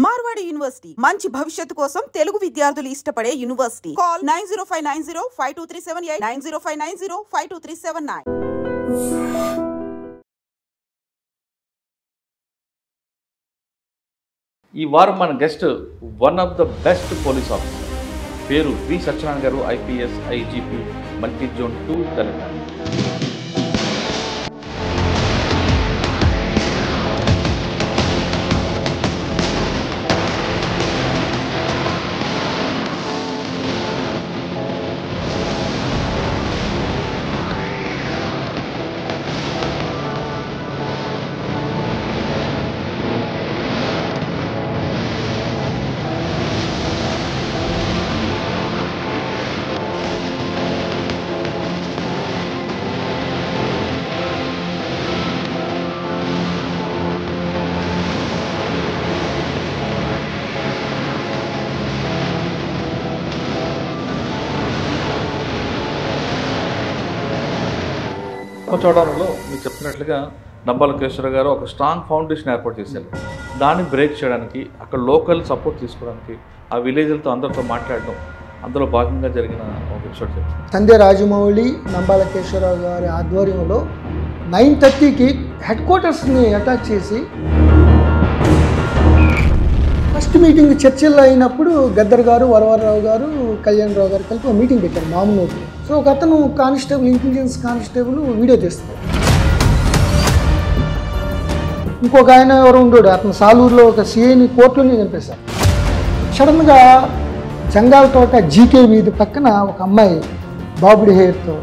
Marwadi university మంచి భవిష్యత్తు కోసం తెలుగు విద్యార్థులు ఇష్టపడే యూనివర్సిటీ. కాల్ 9059052378 9059052379. ఈ వారం మన guest one of the best police officer, పేరు V Satyanarayana garu, IPS IGP multi zone 2 Telangana. చూడడంలో మీరు చెప్పినట్లుగా నంబాలకేశ్వర గారు ఒక స్ట్రాంగ్ ఫౌండేషన్ ఏర్పాటు చేశారు. దాన్ని బ్రేక్ చేయడానికి, అక్కడ లోకల్ సపోర్ట్ తీసుకోవడానికి, ఆ విలేజ్లతో అందరితో మాట్లాడడం, అందులో భాగంగా జరిగిన ఒక ఎపిసోడ్ చెప్పారు. సంధ్య రాజమౌళి నంబాలకేశ్వరరావు గారి ఆధ్వర్యంలో 9:30కి హెడ్ క్వార్టర్స్ని అటాక్ చేసి ఫస్ట్ మీటింగ్ చర్చల్లో అయినప్పుడు గద్దర్ గారు, వరవరరావు గారు, కళ్యాణ్ రావు గారు కలిపి ఒక మీటింగ్ పెట్టారు మామూలు. సో ఒక అతను కానిస్టేబుల్, ఇంటెలిజెన్స్ కానిస్టేబుల్ వీడియో తీస్తారు. ఇంకొక ఆయన ఎవరు ఉండడు, అతను సాలూరులో ఒక సిఐని కోర్టులోనే చంపేశారు. సడన్గా జంగాల తోట జీకే వీధి పక్కన ఒక అమ్మాయి బాబుడి హెయిర్తో.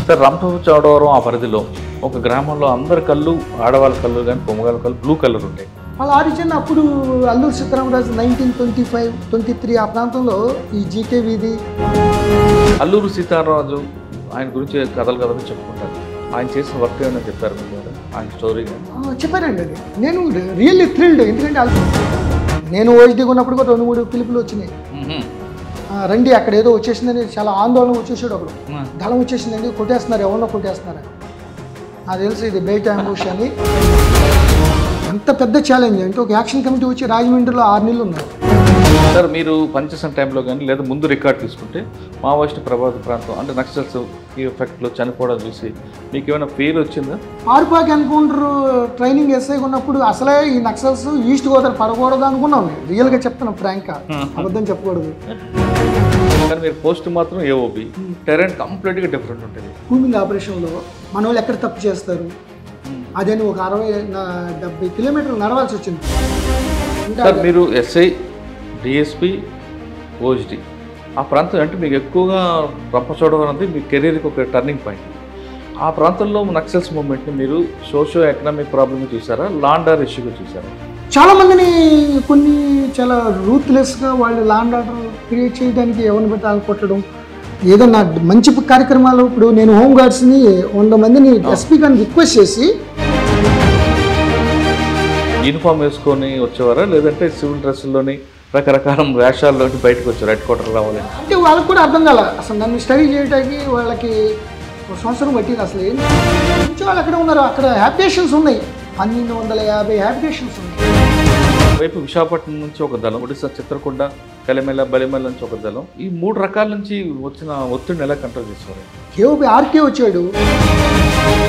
సార్, రంపచోడవరం ఆ పరిధిలో ఒక గ్రామంలో అందరి కళ్ళు, ఆడవాళ్ళ కళ్ళు కానీ పొమ్మగాళ్ళ కళ్ళు బ్లూ కలర్ ఉంటాయి. వాళ్ళ ఆరిజిన్ అప్పుడు అల్లూరు సీతారామరాజు 1925-23 ఆ ప్రాంతంలో ఈ జీకే వీధి. అల్లూరు సీతారామరాజు ఆయన గురించి కథలు చెప్పుకుంటారు. ఆయన చేసిన వర్క్ ఏమైనా చెప్పారు మీరు, ఆయన స్టోరీ చెప్పారండి. అది నేను రియల్లీ థ్రిల్డ్. ఎందుకంటే నేను ఓహెచ్డీగా ఉన్నప్పుడు కూడా 2-3 పిలుపులు వచ్చినాయి. రండి అక్కడ ఏదో వచ్చేసిందని చాలా ఆందోళన వచ్చేసాడు. అప్పుడు దళం వచ్చేసిందండి, కొట్టేస్తున్నారు, ఎవరినో కొట్టేస్తున్నారు. నాకు తెలుసు ఇది బయట అంబుష్ అని. అంత పెద్ద ఛాలెంజ్ అంటే ఒక యాక్షన్ కమిటీ వచ్చి రాజమండ్రిలో 6 నెలలు ఉన్నారు. సార్, మీరు పనిచేసిన టైంలో కానీ లేదా ముందు రికార్డ్ తీసుకుంటే మావోయిస్ట్ ప్రభావిత ప్రాంతం అంటే నక్సల్స్ ఈ ఎఫెక్ట్లో చనిపోవడం చూసి మీకు ఏమైనా పేరు వచ్చిందా? ఆర్పాక్ ఎన్కౌంటర్ ట్రైనింగ్ ఎస్ఐగా ఉన్నప్పుడు అసలే ఈ నక్సల్స్ ఈస్ట్ గోదావరి పడకూడదు అనుకున్నాం. రియల్గా చెప్తాను, ఫ్రాంక్గా, అబద్ధం చెప్పకూడదు. కానీ మీరు పోస్ట్ మాత్రం ఏఓబి, టెరెంట్ కంప్లీట్గా డిఫరెంట్ ఉంటుంది. కూమింగ్ ఆపరేషన్లో మన వాళ్ళు ఎక్కడ తప్పు చేస్తారు అదని ఒక 60-70 కిలోమీటర్లు నడవాల్సి వచ్చింది. సార్, మీరు ఎస్ఐ, డిఎస్పి, ఓఎస్డి ఆ ప్రాంతం అంటే మీకు ఎక్కువగా రంపచోడవరం అనేది మీ కెరీర్కి ఒక టర్నింగ్ పాయింట్. ఆ ప్రాంతంలో నక్సల్స్ మూవ్మెంట్ని మీరు సోషో ఎకనామిక్ ప్రాబ్లమ్ చూసారా, లాండ్ ఆర్డర్ ఇష్యూగా చూసారా? చాలామందిని కొన్ని చాలా రూత్లెస్గా వాళ్ళు లాండ్ ఆర్డర్ క్రియేట్ చేయడానికి ఎవరిని బట్టి వాళ్ళు కొట్టడం, ఏదన్నా మంచి కార్యక్రమాలు. ఇప్పుడు నేను హోంగార్డ్స్ని 100 మందిని ఎస్పీ గారిని రిక్వెస్ట్ చేసి యూనిఫామ్ వేసుకొని వచ్చేవారా, లేదంటే సివిల్ డ్రెస్సుల్లోని రకరకాల వేషాల్లోని బయటకు వచ్చారు హెడ్ క్వార్టర్ రావాలి అంటే? వాళ్ళకి కూడా అర్థం కాల. అసలు నన్ను స్టడీ చేయడానికి వాళ్ళకి 1 సంవత్సరం పట్టింది. అసలు ఏంటి వాళ్ళు అక్కడ ఉన్నారు, అక్కడ హ్యాబిటేషన్స్ ఉన్నాయి, 1250 హ్యాబిటేషన్స్ ఉన్నాయి. వైపు విశాఖపట్నం నుంచి ఒక దళం, ఒడిశా చిత్రకొండ, కలిమెల, బలిమెల నుంచి ఒక దళం. ఈ 3 రకాల నుంచి వచ్చిన ఒత్తిడిని ఎలా కంట్రోల్ చేసేవారు? కేఓబి ఆర్కే వచ్చాడు.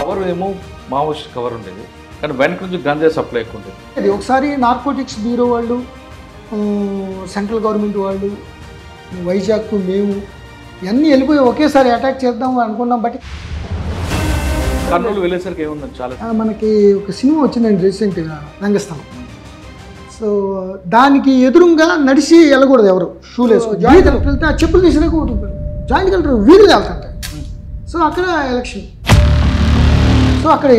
కవర్ ఏమో మావోయిస్ట్ కవర్ ఉండేది, కానీ వెనక నుంచి గంజా సప్లై ఎక్కువ ఉండేది. అది ఒకసారి నార్కోటిక్స్ బ్యూరో వాళ్ళు, సెంట్రల్ గవర్నమెంట్ వాళ్ళు, వైజాగ్ మేము ఇవన్నీ వెళ్ళిపోయి ఒకేసారి అటాక్ చేద్దాం అనుకున్నాం. బట్ కర్నూలు వెళ్ళేసరికి ఏముందని చాలా మనకి ఒక సినిమా వచ్చిందండి రీసెంట్గా, రంగస్థలం. సో దానికి ఎదురుగా నడిచి వెళ్ళకూడదు ఎవరు, షూలు వేసుకుని. జాయింట్ కలెక్టర్ వెళ్తే ఆ చెప్పులు తీసినాక జాయింట్ కలెక్టర్ వీధులు వెళ్తుంటాయి. సో అక్కడ ఎలక్షన్. సో అక్కడ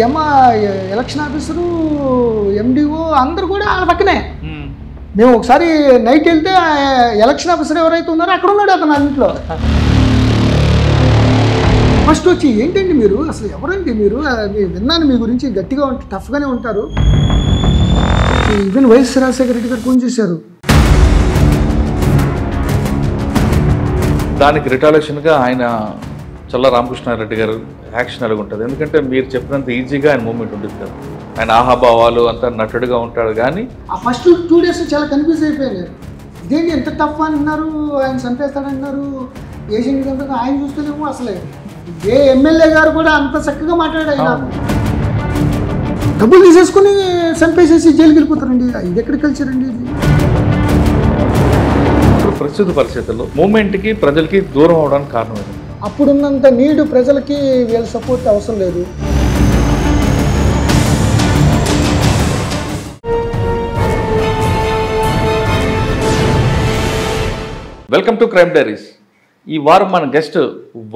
ఎలక్షన్ ఆఫీసరు, ఎండిఓ అందరు కూడా వాళ్ళ పక్కనే. మేము ఒకసారి నైట్ వెళ్తే ఎలక్షన్ ఆఫీసర్ ఎవరైతే ఉన్నారో అక్కడ ఉన్నాడు అతను అన్నింటిలో. ఫస్ట్ వచ్చి ఏంటండి మీరు, అసలు ఎవరండి మీరు, విన్నాను మీ గురించి, గట్టిగా టఫ్గానే ఉంటారు. ఈవెన్ వైఎస్ రాజశేఖర రెడ్డి గారు ఫోన్ చేశారు. దానికి రిటాలియేషన్గా ఆయన చల్ల రామకృష్ణారెడ్డి గారు యాక్షన్ అలాగ ఉంటుంది. ఎందుకంటే మీరు చెప్పినంత ఈజీగా ఆయన మూమెంట్ ఉంటుంది కదా. ఆయన ఆహాభావాలు అంతా నటుడుగా ఉంటాడు. కానీ ఆ ఫస్ట్ 2 days చాలా కన్ఫ్యూజ్ అయిపోయాను. ఇదేంటి ఎంత టఫ్ అంటున్నారు, ఆయన చంపేస్తాడంటున్నారు, ఏజెంట్ అంటారు. ఆయన చూస్తేనేమో అసలే ఏ ఎమ్మెల్యే గారు కూడా అంత చక్కగా మాట్లాడాడు. ఆయన డబ్బులు తీసేసుకుని చంపేసేసి జైలుకి వెళ్ళిపోతారండి. ఇది ఎక్కడ కల్చర్ అండి ఇది? ఇప్పుడు ప్రస్తుత పరిస్థితుల్లో మూమెంట్కి ప్రజలకి దూరం అవడానికి కారణం ఏంటి? అప్పుడున్నంత నీడు ప్రజలకి వీళ్ళ సపోర్ట్ అవసరం లేదు. Welcome to crime diaries. ఈ వారం మన guest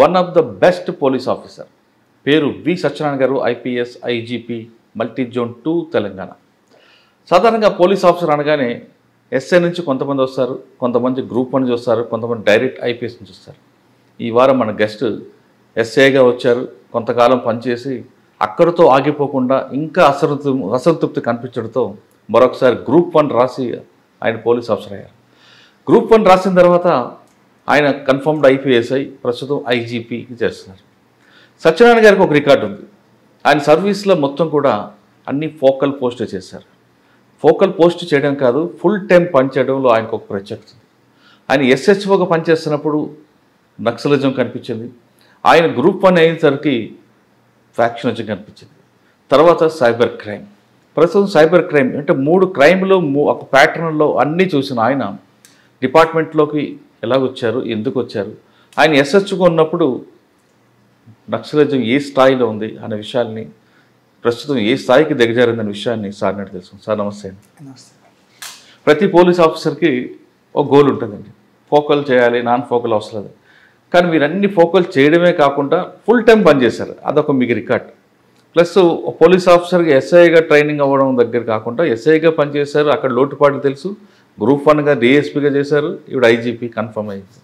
one of the best police officer, పేరు V Satyanarayana garu, IPS IGP multi zone 2 Telangana. సాధారణంగా పోలీస్ ఆఫీసర్ అనగానే ఎస్ఐ నుంచి కొంతమంది వస్తారు, కొంతమంది గ్రూప్ 1 నుంచి వస్తారు, కొంతమంది డైరెక్ట్ ఐపీఎస్ నుంచి వస్తారు. ఈ వారం మన గెస్ట్ ఎస్ఐగా వచ్చారు, కొంతకాలం పనిచేసి అక్కడితో ఆగిపోకుండా ఇంకా అసంతృప్తి కనిపించడంతో మరొకసారి గ్రూప్ 1 రాసి ఆయన పోలీస్ ఆఫీసర్ అయ్యారు. గ్రూప్ 1 రాసిన తర్వాత ఆయన కన్ఫర్మ్డ్ ఐపీఎస్ఐ, ప్రస్తుతం ఐజీపీకి చేస్తున్నారు. సత్యనారాయణ గారికి ఒక రికార్డు ఉంది. ఆయన సర్వీస్లో మొత్తం కూడా అన్ని ఫోకల్ పోస్ట్ చేశారు. ఫోకల్ పోస్ట్ చేయడం కాదు, ఫుల్ టైం పనిచేయడంలో ఆయనకు ఒక ప్రత్యేకత ఉంది. ఆయన ఎస్హెచ్ఓగా పనిచేస్తున్నప్పుడు నక్సలిజం కనిపించింది. ఆయన గ్రూప్ 1 అయినసరికి ఫ్యాక్షనిజం కనిపించింది. తర్వాత సైబర్ క్రైమ్, ప్రస్తుతం సైబర్ క్రైమ్ అంటే 3 క్రైమ్లో ఒక ప్యాటర్న్లో అన్నీ చూసిన ఆయన డిపార్ట్మెంట్లోకి ఎలా వచ్చారు, ఎందుకు వచ్చారు, ఆయన ఎస్హెచ్ఓగా ఉన్నప్పుడు నక్సలిజం ఏ స్థాయిలో ఉంది అనే విషయాల్ని, ప్రస్తుతం ఏ స్థాయికి దిగజారిందనే విషయాన్ని సార్ నాటి తెలుసు. సార్ నమస్తే. ప్రతి పోలీస్ ఆఫీసర్కి ఒక గోల్ ఉంటుందండి, ఫోకల్ చేయాలి, నాన్ ఫోకల్ అవసరం లేదు. కానీ మీరు అన్ని ఫోకల్ చేయడమే కాకుండా ఫుల్ టైం పనిచేశారు, అదొక మీకు రికార్డ్. ప్లస్ పోలీస్ ఆఫీసర్కి ఎస్ఐగా ట్రైనింగ్ అవ్వడం దగ్గర కాకుండా ఎస్ఐగా పనిచేశారు, అక్కడ లోటుపాట్లు తెలుసు, గ్రూప్ 1గా డిఎస్పీగా చేశారు, ఇప్పుడు ఐజీపీ కన్ఫర్మ్ అయింది.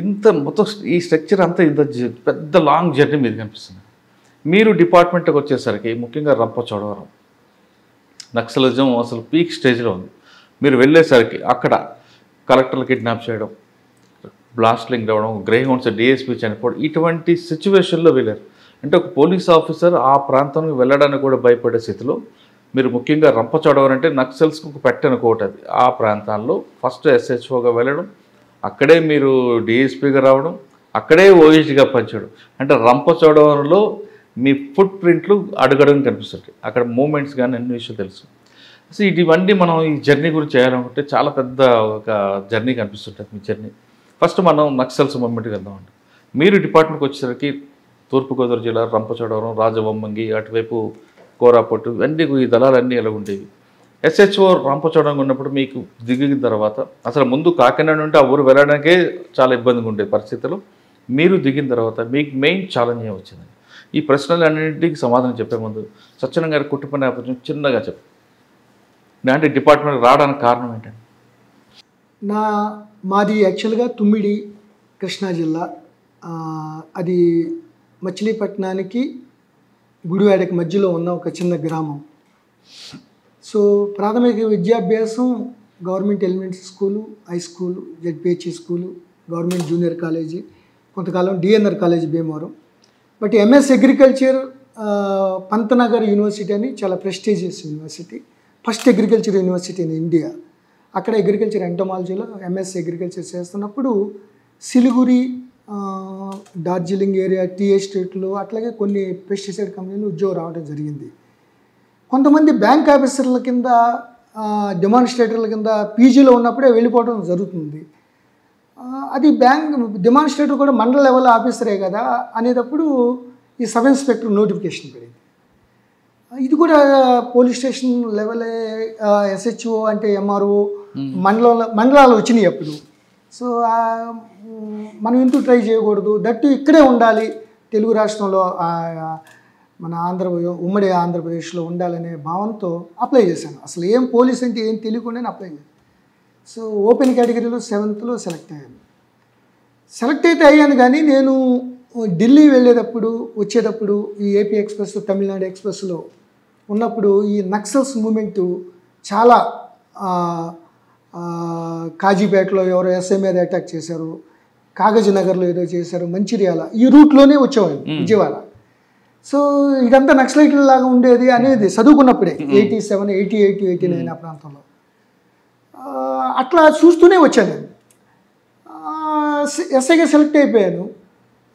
ఇంత మొత్తం ఈ స్ట్రక్చర్ అంతా ఇంత పెద్ద లాంగ్ జర్నీ మీద కనిపిస్తుంది. మీరు డిపార్ట్మెంట్కి వచ్చేసరికి ముఖ్యంగా రంపచోడవరం నక్సలిజం అసలు పీక్ స్టేజ్లో ఉంది. మీరు వెళ్ళేసరికి అక్కడ కలెక్టర్లు కిడ్నాప్ చేయడం, బ్లాస్టింగ్ అవ్వడం, గ్రే హౌన్స్ డిఎస్పీ చనిపోవడం, ఇటువంటి సిచ్యువేషన్లో వెళ్ళారు. అంటే ఒక పోలీస్ ఆఫీసర్ ఆ ప్రాంతానికి వెళ్ళడానికి కూడా భయపడే స్థితిలో మీరు ముఖ్యంగా రంపచోడవరం అంటే నక్సల్స్కి ఒక పెట్టని కోట అది. ఆ ప్రాంతాల్లో ఫస్ట్ ఎస్హెచ్ఓగా వెళ్ళడం, అక్కడే మీరు డిఎస్పీగా రావడం, అక్కడే ఓఎస్డీగా పనిచేయడం, అంటే రంపచోడవరంలో మీ ఫుట్ ప్రింట్లు అడుగడుగు కనిపిస్తుంటాయి. అక్కడ మూమెంట్స్ కానీ అన్ని విషయాలు తెలుసు. అసలు ఇవన్నీ మనం ఈ జర్నీ గురించి చేయాలనుకుంటే చాలా పెద్ద ఒక జర్నీ కనిపిస్తుంటుంది మీ జర్నీ. ఫస్ట్ మనం నక్సల్స్ మూమెంట్కి వెళ్దామండి. మీరు డిపార్ట్మెంట్కి వచ్చేసరికి తూర్పుగోదావరి జిల్లా రంపచోడవరం, రాజవొమ్మంగి, అటువైపు కోరాపట్టు, ఇవన్నీ ఈ దళాలన్నీ ఎలా ఉండేవి. ఎస్హెచ్ఓ రంపచోడవరం ఉన్నప్పుడు మీకు దిగిన తర్వాత అసలు ముందు కాకినాడ నుండి ఆ ఊరు వెళ్ళడానికే చాలా ఇబ్బందిగా ఉండే పరిస్థితుల్లో మీరు దిగిన తర్వాత మీకు మెయిన్ ఛాలెంజ్ ఏమి వచ్చింది? ఈ ప్రశ్నలన్నింటికి సమాధానం చెప్పే ముందు సత్యనారాయణ గారి కుటుంబ నేపథ్యం చిన్నగా చెప్పు. అంటే డిపార్ట్మెంట్ రావడానికి కారణం ఏంటండి? మాది యాక్చువల్గా తుమ్మిడి, కృష్ణా జిల్లా. అది మచిలీపట్నానికి గుడివాడకి మధ్యలో ఉన్న ఒక చిన్న గ్రామం. సో ప్రాథమిక విద్యాభ్యాసం government elementary school, high school, ZPHE school, government junior college, కొంతకాలం DNR college Bhimavaram. But MS agriculture Pantnagar university అని చాలా prestigious university, first agriculture university in India. అక్కడ అగ్రికల్చర్ ఎంటమాలజీలో ఎంఎస్ అగ్రికల్చర్ చేస్తున్నప్పుడు సిలిగురి, డార్జిలింగ్ ఏరియా, టీ ఎస్టేట్లో అట్లాగే కొన్ని పెస్టిసైడ్ కంపెనీలు ఉద్యోగం రావడం జరిగింది. కొంతమంది బ్యాంక్ ఆఫీసర్ల కింద, డెమాన్స్ట్రేటర్ల కింద పీజీలో ఉన్నప్పుడే వెళ్ళిపోవడం జరుగుతుంది. అది బ్యాంక్ డెమాన్స్ట్రేటర్ కూడా మండల లెవెల్ ఆఫీసరే కదా అనేటప్పుడు ఈ సబ్ ఇన్స్పెక్టర్ నోటిఫికేషన్ పడింది. ఇది కూడా పోలీస్ స్టేషన్ లెవెలే, ఎస్హెచ్ఓ అంటే ఎంఆర్ఓ, మండలాలు వచ్చినాయి అప్పుడు. సో మనం ఎందుకు ట్రై చేయకూడదు, దట్టు ఇక్కడే ఉండాలి, తెలుగు రాష్ట్రంలో మన ఉమ్మడి ఆంధ్రప్రదేశ్లో ఉండాలనే భావంతో అప్లై చేశాను. అసలు ఏం పోలీస్ అంటే ఏం తెలియకుండానే అప్లై చేశాను. సో ఓపెన్ కేటగిరీలో 7th సెలెక్ట్ అయ్యాను. సెలెక్ట్ అయితే అయ్యాను, కానీ నేను ఢిల్లీ వెళ్ళేటప్పుడు వచ్చేటప్పుడు ఈ ఏపీ ఎక్స్ప్రెస్, తమిళనాడు ఎక్స్ప్రెస్లో ఉన్నప్పుడు ఈ నక్సల్స్ మూమెంటు చాలా, కాజీపేటలో ఎవరో ఎస్ఐ మీద అటాక్ చేశారు, కాగజ్ నగర్లో ఏదో చేశారు, మంచిర్యాల ఈ రూట్లోనే వచ్చేవాళ్ళు విజయవాడ. సో ఇదంతా నక్సలైట్ల లాగా ఉండేది అనేది చదువుకున్నప్పుడే 87, 88, 89 ఆ ప్రాంతంలో అట్లా చూస్తూనే వచ్చాను నేను. ఎస్ఐగా సెలెక్ట్ అయిపోయాను.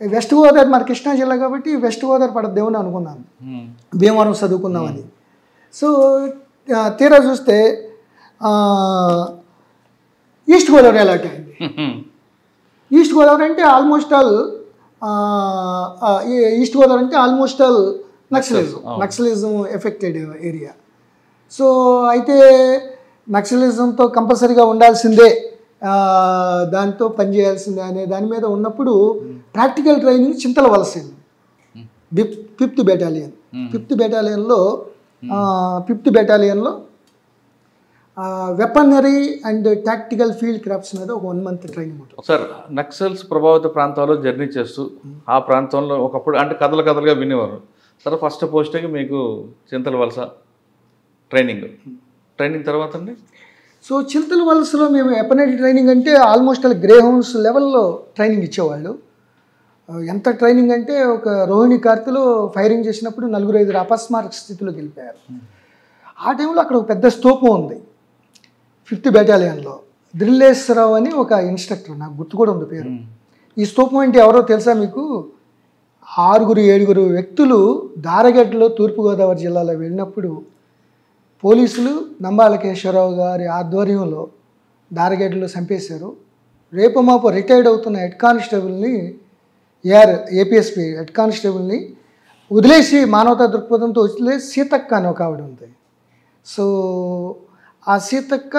వెస్ట్ గోదావరి మన కృష్ణా జిల్లా కాబట్టి వెస్ట్ గోదావరి పడద్దేమని అనుకున్నాను, భీమవరం చదువుకుందామని. సో తీరా చూస్తే ఈస్ట్ గోదావరి అలాట్ అయింది. ఈస్ట్ గోదావరి అంటే ఆల్మోస్ట్ ఆల్ ఈస్ట్ గోదావరి అంటే almost all naxalism affected area. So అయితే నక్సలిజంతో కంపల్సరీగా ఉండాల్సిందే, దాంతో పనిచేయాల్సిందే అనే దాని మీద ఉన్నప్పుడు practical training Chintalavalasa, 5th battalion. 5th బెటాలియన్లో weaponry and tactical field crafts మీద ఒక 1 month ట్రైనింగ్ ఉంటుంది. సార్, నక్సల్స్ ప్రభావిత ప్రాంతాల్లో జర్నీ చేస్తూ ఆ ప్రాంతంలో ఒకప్పుడు అంటే కథలుగా వినేవారు. సరే, ఫస్ట్ పోస్టింగ్ మీకు చింతలవలస ట్రైనింగ్ తర్వాత అండి. సో చింతలవలసలో మేము వెపనరీ ట్రైనింగ్ అంటే ఆల్మోస్ట్ ఆల్ గ్రే హౌన్స్ లెవెల్లో ట్రైనింగ్ ఇచ్చేవాళ్ళు. ఎంత ట్రైనింగ్ అంటే ఒక రోహిణి కార్తెలో ఫైరింగ్ చేసినప్పుడు 4-5 అపస్మారక స్థితిలోకి వెళ్ళిపోయారు. ఆ టైంలో అక్కడ ఒక పెద్ద స్తూపం ఉంది 5th బెటాలియన్లో. దిల్లేశ్వరరావు అని ఒక ఇన్స్ట్రక్టర్, నాకు గుర్తు కూడా ఉంది పేరు. ఈ స్తూపం అంటే ఎవరో తెలుసా మీకు? 6-7 వ్యక్తులు దారగడ్డలో తూర్పుగోదావరి జిల్లాలో వెళ్ళినప్పుడు పోలీసులు నంబాలకేశ్వరరావు గారి ఆధ్వర్యంలో దారగడ్డలో చంపేశారు. రేపు మాపు రిటైర్డ్ అవుతున్న హెడ్ కానిస్టేబుల్ని, ఏపీఎస్పీ హెడ్ కానిస్టేబుల్ని వదిలేసి, మానవతా దృక్పథంతో వదిలేసి సీతక్క అని ఒక ఆవిడ ఉంది. సో ఆ సీతక్క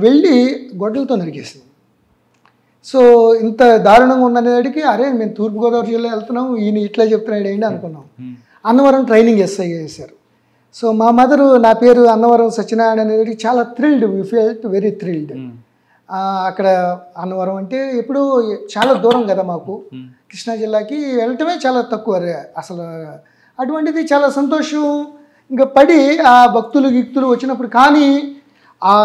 వెళ్ళి గొడ్డలతో నరికేసింది. సో ఇంత దారుణంగా ఉందనేటికి అరే మేము తూర్పుగోదావరి జిల్లా వెళ్తున్నాం, ఈయన ఇట్లా చెప్తున్నాడు ఏంటి అనుకున్నాం. అన్నవరం ట్రైనింగ్ ఎస్ఐ చేశారు. సో మా మదరు, నా పేరు అన్నవరం సత్యనారాయణ అనేది చాలా thrilled, we felt very thrilled. అక్కడ అన్నవరం అంటే ఎప్పుడు చాలా దూరం కదా మాకు, కృష్ణా జిల్లాకి వెళ్ళటమే చాలా తక్కువ అసలు. అటువంటిది చాలా సంతోషం ఇంకా పడి ఆ భక్తులు వచ్చినప్పుడు. కానీ ఆ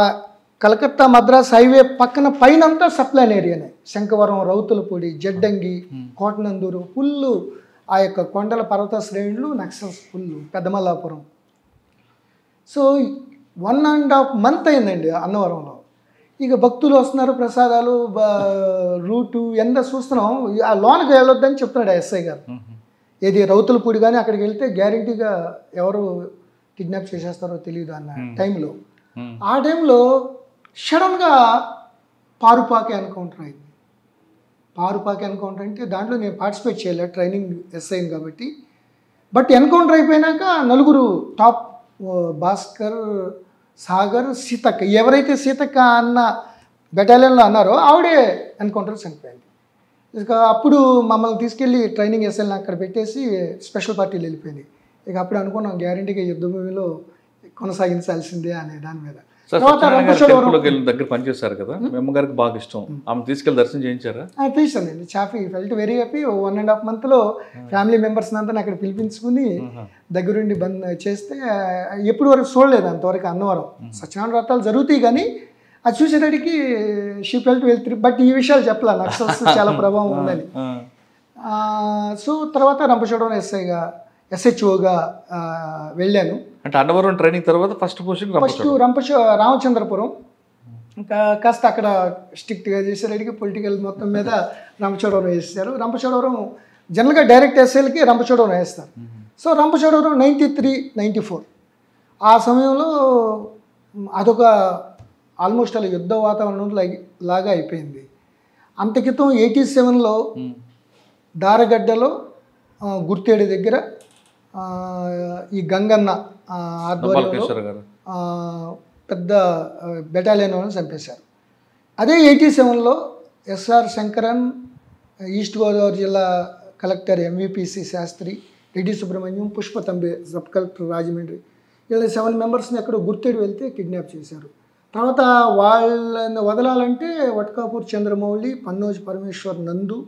కలకత్తా మద్రాస్ హైవే పక్కన పైనంతా సప్లైన్ ఏరియానే, శంఖవరం, రౌతులపూడి, జడ్డంగి, కోటనందూరు ఫుల్లు, ఆ యొక్క కొండల పర్వత శ్రేణులు నక్సల్స్ ఫుల్లు, పెద్దమల్లాపురం. సో 1.5 month అయిందండి అన్నవరంలో. ఇక భక్తులు వస్తున్నారు, ప్రసాదాలు, రూటు ఎంత చూస్తున్నాం. ఆ లోనకి వెళ్ళొద్దని చెప్తున్నాడు ఎస్ఐ గారు. ఏది రౌతులపూడి కానీ అక్కడికి వెళ్తే గ్యారంటీగా ఎవరు కిడ్నాప్ చేసేస్తారో తెలియదు అన్న టైంలో. ఆ టైంలో సడన్గా పారుపాక ఎన్కౌంటర్ అయింది. పారుపాక ఎన్కౌంటర్ అంటే దాంట్లో నేను పార్టిసిపేట్ చేయలేదు, ట్రైనింగ్ ఎస్ఐని కాబట్టి. బట్ ఎన్కౌంటర్ అయిపోయినాక 4 టాప్, భాస్కర్, సాగర్, సీతక్క, ఎవరైతే సీతక్క అన్న బెటాలియన్లో అన్నారో ఆవిడే ఎన్కౌంటర్ చనిపోయింది. ఇక అప్పుడు మమ్మల్ని తీసుకెళ్ళి ట్రైనింగ్ ఎస్ఐని అక్కడ పెట్టేసి స్పెషల్ పార్టీలు వెళ్ళిపోయింది. ఇక అప్పుడు అనుకున్నాం గ్యారంటీగా యుద్ధ భూమిలో కొనసాగించాల్సిందే అనే దాని మీద. దగ్గర పనిచేస్తారు కదా, మీ అమ్మగారికి బాగా ఇష్టం, ఆమె తీసుకెళ్ళి దర్శనం చేయించారా? చేశానండి. చాఫీ felt very happy. 1.5 month family members అంతా అక్కడ పిలిపించుకుని దగ్గరుండి చేస్తే ఎప్పుడు వరకు చూడలేదు అంతవరకు అన్నవరం. సత్యనారాయణ వ్రతాలు జరుగుతాయి కానీ అది చూసేటడికి షీ ఫెల్ట్ వెళ్తారు. బట్ ఈ విషయాలు చెప్పాలి, నక్సల్స్ చాలా ప్రభావం ఉందని. సో తర్వాత రంపచోడవరం ఎస్హెచ్ఓగా వెళ్ళాను. అంటే అన్నవరం ట్రైనింగ్ తర్వాత ఫస్ట్ రామచంద్రపురం. ఇంకా కాస్త అక్కడ స్ట్రిక్ట్గా చేసేటికి పొలిటికల్ మొత్తం మీద రంపచోడవరం వేస్తారు. రంపచోడవరం జనరల్గా డైరెక్ట్ ఎస్ఐలకి రంపచోడవరం వేస్తారు. సో రంపచోడవరం 93-94 ఆ సమయంలో అదొక ఆల్మోస్ట్ అలా యుద్ధ వాతావరణం లాగా అయిపోయింది. అంత క్రితం 87లో దారగడ్డలో గుర్తేడు దగ్గర ఈ గంగన్న ఆధ్వర్యంలో పెద్ద బెటాలియన్ వాళ్ళని చంపేశారు. అదే 87లో ఎస్ఆర్ శంకరన్, ఈస్ట్ గోదావరి జిల్లా కలెక్టర్ ఎంవిపిసి శాస్త్రి, రెడ్డి సుబ్రహ్మణ్యం, పుష్పతంబే సబ్ కలెక్టర్ రాజమండ్రి, ఇలా 7 మెంబర్స్ని ఎక్కడో గుర్తేడు వెళ్తే కిడ్నాప్ చేశారు. తర్వాత వాళ్ళని వదలాలంటే వట్కాపూర్ చంద్రమౌళి, పన్నోజు పరమేశ్వర్ నందు,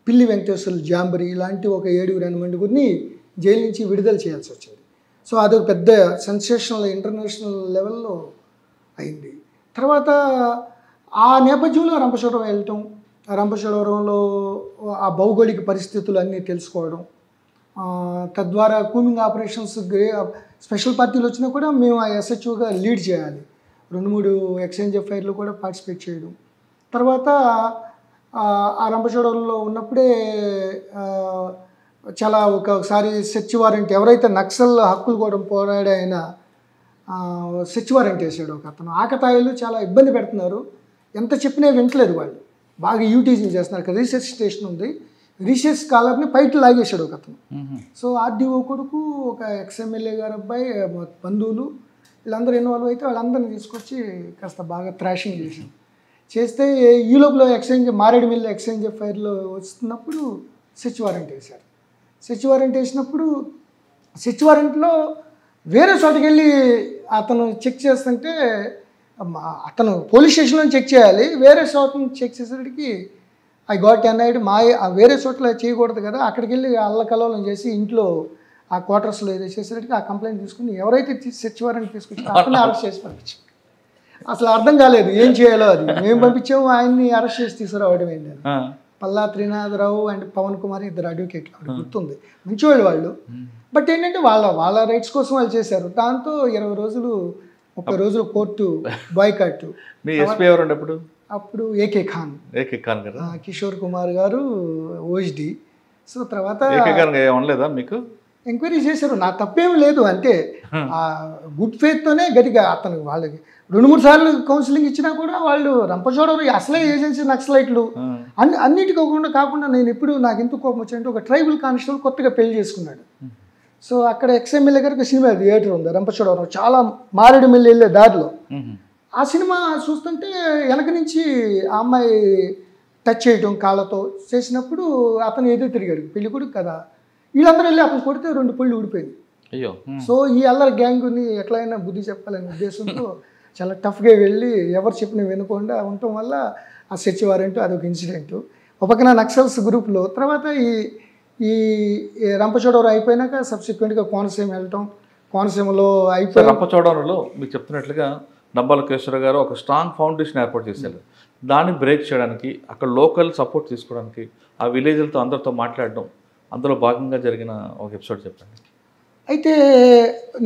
పిల్లి వెంకటేశ్వర్లు జాంబరి ఇలాంటి ఒక 7-8 జైలు నుంచి విడుదల చేయాల్సి వచ్చింది. సో అదొక పెద్ద సెన్సేషనల్ ఇంటర్నేషనల్ లెవెల్లో అయింది. తర్వాత ఆ నేపథ్యంలో రంపచోడవరం వెళ్ళటం, రంపచోడవరంలో ఆ భౌగోళిక పరిస్థితులు అన్నీ తెలుసుకోవడం, తద్వారా కూమింగ్ ఆపరేషన్స్ స్పెషల్ పార్టీలు వచ్చినా కూడా మేము ఆ ఎస్హెచ్ఓగా లీడ్ చేయాలి. 2-3 ఎక్స్చేంజ్ ఎఫ్ఐఆర్లు కూడా పార్టిసిపేట్ చేయడం. తర్వాత ఆ రంపచోడవరంలో ఉన్నప్పుడే చాలా ఒకసారి సెర్చ్ వారెంట్, ఎవరైతే నక్సల్ హక్కులు కూడా పోరాడే ఆయన సెర్చ్ వారెంట్ వేసాడు ఒక అతను. ఆకతాయిలు చాలా ఇబ్బంది పెడుతున్నారు, ఎంత చెప్పినా వింటలేదు వాళ్ళు, బాగా యూటీజింగ్ చేస్తున్నారు. అక్కడ రీసెర్చ్ స్టేషన్ ఉంది, రీసెర్చ్ స్కాలర్ని బయట లాగేశాడు ఒక అతను. సో ఆర్డీఓ కొడుకు, ఒక ఎక్స్ఎమ్మెల్యే గారు అబ్బాయి, బంధువులు వీళ్ళందరూ ఇన్వాల్వ్ అయితే వాళ్ళందరినీ తీసుకొచ్చి కాస్త బాగా థ్రాషింగ్ చేస్తే ఈ లోపల మారేడుమిల్లి ఎక్స్చేంజ్ ఎఫ్ఐఆర్లో వస్తున్నప్పుడు సెర్చ్ వారెంట్ వేశారు. సెర్చ్ వారెంట్ వేసినప్పుడు సెర్చ్ వారెంట్లో వేరే చోటుకి వెళ్ళి అతను చెక్ చేస్తుంటే, అతను పోలీస్ స్టేషన్లో చెక్ చేయాలి, వేరే చోట చెక్ చేసేటికి ఐ గాట్ ఎన్ఐడ్ వేరే చోట్ల చేయకూడదు కదా, అక్కడికి వెళ్ళి అల్లకల్లోలం చేసి ఇంట్లో ఆ క్వార్టర్స్లో ఏదో చేసేటికి ఆ కంప్లైంట్ తీసుకుని ఎవరైతే సెర్చ్ వారెంట్ తీసుకొచ్చి అతన్ని అరెస్ట్ చేసి పంపించాం. అసలు అర్థం కాలేదు ఏం చేయాలో. అది మేము పంపించాము, ఆయన్ని అరెస్ట్ చేసి తీసుకురావడం ఏంటని. పల్లా త్రినాథరావు అండ్ పవన్ కుమార్ ఇద్దరు అడ్వకేట్లు, అక్కడ గుర్తుంది, మంచివాళ్ళు వాళ్ళు. బట్ ఏంటంటే వాళ్ళ రైట్స్ కోసం వాళ్ళు చేశారు. దాంతో 20 రోజులు 30 రోజులు కోర్టు బాయ్కాట్. అప్పుడు ఏకే ఖాన్ కదా, కిషోర్ కుమార్ గారు ఓహెచ్డి. సో తర్వాత మీకు ఎంక్వైరీ చేశారు, నా తప్పేం లేదు, అంటే ఆ గుడ్ ఫెయిత్తోనే గట్టిగా అతను వాళ్ళకి 2-3 సార్లు కౌన్సిలింగ్ ఇచ్చినా కూడా వాళ్ళు రంపచోడవరం అసలే ఏజెన్సీ నక్సలైట్లు అన్నిటికీ కాకుండా నేను ఎప్పుడు నాకు ఎందుకు కోపం వచ్చాయంటే, ఒక ట్రైబల్ కానిస్టేబుల్ కొత్తగా పెళ్లి చేసుకున్నాడు. సో అక్కడ ఎక్స్ఎమ్మెల్యే గారికి సినిమా థియేటర్ ఉంది రంపచోడవరం, చాలా మారేడుమిల్లి వెళ్ళే దారిలో. ఆ సినిమా చూస్తుంటే వెనక నుంచి ఆ అమ్మాయి టచ్ చేయడం కాళ్ళతో చేసినప్పుడు అతను ఏదో తిరిగాడు, పెళ్లి కొడుకు కదా, వీళ్ళందరూ వెళ్ళి అతను కొడితే 2 పళ్ళు ఊడిపోయింది. సో ఈ అల్లరి గ్యాంగ్ని ఎట్లయినా బుద్ధి చెప్పాలనే ఉద్దేశంతో చాలా టఫ్గా వెళ్ళి ఎవరు చెప్పిన వినకుండా ఉండటం వల్ల ఆ సెర్చ్ వారెంట్ అదొక ఇన్సిడెంట్. ఒక పక్కన నక్సల్స్ గ్రూప్లో. తర్వాత ఈ రంపచోడవరం అయిపోయినాక సబ్సిక్వెంట్గా కోనసీమ వెళ్ళటం, కోనసీమలో అయిపోయి రంపచోడవరంలో మీరు చెప్తున్నట్లుగా డంబాల కేశ్వర గారు ఒక స్ట్రాంగ్ ఫౌండేషన్ ఏర్పాటు చేశారు. దాన్ని బ్రేక్ చేయడానికి, అక్కడ లోకల్ సపోర్ట్ తీసుకోవడానికి, ఆ విలేజ్లతో అందరితో మాట్లాడడం, అందులో భాగంగా జరిగిన ఒక ఎపిసోడ్ చెప్పండి. అయితే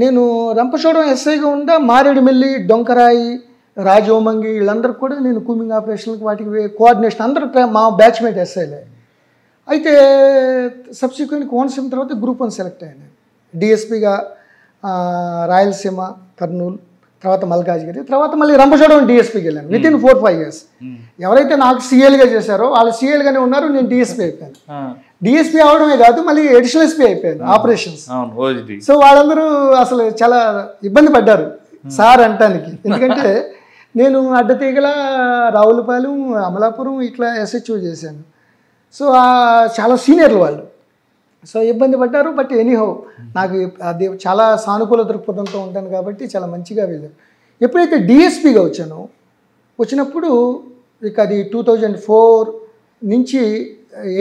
నేను రంపచోడవరం ఎస్ఐగా ఉండా మారేడుమిల్లి, డొంకరాయి, రాజోమంగి వీళ్ళందరికీ కూడా నేను కూమింగ్ ఆపరేషన్కి వాటికి కోఆర్డినేషన్ అందరూ మా బ్యాచ్మేట్ ఎస్ఐలే. అయితే సబ్సిక్వెంట్ కోనసీమ తర్వాత గ్రూప్ 1 సెలెక్ట్ అయ్యాను డిఎస్పీగా. రాయలసీమ, కర్నూలు, తర్వాత మల్కాజ్గిరి, తర్వాత మళ్ళీ రంపచోడవరం డిఎస్పీకి వెళ్ళాను. Within 4-5 years. ఎవరైతే నాకు సీఎల్గా చేశారో వాళ్ళు సీఎల్గానే ఉన్నారు, నేను డిఎస్పీ అయిపోయాను. డిఎస్పీ అవడమే కాదు, మళ్ళీ అడిషనల్ ఎస్పీ అయిపోయాను ఆపరేషన్స్. సో వాళ్ళందరూ అసలు చాలా ఇబ్బంది పడ్డారు సార్ అంటానికి, ఎందుకంటే నేను అడ్డతీగల, రావులపాలెం, అమలాపురం ఇట్లా ఎస్హెచ్ఓ చేశాను. సో చాలా సీనియర్లు వాళ్ళు, సో ఇబ్బంది పడ్డారు. బట్ ఎనీహౌ నాకు అది చాలా సానుకూల దృక్పథంతో ఉంటాను కాబట్టి చాలా మంచిగా వెళ్ళాను. ఎప్పుడైతే డిఎస్పీగా వచ్చినప్పుడు ఇక అది 2004 నుంచి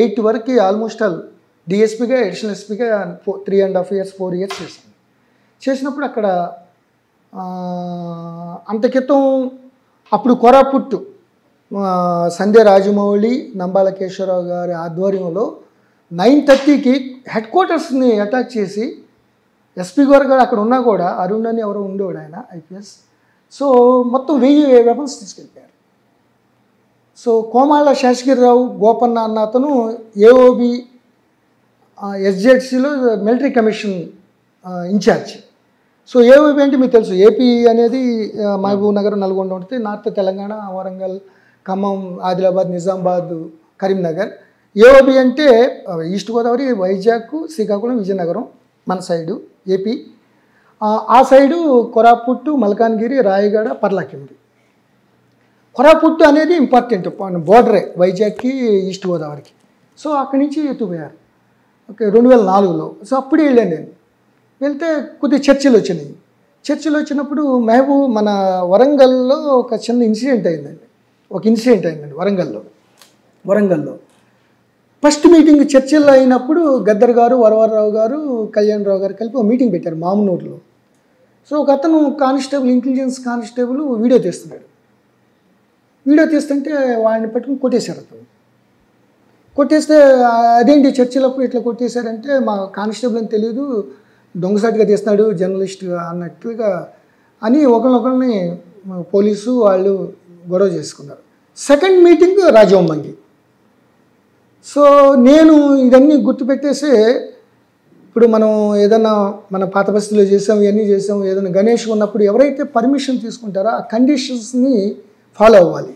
8 వరకు ఆల్మోస్ట్ ఆల్ డిఎస్పీగా, అడిషనల్ ఎస్పీగా 3.5 years 4 years చేశాను. చేసినప్పుడు అక్కడ అంత క్రితం అప్పుడు కోరాపుట్టు సంధ్య రాజమౌళి, నంబాల కేశవరావు గారి ఆధ్వర్యంలో 9:30కి హెడ్ క్వార్టర్స్ని అటాక్ చేసి ఎస్పీ గారు అక్కడ ఉన్నా కూడా అరుణ్ అని ఎవరో ఉండేవాడు ఆయన ఐపీఎస్. సో మొత్తం 1000 వెపన్స్ తీసుకెళ్ళిపోయారు. సో కోమాల శేషగిరిరావు గోపన్న అన్న అతను ఏఓబి ఎస్జెడ్సీలో military commission incharge. So AOB అంటే మీకు తెలుసు, ఏపీ అనేది మహబూబ్ నగర్, నల్గొండ ఉంటుంది, నార్త్ తెలంగాణ, వరంగల్, ఖమ్మం, ఆదిలాబాద్, నిజామాబాద్, కరీంనగర్. ఏఓబి అంటే ఈస్ట్ గోదావరి, వైజాగ్, శ్రీకాకుళం, విజయనగరం మన సైడు ఏపీ. ఆ సైడు కొరాపుట్టు, మల్కాన్గిరి, రాయగడ, పర్లాకిండి. కొరాపుట్టు అనేది ఇంపార్టెంట్ బోర్డరే వైజాగ్కి, ఈస్ట్ గోదావరికి. సో అక్కడి నుంచి ఎత్తుపోయారు. ఓకే, 2004లో. సో అప్పుడే వెళ్ళాను నేను. వెళ్తే కొద్దిగా చర్చలు వచ్చినాయి. చర్చలు వచ్చినప్పుడు మన వరంగల్లో ఒక చిన్న ఇన్సిడెంట్ అయిందండి. వరంగల్లో ఫస్ట్ మీటింగ్ చర్చల్లో అయినప్పుడు గద్దర్ గారు, వరవరరావు గారు, కళ్యాణ్ రావు గారు కలిపి ఒక మీటింగ్ పెట్టారు మామనూరులో. సో ఒక అతను కానిస్టేబుల్, ఇంటెలిజెన్స్ కానిస్టేబుల్ వీడియో తీస్తున్నాడు. వీడియో తీస్తుంటే వాడిని పట్టుకుని కొట్టేశారు అతను. కొట్టేస్తే అదేంటి చర్చిలప్పుడు ఇట్లా కొట్టేశారంటే మా కానిస్టేబుల్ అని తెలియదు, దొంగసాటిగా తీస్తున్నాడు జర్నలిస్ట్ అన్నట్లుగా అని ఒకరినొకరిని పోలీసు వాళ్ళు గొడవ చేసుకున్నారు. Second meeting Rajavommangi. సో నేను ఇవన్నీ గుర్తుపెట్టేసి ఇప్పుడు మనం ఏదైనా మన పాత బస్తీలో చేసాం, ఇవన్నీ చేసాం, ఏదైనా గణేష్ ఉన్నప్పుడు ఎవరైతే పర్మిషన్ తీసుకుంటారో ఆ కండిషన్స్ని ఫాలో అవ్వాలి.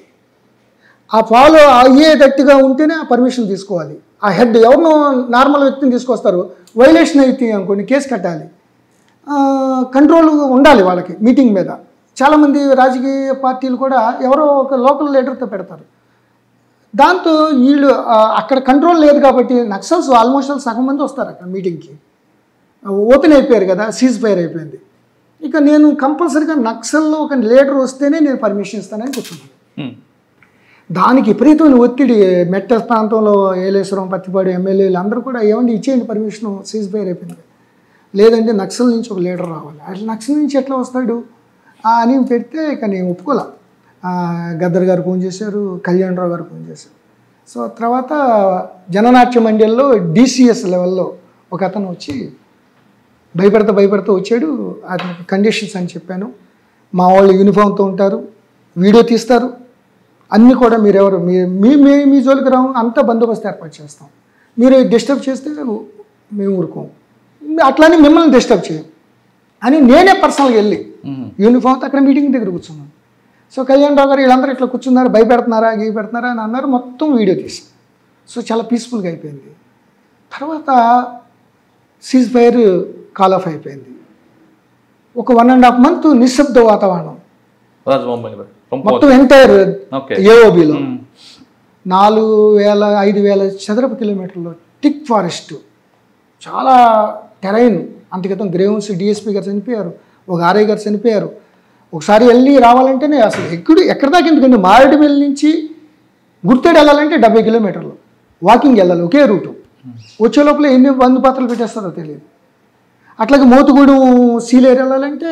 ఆ ఫాలో అయ్యేటట్టుగా ఉంటేనే ఆ పర్మిషన్ తీసుకోవాలి. ఆ హెడ్ ఎవరినో నార్మల్ వ్యక్తిని తీసుకొస్తారు, వైలేషన్ అయితే అనుకోండి కేసు కట్టాలి. కంట్రోల్ ఉండాలి వాళ్ళకి మీటింగ్ మీద. చాలామంది రాజకీయ పార్టీలు కూడా ఎవరో ఒక లోకల్ లీడర్తో పెడతారు. దాంతో వీళ్ళు అక్కడ కంట్రోల్ లేదు కాబట్టి నక్సల్స్ ఆల్మోస్ట్ సగం మంది వస్తారు అక్కడ మీటింగ్కి. ఓపెన్ అయిపోయారు కదా, సీజ్ ఫైర్ అయిపోయింది. ఇక నేను కంపల్సరీగా నక్సల్లో ఒక లీడర్ వస్తేనే నేను పర్మిషన్ ఇస్తానని కూర్చున్నాను. దానికి విపరీతమైన ఒత్తిడి మెట్ట ప్రాంతంలో ఏలేశ్వరం, పత్తిపాడు ఎమ్మెల్యేలు అందరూ కూడా ఏమండి ఇచ్చేయండి పర్మిషన్, సీజ్ ఫైర్ అయిపోయింది. లేదంటే నక్సల్ నుంచి ఒక లీడర్ రావాలి. అట్లా నక్సల్ నుంచి ఎట్లా వస్తాడు అని పెడితే ఇక నేను ఒప్పుకోలే. గద్దర్ గారు ఫోన్ చేశారు, కళ్యాణరావు గారు ఫోన్ చేశారు. సో తర్వాత జననాట్య మండలిలో DCS లెవెల్లో ఒక అతను వచ్చి భయపడతా వచ్చాడు. అతనికి కండిషన్స్ అని చెప్పాను. మా వాళ్ళు యూనిఫామ్తో ఉంటారు, వీడియో తీస్తారు, అన్నీ కూడా మీరెవరు మీ జోలికి రావు, అంతా బందోబస్తు ఏర్పాటు చేస్తాం. మీరు డిస్టర్బ్ చేస్తే మేము ఊరుకోం, అట్లానే మిమ్మల్ని డిస్టర్బ్ చేయం అని నేనే పర్సనల్గా వెళ్ళి యూనిఫామ్తో అక్కడ మీటింగ్ దగ్గర కూర్చున్నాను. సో కళ్యాణరావు గారు వీళ్ళందరూ ఇట్లా కూర్చున్నారు, భయపెడుతున్నారా పెడుతున్నారా అని అన్నారు. మొత్తం వీడియో తీసి సో చాలా పీస్ఫుల్గా అయిపోయింది. తర్వాత సీజ్ ఫైర్ కాల్ ఆఫ్ అయిపోయింది. ఒక 1.5 month నిశ్శబ్ద వాతావరణం మొత్తం ఎంటైర్ ఏఓబిలో. 4,000-5,000 చదరపు కిలోమీటర్లు టిక్ ఫారెస్ట్, చాలా టెరైన్. అంతక్రితం గ్రేవన్స్ DSP గారు చనిపోయారు, ఒక RI గారు చనిపోయారు. ఒకసారి వెళ్ళి రావాలంటేనే అసలు ఎక్కడి దాకా ఎందుకంటే మారేడుమిల్లి నుంచి గుర్తేడు వెళ్ళాలంటే 70 కిలోమీటర్లు వాకింగ్ వెళ్ళాలి, ఒకే రూటు. వచ్చే లోపల ఎన్ని బంధు పాత్రలు పెట్టేస్తారో తెలియదు. అట్లాగే మోతుగూడెం సీలేరు వెళ్ళాలంటే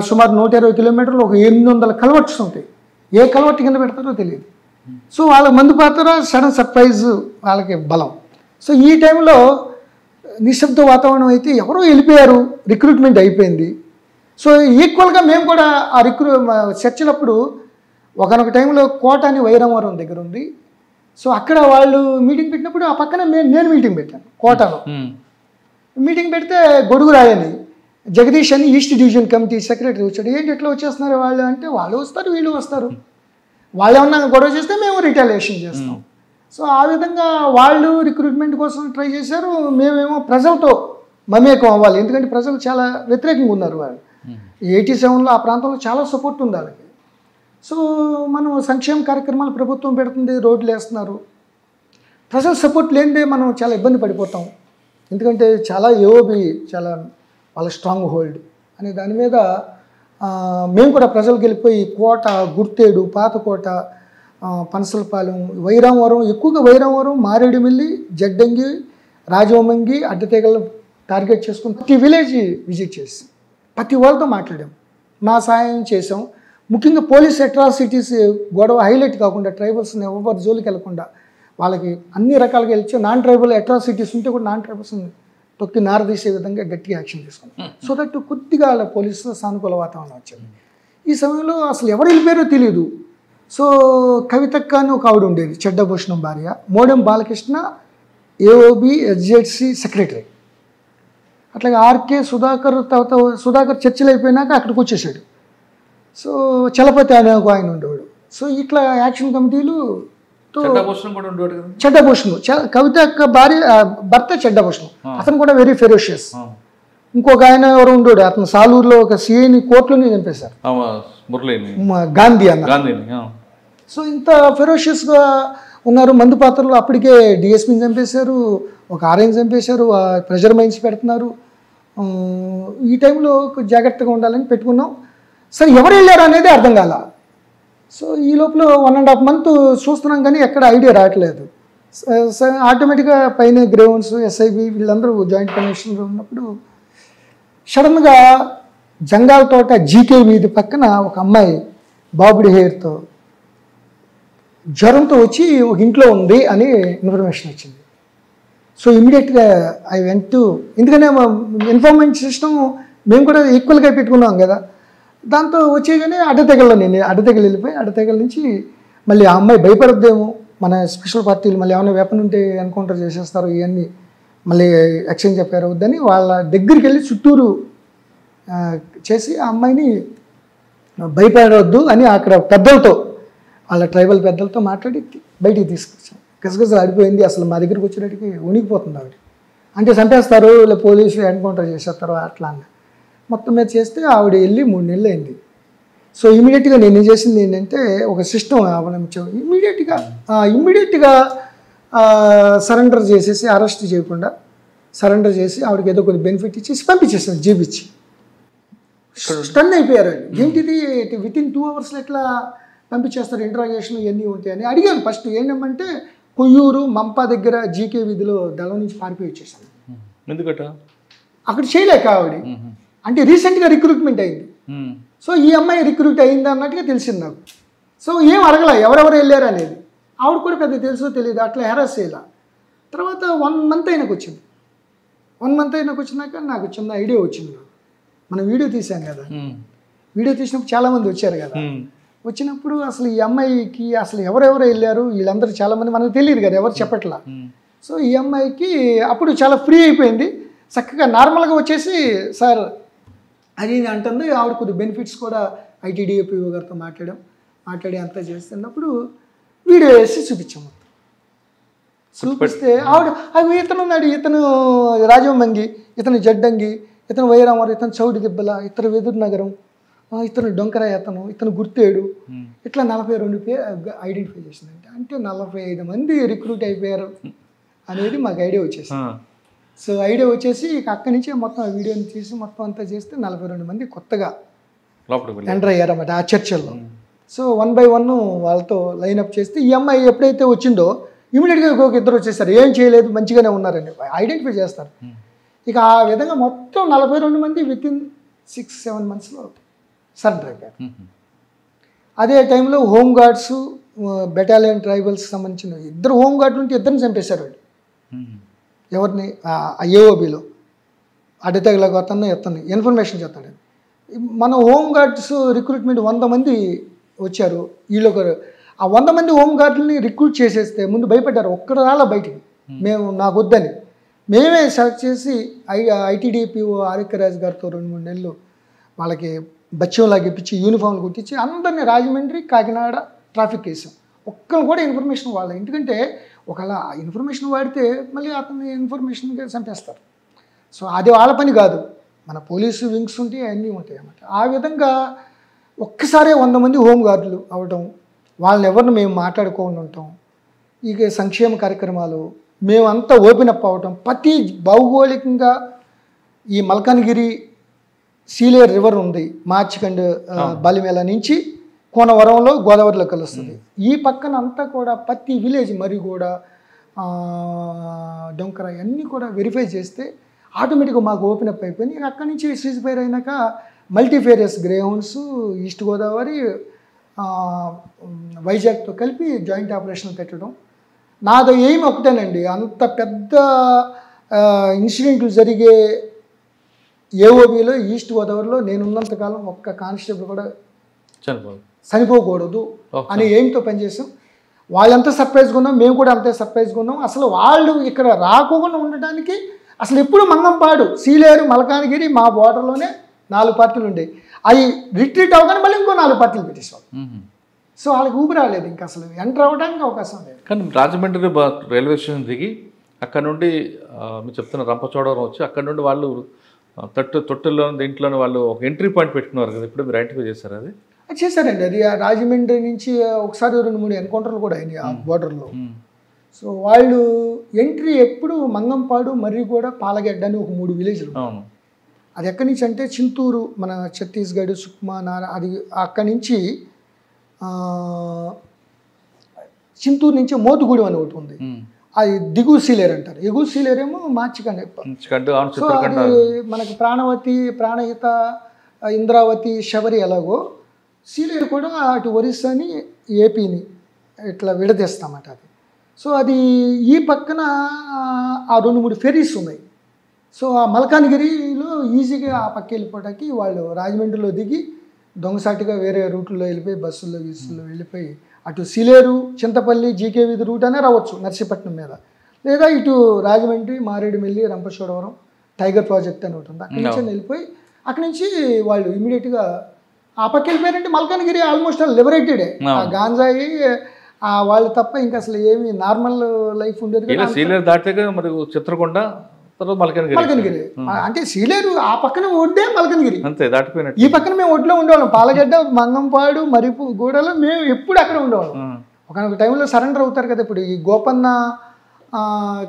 సుమారు 120 కిలోమీటర్లు, ఒక 800 కల్వర్ట్స్ ఉంటాయి. ఏ కల్వర్ట్ కింద పెడతారో తెలియదు. సో వాళ్ళ మందు పాత్ర సడన్ సర్ప్రైజ్ వాళ్ళకి బలం. సో ఈ టైంలో నిశ్శబ్ద వాతావరణం అయితే ఎవరో వెళ్ళిపోయారు, రిక్రూట్మెంట్ అయిపోయింది. సో ఈక్వల్గా మేము కూడా ఆ చర్చినప్పుడు ఒకనొక టైంలో కోట అని వైరామవరం దగ్గర ఉంది. సో అక్కడ వాళ్ళు మీటింగ్ పెట్టినప్పుడు ఆ పక్కన నేను మీటింగ్ పెట్టాను కోటలో. మీటింగ్ పెడితే గొడుగు రాయని జగదీష్ అని ఈస్ట్ డివిజన్ కమిటీ సెక్రటరీ వచ్చాడు. ఏంటి ఎట్లా వచ్చేస్తున్నారు వాళ్ళు అంటే, వాళ్ళు వస్తారు వీళ్ళు వస్తారు, వాళ్ళు ఏమన్నా గొడవ చేస్తే మేము రిటాలియేషన్ చేస్తాం. సో ఆ విధంగా వాళ్ళు రిక్రూట్మెంట్ కోసం ట్రై చేశారు. మేమేమో ప్రజలతో మమేకం అవ్వాలి, ఎందుకంటే ప్రజలు చాలా వ్యతిరేకంగా ఉన్నారు. వాళ్ళు 87లో ఆ ప్రాంతంలో చాలా సపోర్ట్ ఉంది వాళ్ళకి. సో మనం సంక్షేమ కార్యక్రమాలు ప్రభుత్వం పెడుతుంది, రోడ్లు వేస్తున్నారు, ప్రజల సపోర్ట్ లేనిదే మనం చాలా ఇబ్బంది పడిపోతాం. ఎందుకంటే చాలా ఏఓబి చాలా వాళ్ళ స్ట్రాంగ్ హోల్డ్ అనే దాని మీద మేము కూడా ప్రజలకు వెళ్ళిపోయి కోట, గుర్తేడు, పాతకోట, పనసలపాలెం, వైరామవరం, ఎక్కువగా వైరామవరం, మారేడుమిల్లి, జడ్డంగి, రాజవొమ్మంగి, అడ్డతీగలు టార్గెట్ చేసుకుని ప్రతి విలేజ్ విజిట్ చేసి ప్రతి వాళ్ళతో మాట్లాడాం, మా సాయం చేసాం. ముఖ్యంగా పోలీస్ అట్రాసిటీస్ గొడవ హైలైట్ కాకుండా ట్రైబల్స్ని ఎవరి జోలికి వెళ్లకుండా వాళ్ళకి అన్ని రకాలుగా వెళ్ళి నాన్ ట్రైబల్ అట్రాసిటీస్ ఉంటే కూడా నాన్ ట్రైబల్స్ని తొక్కి నారదీసే విధంగా గట్టిగా యాక్షన్ తీసుకున్నాం. సో దట్ కొద్దిగా పోలీసులో సానుకూల వాతావరణం వచ్చింది. ఈ సమయంలో అసలు ఎవరు వెళ్ళిపోయారో తెలియదు. సో కవితక్క అని ఒక ఆవిడ ఉండేది, చెడ్డభూషణం భార్య, Modem Balakrishna AOB SZC secretary. అట్లాగే ఆర్కే సుధాకర్, తర్వాత సుధాకర్ చర్చలు అయిపోయినాక అక్కడికి వచ్చేసాడు. సో చలపతి అనే ఒక ఆయన ఉండేవాడు. సో ఇట్లా యాక్షన్ కమిటీలు చెడ్డభూషణం, కవిత యొక్క భర్త చెడ్డభూషణం, అతను కూడా వెరీ ఫెరోషియస్. ఇంకొక ఆయన ఎవరు ఉండేవాడు, అతను సాలూరులో ఒక CIని కోర్టులోనే చంపేశారు, గాంధీ అన్న. సో ఇంత ఫెరోషియస్గా ఉన్నారు. మందు పాత్రలు అప్పటికే DSPని చంపేశారు, ఒక RIని చంపేశారు, ప్రెజర్ మైన్స్ పెడుతున్నారు. ఈ టైంలో జాగ్రత్తగా ఉండాలని పెట్టుకున్నాం. సరే ఎవరు వెళ్ళారు అనేది అర్థం కాల. సో ఈ లోపల 1.5 month చూస్తున్నాం కానీ ఎక్కడ ఐడియా రావట్లేదు. ఆటోమేటిక్గా పైన గ్రేవన్స్, SIB వీళ్ళందరూ జాయింట్ కమిషనర్ ఉన్నప్పుడు సడన్గా జంగాల తోట GK వీధి పక్కన ఒక అమ్మాయి బాబుడి హెయిర్తో జ్వరంతో వచ్చి ఒక ఇంట్లో ఉంది అని ఇన్ఫర్మేషన్ వచ్చింది. సో ఇమీడియట్గా ఐ వెంట్ టు, ఎందుకంటే ఇన్ఫర్మేషన్ సిస్టమ్ మేము కూడా ఈక్వల్గా పెట్టుకున్నాం కదా, దాంతో వచ్చేగానే అడ్డతెగల్లో నేను అడ్డతెగలు వెళ్ళిపోయి అడ్డతెగల నుంచి మళ్ళీ ఆ అమ్మాయి భయపడద్దేమో, మన స్పెషల్ పార్టీలు మళ్ళీ ఏమైనా వెపన్ ఉంటే ఎన్కౌంటర్ చేసేస్తారు, ఇవన్నీ మళ్ళీ ఎక్స్చేంజ్ చెప్పారు వద్దని వాళ్ళ దగ్గరికి వెళ్ళి చుట్టూరు చేసి ఆ అమ్మాయిని భయపడవద్దు అని అక్కడ పెద్దలతో, వాళ్ళ ట్రైబల్ పెద్దలతో మాట్లాడి బయటికి తీసుకొచ్చాం. గసగసలు ఆడిపోయింది, అసలు మా దగ్గరికి వచ్చేటికి వణికిపోతుంది ఆవిడ. అంటే చంపేస్తారు ఇలా పోలీసులు ఎన్కౌంటర్ చేసేస్తారు అట్లా అన్న మొత్తం మీద చేస్తే ఆవిడ వెళ్ళి 3 నెలలు అయింది. సో ఇమీడియట్గా నేను ఏం చేసింది ఏంటంటే ఒక సిస్టమ్ అవలంబించాం. ఇమీడియట్గా సరెండర్ చేసేసి, అరెస్ట్ చేయకుండా సరెండర్ చేసి ఆవిడకి ఏదో కొన్ని బెనిఫిట్ ఇచ్చేసి పంపించేసాను జీబిచ్చి. స్టన్ అయిపోయారు. ఏంటిది వితిన్ 2 అవర్స్లో ఎట్లా పంపించేస్తారు, ఇంట్రాగేషన్ ఇవన్నీ ఉంటాయని అడిగాను. ఫస్ట్ ఏంటంటే కొయ్యూరు మంపా దగ్గర జీకే వీధిలో దళం నుంచి పారిపోయి వచ్చేసాను. ఎందుకట అక్కడ చేయలేక ఆవిడ, అంటే రీసెంట్గా రిక్రూట్మెంట్ అయింది. సో ఈ అమ్మాయి రిక్రూట్ అయింది అన్నట్టుగా తెలిసింది నాకు. సో ఏం అడగల ఎవరెవరు వెళ్ళారు అనేది, ఆవిడ కూడా పెద్ద తెలుసో తెలియదు, అట్లా హెరాస్ చేయాల. తర్వాత 1 మంత్ అయినాకు వచ్చింది. 1 మంత్ అయినాకు వచ్చినాక నాకు చిన్న ఐడియా వచ్చింది. మనం వీడియో తీసాం కదా, వీడియో తీసినప్పుడు చాలామంది వచ్చారు కదా, వచ్చినప్పుడు అసలు ఈ అమ్మాయికి అసలు ఎవరెవరు వెళ్ళారు వీళ్ళందరూ చాలామంది మనకు తెలియదు కదా, ఎవరు చెప్పట్లా. సో ఈ అమ్మాయికి అప్పుడు చాలా ఫ్రీ అయిపోయింది, చక్కగా నార్మల్గా వచ్చేసి సార్ అది అంటుంది. ఆవిడ కొద్ది బెనిఫిట్స్ కూడా ఐటీడీఏపీఓ గారితో మాట్లాడి అంతా చేస్తున్నప్పుడు వీడియో వేసి చూపించాము. చూపిస్తే ఆవిడ అవి ఇతను ఉన్నాడు, ఇతను రాజమంగి, ఇతను జడ్డంగి, ఇతను వైరామర్, ఇతను చౌడి దిబ్బల, ఇతను వెదురు నగరం, ఇతను డొంకర, ఇతను గుర్తేడు, ఇట్లా 42 పేరు ఐడెంటిఫై చేసిందంటే అంటే 45 మంది రిక్రూట్ అయిపోయారు అనేది మాకు ఐడియా వచ్చేసింది. సో ఐడియా వచ్చేసి అక్కడి నుంచి మొత్తం ఆ వీడియోని తీసి మొత్తం అంతా చేస్తే 42 మంది కొత్తగా ఎంటర్ అయ్యారన్నమాట ఆ చర్చల్లో. సో 1 by 1 వాళ్ళతో లైన్అప్ చేస్తే ఈ అమ్మాయి ఎప్పుడైతే వచ్చిందో ఇమీడియట్గా ఒక 2 వచ్చేసారు, ఏం చేయలేదు మంచిగానే ఉన్నారని ఐడెంటిఫై చేస్తారు. ఇక ఆ విధంగా మొత్తం 42 మంది వితిన్ 6-7 మంత్స్లో సరెండర్ అయిపోయారు. అదే టైంలో హోంగార్డ్స్, బెటాలియన్ ట్రైబల్స్కి సంబంధించిన 2 హోంగార్డులు ఉంటే 2ని చంపేశారు వాళ్ళు. ఎవరిని ఏఓబిలో అడ్డతెగలకు అతన్ని ఇన్ఫర్మేషన్ చేస్తాడు. మన హోంగార్డ్స్ రిక్రూట్మెంట్ 100 మంది వచ్చారు. వీళ్ళు ఆ 100 మంది హోంగార్డులని రిక్రూట్ చేసేస్తే ముందు భయపడ్డారు, ఒక్కడ రాళ్ళ బయటికి మేము నాకు వద్దని. మేమే సెలెక్ట్ చేసి ఐటీడీపీఓ ఆరికరాజు గారితో 2-3 నెలలు వాళ్ళకి బచ్చంలాగా ఇప్పించి యూనిఫామ్లు కుట్టించి అందరినీ రాజమండ్రి, కాకినాడ ట్రాఫిక్ వేసాం. ఒక్కరు కూడా ఇన్ఫర్మేషన్ వాళ్ళ, ఎందుకంటే ఒకవేళ ఇన్ఫర్మేషన్ వాడితే మళ్ళీ అతన్ని ఇన్ఫర్మేషన్గా చంపేస్తారు. సో అది వాళ్ళ పని కాదు, మన పోలీసు వింగ్స్ ఉంటాయి, అన్నీ ఉంటాయి అన్నమాట. ఆ విధంగా ఒక్కసారే 100 మంది హోంగార్డులు అవటం, వాళ్ళని ఎవరిని మేము మాట్లాడుకోకుండా ఉంటాం. ఇక సంక్షేమ కార్యక్రమాలు మేమంతా ఓపెన్ అప్ అవ్వటం, ప్రతి భౌగోళికంగా ఈ మల్కాన్గిరి సీలేరు రివర్ ఉంది, మార్చికండ్ బాలిమేళ నుంచి కోనవరంలో గోదావరిలో కలుస్తుంది. ఈ పక్కన అంతా కూడా ప్రతి విలేజ్ మరిగూడ, డొంకర అన్నీ కూడా వెరిఫై చేస్తే ఆటోమేటిక్గా మాకు ఓపెన్ అప్ అయిపోయింది. అక్కడి నుంచి సీజ్ఫైర్ అయినాక మల్టీఫేరియస్ గ్రేహౌండ్స్, ఈస్ట్ గోదావరి, వైజాగ్తో కలిపి జాయింట్ ఆపరేషన్ పెట్టడం. నాది ఎయిమ్ ఒకటేనండి, అంత పెద్ద ఇన్సిడెంట్లు జరిగే ఏఓబిలో ఈస్ట్ గోదావరిలో నేనున్నంతకాలం ఒక్క కానిస్టేబుల్ కూడా చనిపోకూడదు అని ఎయిమ్తో పనిచేసాం. వాళ్ళంతా సర్ప్రైజ్గా ఉన్నాం, మేము కూడా అంతే సర్ప్రైజ్గా ఉన్నాం. అసలు వాళ్ళు ఇక్కడ రాకుండా ఉండటానికి అసలు ఎప్పుడు మంగంపాడు, సీలేరు, మల్కాన్గిరి మా బోర్డర్లోనే 4 పార్టీలు ఉండేవి. అవి రిట్రీట్ అవ్వగానే మళ్ళీ ఇంకో 4 పార్టీలు పెట్టేసేవాళ్ళు. సో వాళ్ళకి ఊపి రాలేదు, ఇంకా అసలు ఎంటర్ అవ్వడానికి అవకాశం లేదు. కానీ రాజమండ్రి రైల్వే స్టేషన్ దిగి అక్కడ నుండి మీరు చెప్తున్న రంపచోడవరం వచ్చి అక్కడ నుండి వాళ్ళు తొట్టుల్లో దీంట్లోనే వాళ్ళు ఒక ఎంట్రీ పాయింట్ పెట్టుకున్నారు కదా, ఇప్పుడు మీరు ఐడెంటిఫై చేశారు? అది చేశారండి. అది రాజమండ్రి నుంచి ఒకసారి 2-3 ఎన్కౌంటర్లు కూడా అయినాయి ఆ బోర్డర్లో. సో వాళ్ళు ఎంట్రీ ఎప్పుడు మంగంపాడు, మర్రిగూడ, పాలగడ్డ అని ఒక 3 విలేజ్లు. అది ఎక్కడి నుంచి అంటే చింతూరు, మన ఛత్తీస్గఢ్, సుక్మా, నారా, అది అక్కడి నుంచి చింతూరు నుంచి మోతుగూడెం అని ఒకటి ఉంది, అది దిగువ సీలేరు అంటారు. ఎగువ సీలేరేమో మార్చికండి. సో అది మనకి ప్రాణవతి, ప్రాణహిత, ఇంద్రావతి, శబరి ఎలాగో సీలేరు కూడా అటు ఒరిస్సాని, ఏపీని ఇట్లా విడదీస్తామట అది. సో అది ఈ పక్కన ఆ 2-3 ఫెరీస్ ఉన్నాయి. సో ఆ మల్కాన్గిరిలో ఈజీగా ఆ పక్క వెళ్ళిపోవడానికి వాళ్ళు రాజమండ్రిలో దిగి దొంగసాటిగా వేరే రూట్లో వెళ్ళిపోయి బస్సుల్లో వెళ్ళిపోయి అటు సిలేరు, చింతపల్లి, జీకే వీధి రూట్ అనే రావచ్చు నర్సీపట్నం మీద, లేదా ఇటు రాజమండ్రి, మారేడుమిల్లి, రంపచోడవరం టైగర్ ప్రాజెక్ట్ అని ఉంటుంది, అక్కడి నుంచి వెళ్ళిపోయి అక్కడి నుంచి వాళ్ళు ఇమీడియట్గా ఆ పక్క వెళ్ళిపోయారంటే మల్కాన్గిరి ఆల్మోస్ట్ లిబరేటెడే. ఆ గాంజాయి వాళ్ళు తప్ప ఇంకా అసలు ఏమి నార్మల్ లైఫ్ ఉండేది. మరి చిత్రకొండ మల్కనగిరి అంటే సీలేరు ఆ పక్కన ఒడ్డే మల్కనగిరి, అంతే దాటిపోయినట్టు. ఈ పక్కన మేము ఒడ్లో ఉండేవాళ్ళం, పాలగడ్డ, మంగంపాడు, మరిపు గూడలో మేము ఎప్పుడు అక్కడ ఉండేవాళ్ళం. ఒకనొక టైంలో సరెండర్ అవుతారు కదా. ఇప్పుడు ఈ గోపన్న,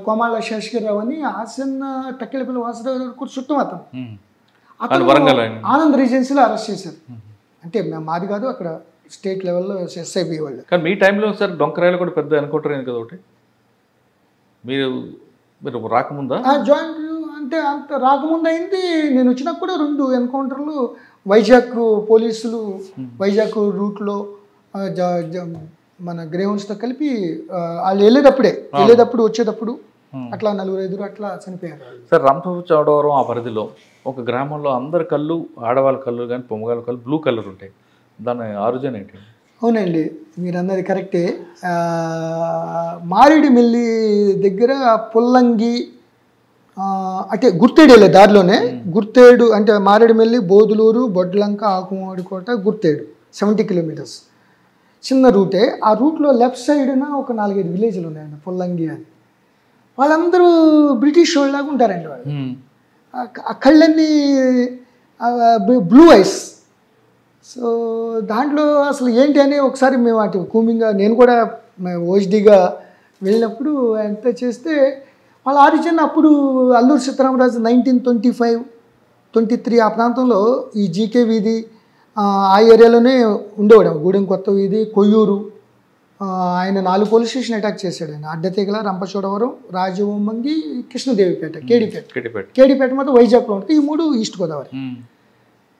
కోమాళ్ళ శేషగిరిరావు అని ఆసన్న టక్కెలపల్లి వాసుదేవ్ కూడా చుట్టం అతను ఆనంద్ రీజెన్సీలో అరెస్ట్ చేశారు. అంటే మాది కాదు, అక్కడ స్టేట్ లెవెల్లో ఎస్ఐబి వాళ్ళు. కానీ మీ టైంలో సార్ డొంకరాయలు కూడా పెద్ద ఎన్కౌంటర్ అయింది కదా ఒకటి, మీరు రాకముందా? జాయింట్ అంటే అంత రాకముందు అయింది. నేను వచ్చినప్పుడు 2 ఎన్కౌంటర్లు వైజాగ్ పోలీసులు వైజాగ్ రూట్లో మన గ్రేహౌన్స్తో కలిపి వాళ్ళు వెళ్ళేటప్పుడు వచ్చేటప్పుడు అట్లా 4-5 అట్లా చనిపోయారు సార్. రంపచోడవరం ఆ పరిధిలో ఒక గ్రామంలో అందరి కళ్ళు, ఆడవాళ్ళ కళ్ళు కానీ పొమ్మగాళ్ళ కళ్ళు బ్లూ కలర్ ఉంటాయి, దాని ఆరిజిన్ ఏంటి? అవునండి, మీరు అన్నది కరెక్టే. మారేడుమిల్లి దగ్గర పుల్లంగి అంటే గుర్తేడు వెళ్ళే దారిలోనే, గుర్తేడు అంటే మారేడుమిల్లి, బోదులూరు, బొడ్లంక, ఆకుమాడికోట, గుర్తేడు 70 కిలోమీటర్స్ చిన్న రూటే. ఆ రూట్లో లెఫ్ట్ సైడ్న ఒక 4-5 విలేజ్లు ఉన్నాయండి, పుల్లంగి అని. వాళ్ళందరూ బ్రిటిష్ వాళ్ళలాగా ఉంటారండి. వాళ్ళు ఆ కళ్ళన్నీ బ్లూ ఐస్. సో దాంట్లో అసలు ఏంటి అని ఒకసారి మేము అటు కూమింగ్గా నేను కూడా ఓహెచ్డీగా వెళ్ళినప్పుడు ఎంత చేస్తే వాళ్ళ ఆరిజిన్ అప్పుడు అల్లూరి సీతారామరాజు 1925-23 ఆ ప్రాంతంలో ఈ జీకే వీధి ఆ ఏరియాలోనే ఉండేవాడు. గూడెం కొత్త వీధి, కొయ్యూరు. ఆయన 4 పోలీస్ స్టేషన్ అటాక్ చేశాడు ఆయన. అడ్డతీగల, రంపచోడవరం, రాజవొమ్మంగి, కృష్ణదేవిపేట, కేడిపేట మొత్తం వైజాగ్లో ఉంటుంది. ఈ 3 ఈస్ట్ గోదావరి.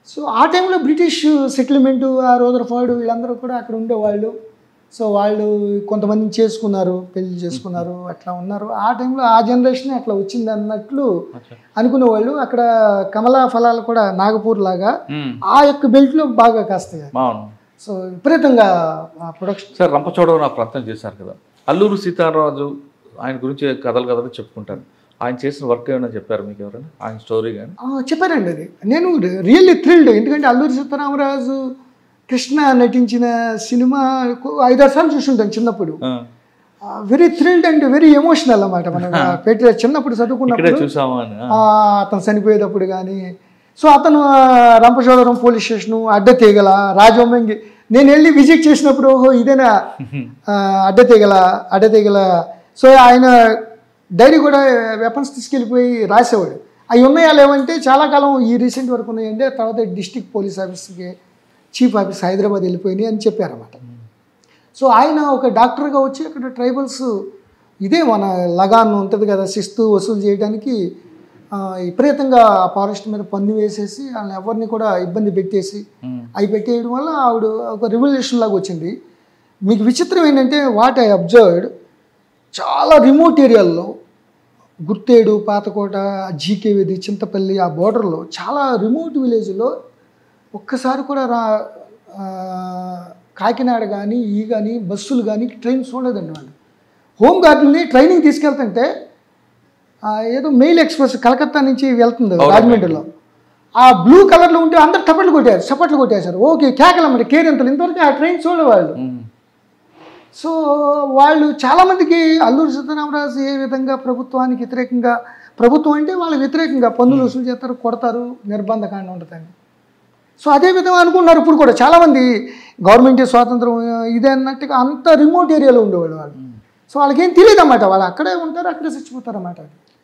సో ఆ టైంలో బ్రిటిష్ సెటిల్మెంటు, ఆ రూదర్ఫర్డ్ వీళ్ళందరూ కూడా అక్కడ ఉండేవాళ్ళు. సో వాళ్ళు కొంతమందిని చేసుకున్నారు, పెళ్లి చేసుకున్నారు, అట్లా ఉన్నారు. ఆ టైంలో ఆ జనరేషన్ అట్లా వచ్చింది అన్నట్లు అనుకునేవాళ్ళు. అక్కడ కమలా ఫలాలు కూడా నాగపూర్ లాగా ఆ యొక్క బెల్ట్లో బాగా కాస్తాయి. సో విపరీతంగా ప్రొడక్షన్. సార్ రంపచోడవరం ప్రాంతం చేశారు కదా, అల్లూరు సీతారామరాజు ఆయన గురించి కథలు చెప్పుకుంటారు. ఆయన చేసిన వర్క్ ఏమైనా చెప్పారు మీకు ఎవరైనా, ఆయన స్టోరీ కానీ? చెప్పారండి. అది నేను రియల్లీ థ్రిల్డ్. ఎందుకంటే అల్లూరి సీతారామరాజు కృష్ణ నటించిన సినిమా 5-6 సార్లు చూస్తుంటాను చిన్నప్పుడు. Very thrilled and very emotional అన్నమాట. మనం చిన్నప్పుడు చదువుకున్నప్పుడు అతను చనిపోయేటప్పుడు కానీ. సో అతను రంపచోడవరం పోలీస్ స్టేషను, అడ్డతీగల, రాజవొమ్మంగి నేను వెళ్ళి విజిట్ చేసినప్పుడు ఓహో ఇదేనా అడ్డతీగల. సో ఆయన డైరీ కూడా వెపన్స్ తీసుకెళ్ళిపోయి రాసేవాడు. అవి ఉన్నాయా లేవంటే చాలా కాలం ఈ రీసెంట్ వరకు ఉన్నాయంటే, తర్వాత డిస్ట్రిక్ట్ పోలీస్ ఆఫీస్కి చీఫ్ ఆఫీస్ హైదరాబాద్ వెళ్ళిపోయినాయి అని చెప్పారన్నమాట. సో ఆయన ఒక డాక్టర్గా వచ్చి అక్కడ ట్రైబల్స్ ఇదే మన లగాన్ ఉంటుంది కదా, శిస్తు వసూలు చేయడానికి విపరీతంగా ఆ ఫారెస్ట్ మీద పన్ను వేసేసి వాళ్ళని ఎవరిని కూడా ఇబ్బంది పెట్టేసి అవి పెట్టేయడం వల్ల ఆవిడ ఒక రివల్యూషన్ లాగా వచ్చింది. మీకు విచిత్రం ఏంటంటే వాట్ ఐ అబ్జర్వ్డ్, చాలా రిమోట్ ఏరియాల్లో గుర్తేడు, పాతకోట, జీకే వీధి, చింతపల్లి ఆ బోర్డర్లో చాలా రిమోట్ విలేజ్లో ఒక్కసారి కూడా కాకినాడ కానీ బస్సులు కానీ ట్రైన్స్ చూడలేదండి. వాళ్ళు హోమ్ గార్డుని ట్రైనింగ్ తీసుకెళ్తుంటే ఏదో మెయిల్ ఎక్స్ప్రెస్ కలకత్తా నుంచి వెళ్తుంది రాజమండ్రిలో, ఆ బ్లూ కలర్లో ఉంటే అందరు చప్పట్లు కొట్టేశారు. ఓకే కేకలమ్మడి కేరింతలు, ఇంతవరకు ఆ ట్రైన్ చూడేవాళ్ళు. సో వాళ్ళు చాలామందికి అల్లూరి సీతారామరాజు ఏ విధంగా ప్రభుత్వానికి వ్యతిరేకంగా, ప్రభుత్వం అంటే వాళ్ళకి వ్యతిరేకంగా పన్నులు వసూలు చేస్తారు, కొడతారు, నిర్బంధకాండ ఉంటుందని. సో అదే విధంగా అనుకున్నారు ఇప్పుడు కూడా చాలామంది. గవర్నమెంట్ స్వాతంత్రం ఇదే అన్నట్టుగా అంత రిమోట్ ఏరియాలో ఉండేవాళ్ళు వాళ్ళు. సో వాళ్ళకేం తెలియదు అన్నమాట, వాళ్ళు అక్కడే ఉంటారు, అక్కడే చచ్చిపోతారు అన్నమాట.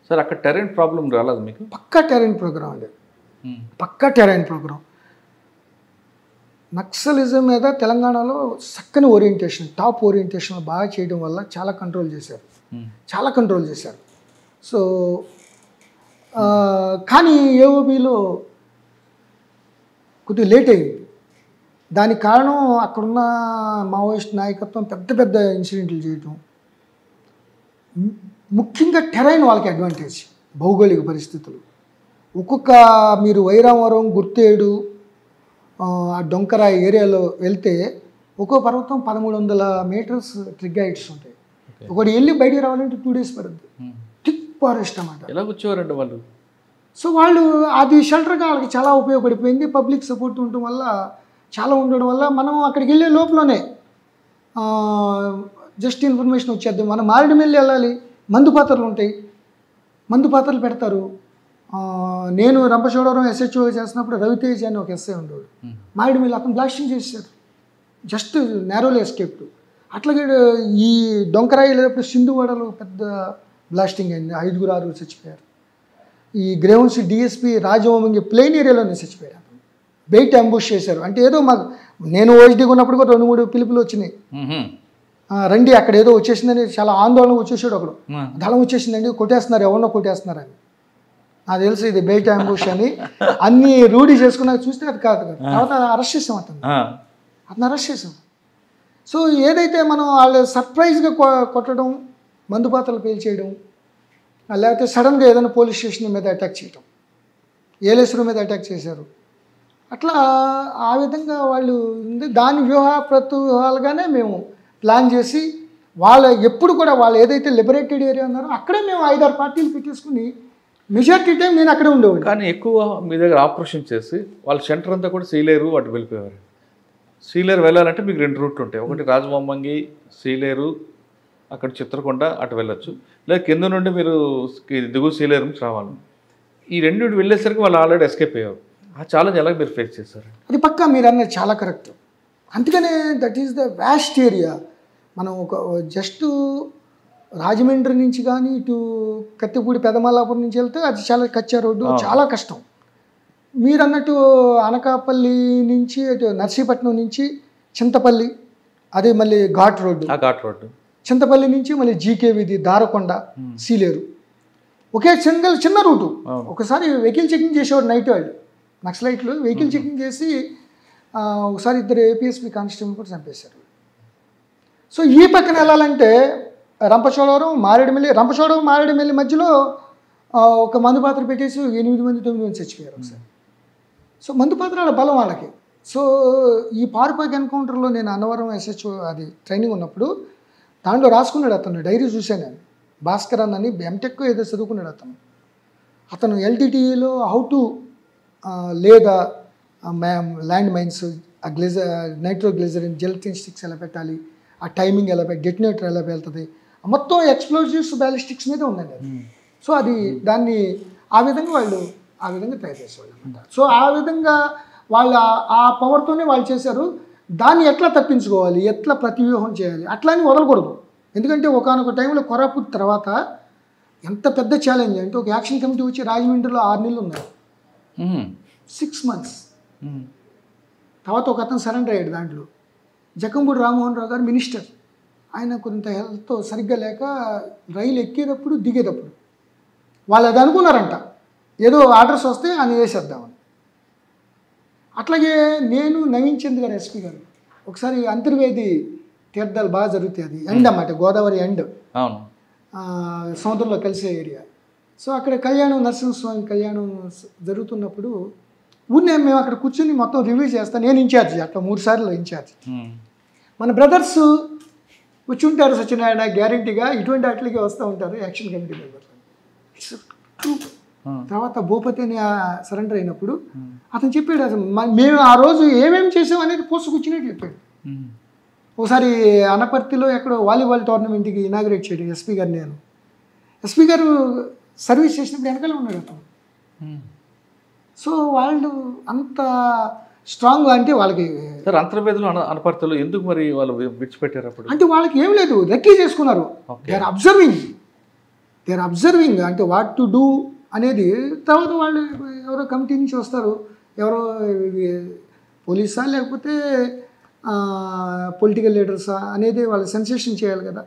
సార్ అక్కడ టెరైన్ ప్రాబ్లం రాలేదు మీకు? పక్కా టెరైన్ ప్రోగ్రామ్ అండి, పక్కా టెరైన్ ప్రోగ్రామ్. నక్సలిజం మీద తెలంగాణలో చక్కని ఓరియంటేషన్, టాప్ ఓరియంటేషన్ బాగా చేయడం వల్ల చాలా కంట్రోల్ చేశారు. సో కానీ ఏఓబిలో కొద్దిగా లేట్ అయింది. దానికి కారణం అక్కడున్న మావోయిస్ట్ నాయకత్వం పెద్ద పెద్ద ఇన్సిడెంట్లు చేయటం, ముఖ్యంగా టెరైన్ వాళ్ళకి అడ్వాంటేజ్, భౌగోళిక పరిస్థితులు. ఒక్కొక్క మీరు వైరావరం, గుర్తేడు, ఆ డొంకరా ఏరియాలో వెళ్తే ఒక్కో పర్వతం 1300 మీటర్స్ ట్రిగ్గాయిట్స్ ఉంటాయి. ఒకటి వెళ్ళి బయటికి రావాలంటే 2 days పడుతుంది. థిక్ ఫారెస్ట్ అన్నమాట. ఎలా వచ్చేవారండి వాళ్ళు? సో వాళ్ళు అది షెల్టర్గా వాళ్ళకి చాలా ఉపయోగపడిపోయింది. పబ్లిక్ సపోర్ట్ ఉండటం వల్ల, చాలా ఉండడం వల్ల మనం అక్కడికి వెళ్ళే లోపలనే జస్ట్ ఇన్ఫర్మేషన్ వచ్చేద్దాం. మనం మారేడుమిల్లి వెళ్ళాలి, మందు పాత్రలు ఉంటాయి, మందు పాత్రలు పెడతారు. నేను రంపచోడవరం SHO చేస్తున్నప్పుడు రవితేజ్ అని ఒక ఎస్ఐ ఉండేవాడు. మారేడుమిల్లి అతను బ్లాస్టింగ్ చేశారు, జస్ట్ నేరోలీ ఎస్కేప్డ్. అట్లాగే ఈ డొంకరాయి లేకపోతే సింధువాడలో పెద్ద బ్లాస్టింగ్ అయింది, 5-6 చచ్చిపోయారు. ఈ గ్రేవన్స్ DSP రాజవంగి ప్లెయిన్ ఏరియాలోనే చచ్చిపోయారు. బెయిట్ అంబుష్ చేశారు. అంటే ఏదో మాకు, నేను OSDగా ఉన్నప్పుడు కూడా 2-3 పిలుపులు వచ్చినాయి, రండి అక్కడ ఏదో వచ్చేసిందని. చాలా ఆందోళన వచ్చేసాడు ఒకడు, దళం వచ్చేసిందండి, కొట్టేస్తున్నారు, ఎవరినో కొట్టేస్తున్నారని. నాకు తెలుసు ఇది బెయిట్ అంబుష్ అని. అన్ని రూఢీ చేసుకున్నాక చూస్తే అది కాదు. తర్వాత అరెస్ట్ చేసాం, అతను అరెస్ట్ చేసాం. సో ఏదైతే మనం వాళ్ళు సర్ప్రైజ్గా కొట్టడం, మందు పాత్రలు పేల్చేయడం, లేకపోతే సడన్గా ఏదైనా పోలీస్ స్టేషన్ మీద అటాక్ చేయడం, ఏలేశ్వరం మీద అటాక్ చేశారు. అట్లా ఆ విధంగా వాళ్ళు దాని వ్యూహాలుగానే మేము ప్లాన్ చేసి, వాళ్ళ ఎప్పుడు కూడా వాళ్ళు ఏదైతే లిబరేటెడ్ ఏరియా ఉన్నారో అక్కడే మేము 5-6 పార్టీలు పెట్టేసుకుని మెజారిటీ టైం నేను అక్కడే ఉండేవాడు. కానీ ఎక్కువ మీ దగ్గర ఆపరేషన్ చేసి వాళ్ళ సెంటర్ అంతా కూడా సీలేరు అటు వెళ్ళిపోయేవారు. సీలేరు వెళ్ళాలంటే మీకు 2 రూట్లు ఉంటాయి. ఒకటి రాజమమ్మంగి, సీలేరు, అక్కడ చిత్రకొండ అటు వెళ్ళొచ్చు. లేదా కింద నుండి మీరు దిగువ సీలేరు నుంచి రావాలి. ఈ 2 వెళ్ళేసరికి వాళ్ళు ఆల్రెడీ ఎస్కేప్ అయ్యారు. ఆ ఛాలెంజ్ ఎలా మీరు ఫేస్ చేస్తారు? అది పక్కా మీరు అన్నది చాలా కరెక్ట్. అందుకనే that is the vast area. మనం ఒక జస్ట్ రాజమండ్రి నుంచి కానీ ఇటు కత్తిపూడి పెదమల్లాపురం నుంచి వెళ్తే అది చాలా కచ్చా రోడ్డు, చాలా కష్టం. మీరు అన్నట్టు అనకాపల్లి నుంచి ఇటు నర్సీపట్నం నుంచి చింతపల్లి, అదే మళ్ళీ ఘాట్ రోడ్డు, చింతపల్లి నుంచి మళ్ళీ GK వీధి, దారకొండ, సీలేరు, ఒకే చిన్న రూటు. ఒకసారి వెహికల్ చెకింగ్ చేసేవాడు నైట్ వాళ్ళు, నక్సలైట్లు వెహికల్ చెకింగ్ చేసి ఒకసారి 2 APSP కానిస్టేబుల్ కూడా చంపేశారు. సో ఈ పక్కన వెళ్ళాలంటే రంపచోడవరం, మారేడుమిల్లి మధ్యలో ఒక మందు పాత్ర పెట్టేసి 8 మంది 9 మంది చచ్చిపోయారు ఒకసారి. సో మందు పాత్రల బలం వాళ్ళకి. సో ఈ పార్పాక్ ఎన్కౌంటర్లో నేను అన్నవరం SHO అది ట్రైనింగ్ ఉన్నప్పుడు దాంట్లో రాసుకున్నాడు అతను, డైరీ చూశాను నేను. భాస్కర్ అని MTech ఏదో చదువుకున్నాడు అతను LTTEలో హౌ టు లేదా ల్యాండ్ మైన్స్, ఆ నైట్రోగ్లిజరిన్, జెలటిన్ స్టిక్స్ ఎలా పెట్టాలి, ఆ టైమింగ్ ఎలా డెటినేటర్ ఎలా వెళ్తుంది, మొత్తం ఎక్స్ప్లోజివ్స్ బ్యాలిస్టిక్స్ మీద ఉందండి అది. సో అది దాన్ని ఆ విధంగా వాళ్ళు ఆ విధంగా తయారు చేసేవాళ్ళు అనమాట. సో ఆ విధంగా వాళ్ళు ఆ పవర్తోనే వాళ్ళు చేశారు. దాన్ని ఎట్లా తప్పించుకోవాలి, ఎట్లా ప్రతివ్యూహం చేయాలి, అట్లా అని వదలకూడదు. ఎందుకంటే ఒకనొక టైంలో కొరాపుట్ తర్వాత ఎంత పెద్ద ఛాలెంజ్ అంటే ఒక యాక్షన్ కమిటీ వచ్చి రాజమండ్రిలో 6 నెలలు ఉన్నారు, 6 months. తర్వాత ఒక అతను సరెండర్ అయ్యాడు దాంట్లో, జక్కంపూడి రామ్మోహన్ రావు గారు మినిస్టర్. ఆయన కొంత హెల్త్ సరిగ్గా లేక రైలు ఎక్కేటప్పుడు దిగేటప్పుడు వాళ్ళు అది అనుకున్నారంట, ఏదో ఆర్డర్స్ వస్తే అని వేసేద్దామని. అట్లాగే నేను నవీన్ చంద్ గారు SP గారు ఒకసారి అంతర్వేది తీర్థాలు బాగా జరుగుతాయి, అది ఎండ్ అన్నమాట, గోదావరి ఎండ్, సముద్రంలో కలిసే ఏరియా. సో అక్కడ కళ్యాణం, నరసింహస్వామి కళ్యాణం జరుగుతున్నప్పుడు ఊరినే మేము అక్కడ కూర్చొని మొత్తం రివ్యూ చేస్తాను. నేను ఇన్ఛార్జ్, అట్లా 3 సార్లు ఇన్ఛార్జ్. మన బ్రదర్స్ వచ్చి ఉంటారు సత్యనారాయణ, గ్యారంటీగా ఇటువంటి వాటికి వస్తూ ఉంటారు యాక్షన్ కమిటీ మెంబర్లు. తర్వాత భూపతి అని సరెండర్ అయినప్పుడు అతను చెప్పాడు, అసలు మేము ఆ రోజు ఏమేమి చేసాం అనేది పోస్ట్ కూర్చుని చెప్పాడు. ఒకసారి అనపర్తిలో ఎక్కడో వాలీబాల్ టోర్నమెంట్కి ఇనాగ్రేట్ చేయడం SP గారు, నేను SP గారు సర్వీస్ చేసినప్పుడు వెనకాల ఉన్నాడు అతను. సో వాళ్ళు అంత స్ట్రాంగ్ అంటే వాళ్ళకి అంతర్వేదిలో అనపర్తిలో ఎందుకు మరి వాళ్ళు విడిచిపెట్టారు అప్పుడు? అంటే వాళ్ళకి ఏం లేదు, రెక్కీ చేసుకున్నారు. దే ఆర్ అబ్జర్వింగ్ అంటే వాట్ టు డూ అనేది. తర్వాత వాళ్ళు ఎవరో కమిటీ నుంచి వస్తారు, ఎవరో పోలీసా లేకపోతే పొలిటికల్ లీడర్సా అనేది వాళ్ళు సెన్సేషన్ చేయాలి కదా.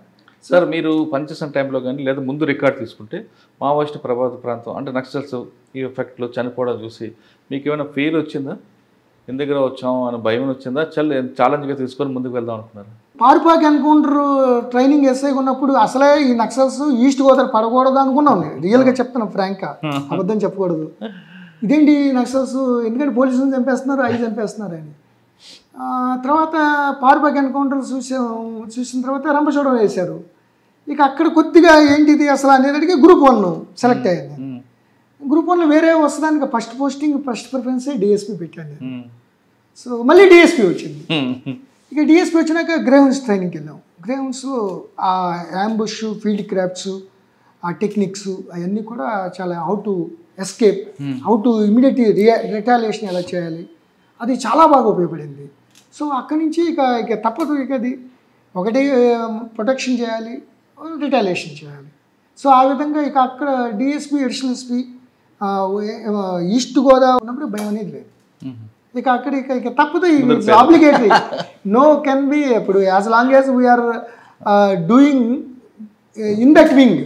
సార్ మీరు పనిచేసిన టైంలో కానీ లేదా ముందు రికార్డ్ తీసుకుంటే మావోయిస్ట్ ప్రభావిత ప్రాంతం అంటే నక్సల్స్ ఈ ఎఫెక్ట్లో చనిపోవడం చూసి మీకు ఏమైనా ఫీల్ వచ్చిందా? ఎందుకు వచ్చాం అని భయం వచ్చిందా? ఛాలెంజ్గా తీసుకొని ముందుకు వెళ్దాం అనుకున్నారు? పారుపాకి ఎన్కౌంటర్ ట్రైనింగ్ ఎస్ఐగా ఉన్నప్పుడు అసలే ఈ నక్సల్స్ ఈస్ట్ గోదావరి పడకూడదు అనుకున్నాం. రియల్గా చెప్తున్నాం, ఫ్రాంక్గా, అబద్ధం చెప్పకూడదు. ఇదేంటి నక్సల్స్, ఎందుకంటే పోలీసులను చంపేస్తున్నారు, అవి చంపేస్తున్నారు అని. తర్వాత పారుపాకి ఎన్కౌంటర్ చూసిన తర్వాత రంపచోడవరం వేశారు. ఇక అక్కడ కొద్దిగా ఏంటిది అసలు అనేటికి గ్రూప్ 1 సెలెక్ట్ అయ్యాను. గ్రూప్ 1లో వేరే వస్తుందానికి ఫస్ట్ ప్రిఫరెన్సే డిఎస్పీ పెట్టాను. సో మళ్ళీ డిఎస్పీ వచ్చింది. ఇక డిఎస్పీ వచ్చినాక గ్రేహౌన్స్ ట్రైనింగ్కి వెళ్ళాం. గ్రేహౌన్స్లో ఆ యాంబుష్, ఫీల్డ్ క్రాఫ్ట్స్, ఆ టెక్నిక్స్ అవన్నీ కూడా చాలా how to escape, how to immediate retaliation ఎలా చేయాలి, అది చాలా బాగా ఉపయోగపడింది. సో అక్కడి నుంచి ఇక తప్పదు, ఇక అది ఒకటి ప్రొటెక్షన్ చేయాలి, రిటాలియేషన్ చేయాలి. సో ఆ విధంగా ఇక అక్కడ DSP, additional SP East Godavari ఉన్నప్పుడు భయం అనేది లేదు. ఇక అక్కడ ఇక తప్పదు, ఆబ్లిగేటరీ, నో కెన్ బి. ఇప్పుడు as long as we are doing in that wing,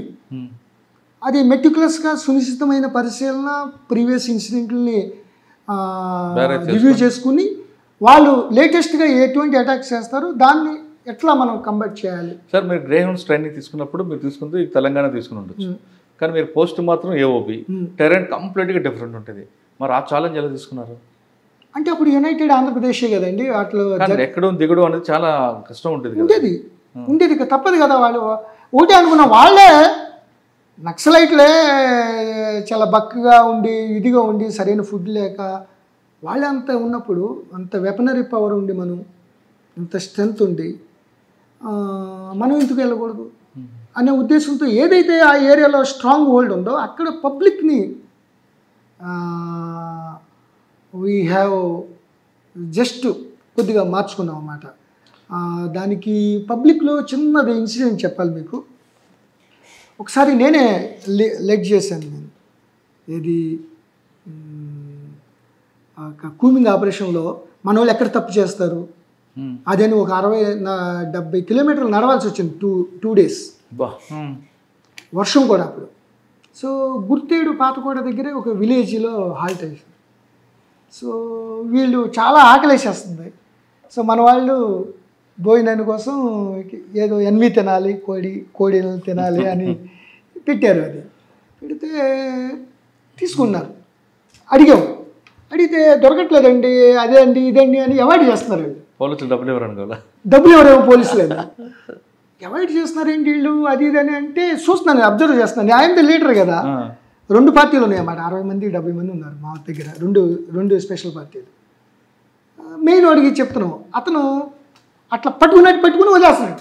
అది మెటిక్యులస్గా సునిశ్చితమైన పరిశీలన, ప్రీవియస్ ఇన్సిడెంట్ని రివ్యూ చేసుకుని వాళ్ళు లేటెస్ట్గా ఎటువంటి అటాక్స్ చేస్తారు, దాన్ని ఎట్లా మనం కంబట్ చేయాలి. సార్, మీరు గ్రేహౌండ్స్ ట్రైనింగ్ తీసుకున్నప్పుడు మీరు తీసుకుంది తెలంగాణ తీసుకుని ఉండొచ్చు, కానీ మీరు పోస్ట్ మాత్రం ఏఓబి, టెరెన్ కంప్లీట్గా డిఫరెంట్ ఉంటుంది. మరి ఆ ఛాలెంజ్ ఎలా తీసుకున్నారు? అంటే అప్పుడు యునైటెడ్ ఆంధ్రప్రదేశే కదండి, అట్లా ఎక్కడం దిగడం అనేది చాలా కష్టం ఉంటుంది. ఉండేది ఇక తప్పదు కదా. వాళ్ళు ఒకటే అనుకున్న వాళ్ళే నక్సలైట్లే చాలా బక్కగా ఉండి, ఇదిగా ఉండి, సరైన ఫుడ్ లేక వాళ్ళే అంత ఉన్నప్పుడు, అంత వెపనరీ పవర్ ఉండి, మనం అంత స్ట్రెంత్ ఉండి మనం ఎందుకు వెళ్ళకూడదు అనే ఉద్దేశంతో ఏదైతే ఆ ఏరియాలో స్ట్రాంగ్ హోల్డ్ ఉందో అక్కడ పబ్లిక్ని వీ హ్యావ్ జస్ట్ కొద్దిగా మార్చుకున్నాం అన్నమాట. దానికి పబ్లిక్లో చిన్నది ఇన్సిడెంట్ చెప్పాలి మీకు. ఒకసారి నేనే లెడ్ చేశాను. నేను ఏది కూమింగ్ ఆపరేషన్లో మన వాళ్ళు ఎక్కడ తప్పు చేస్తారు అదని ఒక 60-70 కిలోమీటర్లు నడవాల్సి వచ్చింది. 2 days వర్షం కూడా అప్పుడు. సో గుర్తేడు పాతకోట దగ్గరే ఒక విలేజ్లో హాల్ట్ అయ్యారు. సో వీళ్ళు చాలా ఆకలేసేస్తుంది. సో మన వాళ్ళు భోజనాని కోసం ఏదో ఎన్వి తినాలి, కోడిలు తినాలి అని పెట్టారు. అది పెడితే తీసుకున్నారు. అడిగితే దొరకట్లేదండి, అదే అండి ఇదండి అని అవాయిడ్ చేస్తున్నారు. పోలీసులు డబ్బులు ఎవరేమో పోలీసులు అవాయిడ్ చేస్తున్నారేంటి వీళ్ళు, అది ఇదని అంటే చూస్తున్నాను, అబ్జర్వ్ చేస్తున్నాను. ఆయన లీడర్ కదా, 2 పార్టీలు ఉన్నాయన్నమాట. 60 మంది 70 మంది ఉన్నారు మా దగ్గర, రెండు స్పెషల్ పార్టీలు. మెయిన్ వాడికి చెప్తున్నాం, అతను అట్లా పట్టుకుని వదిలేస్తున్నాడు.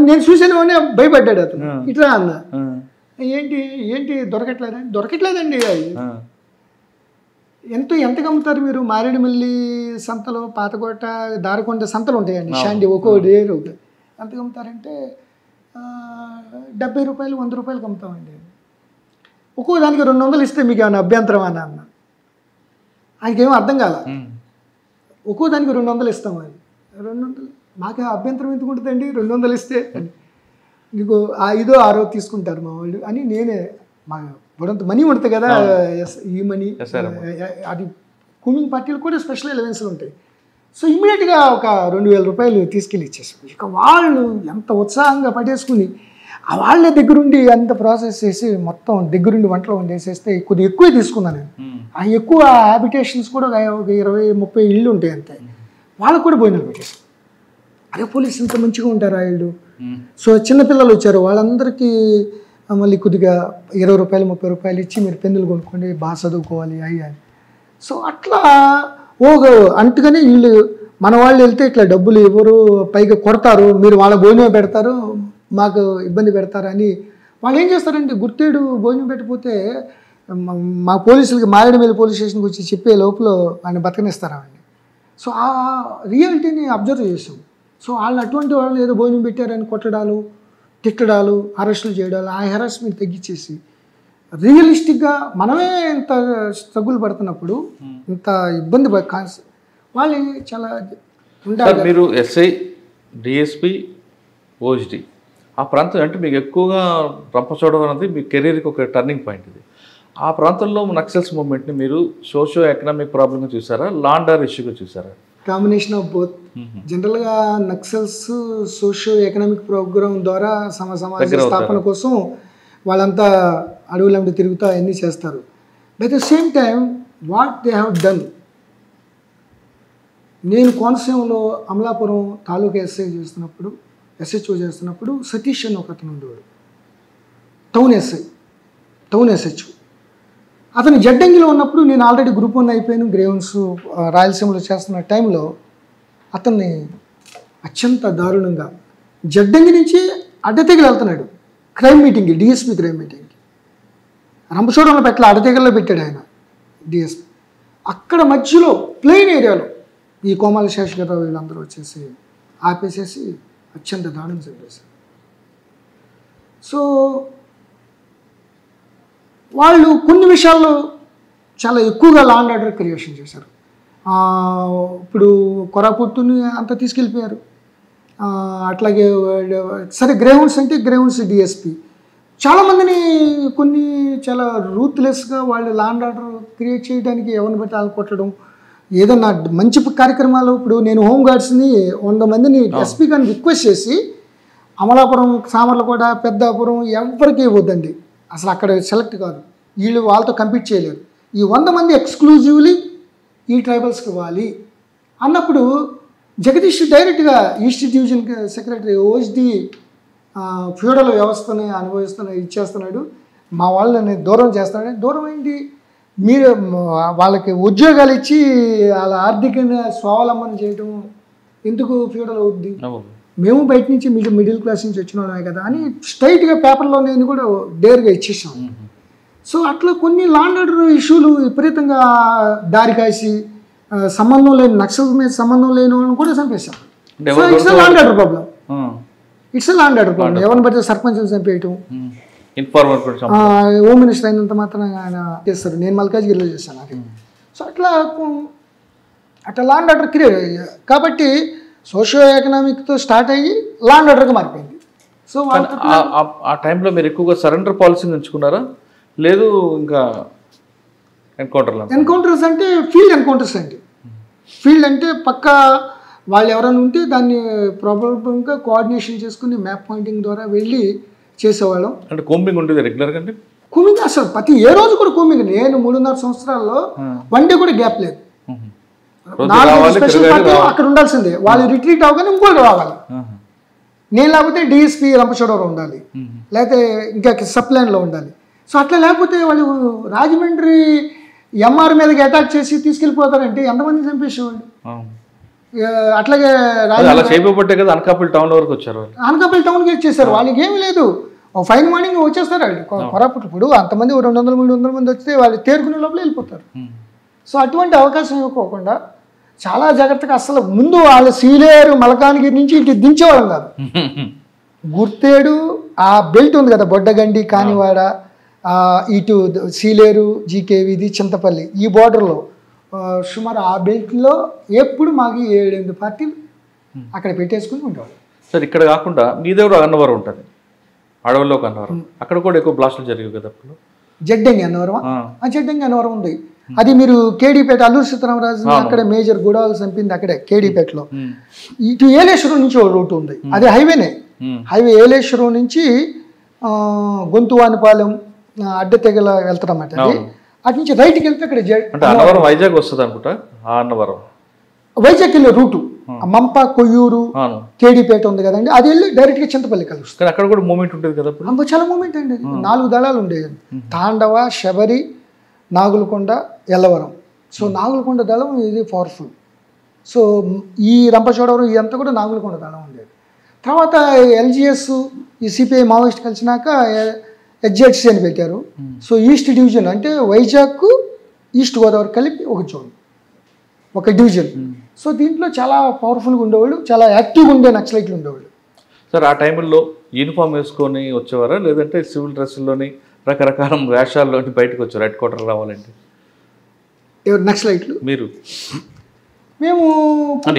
నేను చూసాను అని భయపడ్డాడు అతను. ఇట్లా అన్న, ఏంటి దొరకట్లేదండి. ఎంతకు అమ్ముతారు మీరు? మారేడుమిల్లి సంతలో, పాతకోట, దారకొండ సంతలు ఉంటాయండి, షాండి, ఒక్కో డేరు ఎంతకు అమ్ముతారంటే 70 రూపాయలు, 100 రూపాయలకి అమ్ముతామండి. ఒక్కో దానికి 200 ఇస్తే మీకు ఏమైనా అభ్యంతరం అని అన్న. ఆయనకేమో అర్థం కాల. ఒక్కో దానికి 200 ఇస్తామని. 200 మాకు అభ్యంతరం ఎందుకు ఉంటుందండి, 200 ఇస్తే నీకు 5-6 తీసుకుంటారు మా వాళ్ళు అని. నేనే మా బుడంత మనీ ఉంటుంది కదా, ఈ మనీ, అది కూమింగ్ పార్టీలు కూడా స్పెషల్ ఎలవెన్స్లు ఉంటాయి. సో ఇమ్మీడియట్గా ఒక 2000 రూపాయలు తీసుకెళ్ళి ఇచ్చేసాం. ఇక వాళ్ళు ఎంత ఉత్సాహంగా పట్టేసుకుని వాళ్ళ దగ్గరుండి అంత ప్రాసెస్ చేసి మొత్తం దగ్గరుండి వంటలు వండేసేస్తే కొద్దిగా ఎక్కువే తీసుకున్నాను నేను. ఆ ఎక్కువ హ్యాబిటేషన్స్ కూడా ఒక 20-30 ఇళ్ళు ఉంటాయి అంతే. వాళ్ళకు కూడా భోజనాలు పెట్టేసాం. అదే పోలీసు ఇంత మంచిగా ఉంటారు వీళ్ళు. సో చిన్నపిల్లలు వచ్చారు, వాళ్ళందరికీ మళ్ళీ కొద్దిగా 20 రూపాయలు 30 రూపాయలు ఇచ్చి మీరు పెన్నులు కొనుక్కోండి, బాగా చదువుకోవాలి అయ్యి అని. సో అట్లా అంటుగానే వీళ్ళు మన వాళ్ళు వెళ్తే ఇట్లా డబ్బులు ఇవ్వరు, పైగా కొడతారు, మీరు వాళ్ళ భోజనం పెడతారు, మాకు ఇబ్బంది పెడతారు అని. వాళ్ళు ఏం చేస్తారంటే గుర్తేడు భోజనం పెట్టకపోతే మా పోలీసులకి మారేడుమిల్లి పోలీస్ స్టేషన్కి వచ్చి చెప్పే లోపల ఆయన బతకనిస్తారండి. సో ఆ రియాలిటీని అబ్జర్వ్ చేసాం. సో వాళ్ళు అటువంటి వాళ్ళు ఏదో భోజనం పెట్టారని కొట్టడాలు, తిట్టడాలు, అరెస్టులు చేయడాలు, ఆ హెరాస్మెంట్ తగ్గించేసి రియలిస్టిక్గా మనమే ఇంత స్ట్రగుల్ పడుతున్నప్పుడు ఇంత ఇబ్బంది వాళ్ళు చాలా ఉండాలి. మీరు ఎస్ఐ, డిఎస్పి, ఓఎస్డి ఆ ప్రాంతం అంటే మీకు ఎక్కువగా రంపచోడవరం అనేది మీ కెరీర్కి ఒక టర్నింగ్ పాయింట్. ఇది ఆ ప్రాంతంలో నక్సల్స్ మూవ్మెంట్ని మీరు సోషియో ఎకనామిక్ ప్రాబ్లంగా చూసారా, లాండర్ ఇష్యూగా చూసారా? Combination of both. జనరల్గా నక్సల్స్ సోషియో ఎకనామిక్ ప్రోగ్రామ్ ద్వారా సమాజ స్థాపన కోసం వాళ్ళంతా అడవులంటే తిరుగుతూ అన్నీ చేస్తారు. But the same time what they have done, నేను కోనసీమలో అమలాపురం తాలూకా SHO చేస్తున్నప్పుడు సతీష్ అని ఒక అతను ఉండేవాడు, టౌన్ SHO. అతను జడ్డంగిలో ఉన్నప్పుడు నేను ఆల్రెడీ గ్రూప్ 1 అయిపోయాను, గ్రేవన్స్ రాయలసీమలో చేస్తున్న టైంలో అతన్ని అత్యంత దారుణంగా జడ్డంగి నుంచి అడ్డతెగలు వెళ్తున్నాడు క్రైమ్ మీటింగ్కి, DSP క్రైమ్ మీటింగ్కి. రంపచోడవరం పెట్టల అడ్డతెగల్లో పెట్టాడు ఆయన DSP. అక్కడ మధ్యలో ప్లెయిన్ ఏరియాలో ఈ కోమాల శేషగారావు వీళ్ళందరూ వచ్చేసి ఆపేసేసి అత్యంత దారుణం చంపేశారు. సో వాళ్ళు కొన్ని విషయాల్లో చాలా ఎక్కువగా లా అండ్ ఆర్డర్ క్రియేషన్ చేశారు. ఇప్పుడు కొరాపుట్టుని అంతా తీసుకెళ్ళిపోయారు. అట్లాగే సరే గ్రేవన్స్ అంటే గ్రేవన్స్ DSP చాలామందిని కొన్ని చాలా రూత్లెస్గా వాళ్ళు లా అండ్ ఆర్డర్ క్రియేట్ చేయడానికి ఎవరిని బట్టి వాళ్ళు కొట్టడం, ఏదన్నా మంచి కార్యక్రమాలు. ఇప్పుడు నేను హోంగార్డ్స్ని 100 మందిని SP గారిని రిక్వెస్ట్ చేసి అమలాపురం, సామర్లకోట, పెద్దాపురం ఎవరికి ఇవ్వద్దండి, అసలు అక్కడ సెలెక్ట్ కాదు, వీళ్ళు వాళ్ళతో కంపీట్ చేయలేరు, ఈ 100 మంది ఎక్స్క్లూజివ్లీ ఈ ట్రైబల్స్కి ఇవ్వాలి అన్నప్పుడు జగదీష్ డైరెక్ట్గా east division secretary OSD feudal వ్యవస్థని ఇచ్చేస్తున్నాడు, మా వాళ్ళని దూరం చేస్తున్నాడు. దూరం ఏంటి, మీరు వాళ్ళకి ఉద్యోగాలు ఇచ్చి వాళ్ళ ఆర్థికంగా స్వావలంబన చేయడం ఎందుకు ఫ్యూడల్ అవుద్ది, మేము బయట నుంచి మిడిల్ క్లాస్ నుంచి వచ్చిన వాళ్ళమే కదా అని స్ట్రైట్గా పేపర్లో నేను కూడా డేర్గా ఇచ్చేసాం. సో అట్లా కొన్ని లా అండ్ ఆర్డర్ ఇష్యూలు విపరీతంగా దారి కాసి సంబంధం లేని నక్సల్ మీద సంబంధం లేని వాళ్ళని కూడా చంపేశాం. So it's law and order problem, ఎవరిని పడితే సర్పంచ్ని చంపేయటం, హోమ్ మినిస్టర్ అయినంత మాత్రం ఆయన చేస్తారు. నేను మల్కాజ్గిరిలో చేశాను అది. సో అట్లా లా అండ్ ఆర్డర్ క్రియేట్ కాబట్టి సోషియో ఎకనామిక్తో స్టార్ట్ అయ్యి లా అండ్ ఆర్డర్గా మారిపోయింది. సో ఆ టైంలో మీరు ఎక్కువగా సరెండర్ పాలసీని ఎంచుకున్నారా, లేదు ఇంకా ఎన్కౌంటర్స్ అంటే ఫీల్డ్ ఎన్కౌంటర్స్ అండి. ఫీల్డ్ అంటే పక్కా వాళ్ళు ఎవరైనా ఉంటే దాన్ని ప్రాబ్లంగా కోఆర్డినేషన్ చేసుకుని మ్యాప్ పాయింటింగ్ ద్వారా వెళ్ళి చేసేవాళ్ళం. అంటే కోంబింగ్ ఉండేది రెగ్యులర్గా అండి? కోమింగ్ అసలు ఏ రోజు కూడా కోమింగ్. నేను 3.5 సంవత్సరాల్లో 1 డే కూడా గ్యాప్ లేదు. 4 స్పెషల్ పార్టీ అక్కడ ఉండాల్సిందే, వాళ్ళు రిట్రీట్ అవగానే ఇంకోటి రావాలి. నేను లేకపోతే DSP రంపచోడవరం ఉండాలి, లేకపోతే ఇంకా సప్లైన్లో ఉండాలి. సో అట్లా లేకపోతే వాళ్ళు రాజమండ్రి MR మీదకి అటాక్ చేసి తీసుకెళ్ళిపోతారంటే ఎంతమంది చంపేసేవాళ్ళు. అట్లాగే అనకాపల్లి టౌన్ వరకు వచ్చారు, అనకాపల్లి టౌన్కి వచ్చేసారు. వాళ్ళకి ఏమి లేదు, ఫైన్ మార్నింగ్ వచ్చేస్తారు వాళ్ళు కొరాపుట్. ఇప్పుడు అంతమంది 200-300 మంది వస్తే వాళ్ళు తేరుకునే లోపల వెళ్ళిపోతారు. సో అటువంటి అవకాశం ఇవ్వకోకుండా చాలా జాగ్రత్తగా అసలు ముందు వాళ్ళ సీలేరు మలకానగిరి నుంచి ఇటు దించేవాళ్ళం కాదు. గుర్తేడు ఆ బెల్ట్ ఉంది కదా, బొడ్డగండి, కానివాడ, ఇటు సీలేరు, GKV, చింతపల్లి, ఈ బార్డర్లో సుమారు ఆ బెల్ట్లో ఎప్పుడు మాకు 7-8 పార్టీలు అక్కడ పెట్టేసుకుని ఉండేవాళ్ళు. సార్ ఇక్కడ కాకుండా మీ దగ్గర అన్నవరం ఉంటుంది, అడవుల్లో అన్నవరం, అక్కడ కూడా ఎక్కువ బ్లాస్టులు జరిగాయి కదా అప్పుడు. జడ్డంగి అన్నవరం, జడ్డంగి అన్నవరం ఉంది. అది మీరు కేడీపేట అల్లూరు సీతారామరాజు అక్కడే మేజర్ గూడాలు చంపింది అక్కడే కేడీపేటలో. ఇటు ఏలేశ్వరం నుంచి ఒక రూట్ ఉంది, అది హైవేనే. హైవే ఏలేశ్వరం నుంచి గొంతువానిపాలెం అడ్డతెగల వెళ్తారన్నమాట. అది అటు నుంచి రైట్కి వెళ్తే అక్కడ వైజాగ్ వస్తుంది అనుకుంటా. వైజాగ్ వెళ్ళే రూటు మంప, కొయ్యూరు, కేడీపేట ఉంది కదండి, అది వెళ్ళి డైరెక్ట్గా చింతపల్లి కలుస్తుంది. అక్కడ కూడా మూమెంట్ ఉంటుంది కదా, చాలా మూమెంట్ అండి. 4 దళాలు ఉండేవి, తాండవ, శబరి, నాగులకొండ, ఎల్లవరం. సో నాగులకొండ దళం ఇది పవర్ఫుల్. సో ఈ రంపచోడవరం ఇదంతా కూడా నాగులకొండ దళం ఉండేది. తర్వాత LGS, ఈ CPI మావోయిస్ట్ కలిసినాక HZC అని పెట్టారు. సో ఈస్ట్ డివిజన్ అంటే వైజాగ్, ఈస్ట్ గోదావరి కలిపి ఒక జోన్, ఒక డివిజన్. సో దీంట్లో చాలా పవర్ఫుల్గా ఉండేవాళ్ళు, చాలా యాక్టివ్గా ఉండే నక్సలైట్లు ఉండేవాళ్ళు. సార్ ఆ టైంలో యూనిఫామ్ వేసుకొని వచ్చేవారా, లేదంటే సివిల్ డ్రెస్సుల్లోని రకరకాల వేషాల్లోని బయటకు వచ్చారు హెడ్ క్వార్టర్ రావాలంటే? ఎవరు నక్సలైట్లు? మీరు? మేము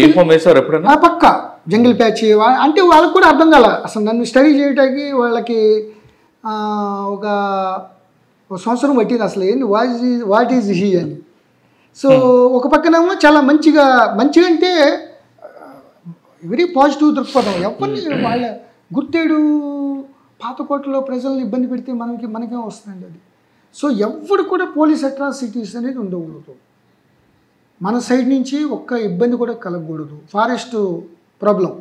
యూనిఫామ్ వేసారు ఎప్పుడైనా? పక్క జంగిల్ ప్యాచ్. అంటే వాళ్ళకి కూడా అర్థం కాల అసలు నన్ను స్టడీ చేయడానికి. వాళ్ళకి ఒక ఒక సంవత్సరం పట్టింది అసలు ఏంది వాట్ ఈజ్ హీ అని. సో ఒక పక్కనేమో చాలా మంచిగా అంటే వెరీ పాజిటివ్ దృక్పథం. ఎవరిని వాళ్ళ గుర్తేడు పాతకోటలో ప్రజల్ని ఇబ్బంది పెడితే మనకేం వస్తుందండి అది. సో ఎవరు కూడా పోలీస్ అట్రాసిటీస్ అనేది ఉండకూడదు, మన సైడ్ నుంచి ఒక్క ఇబ్బంది కూడా కలగకూడదు. ఫారెస్ట్ ప్రాబ్లం,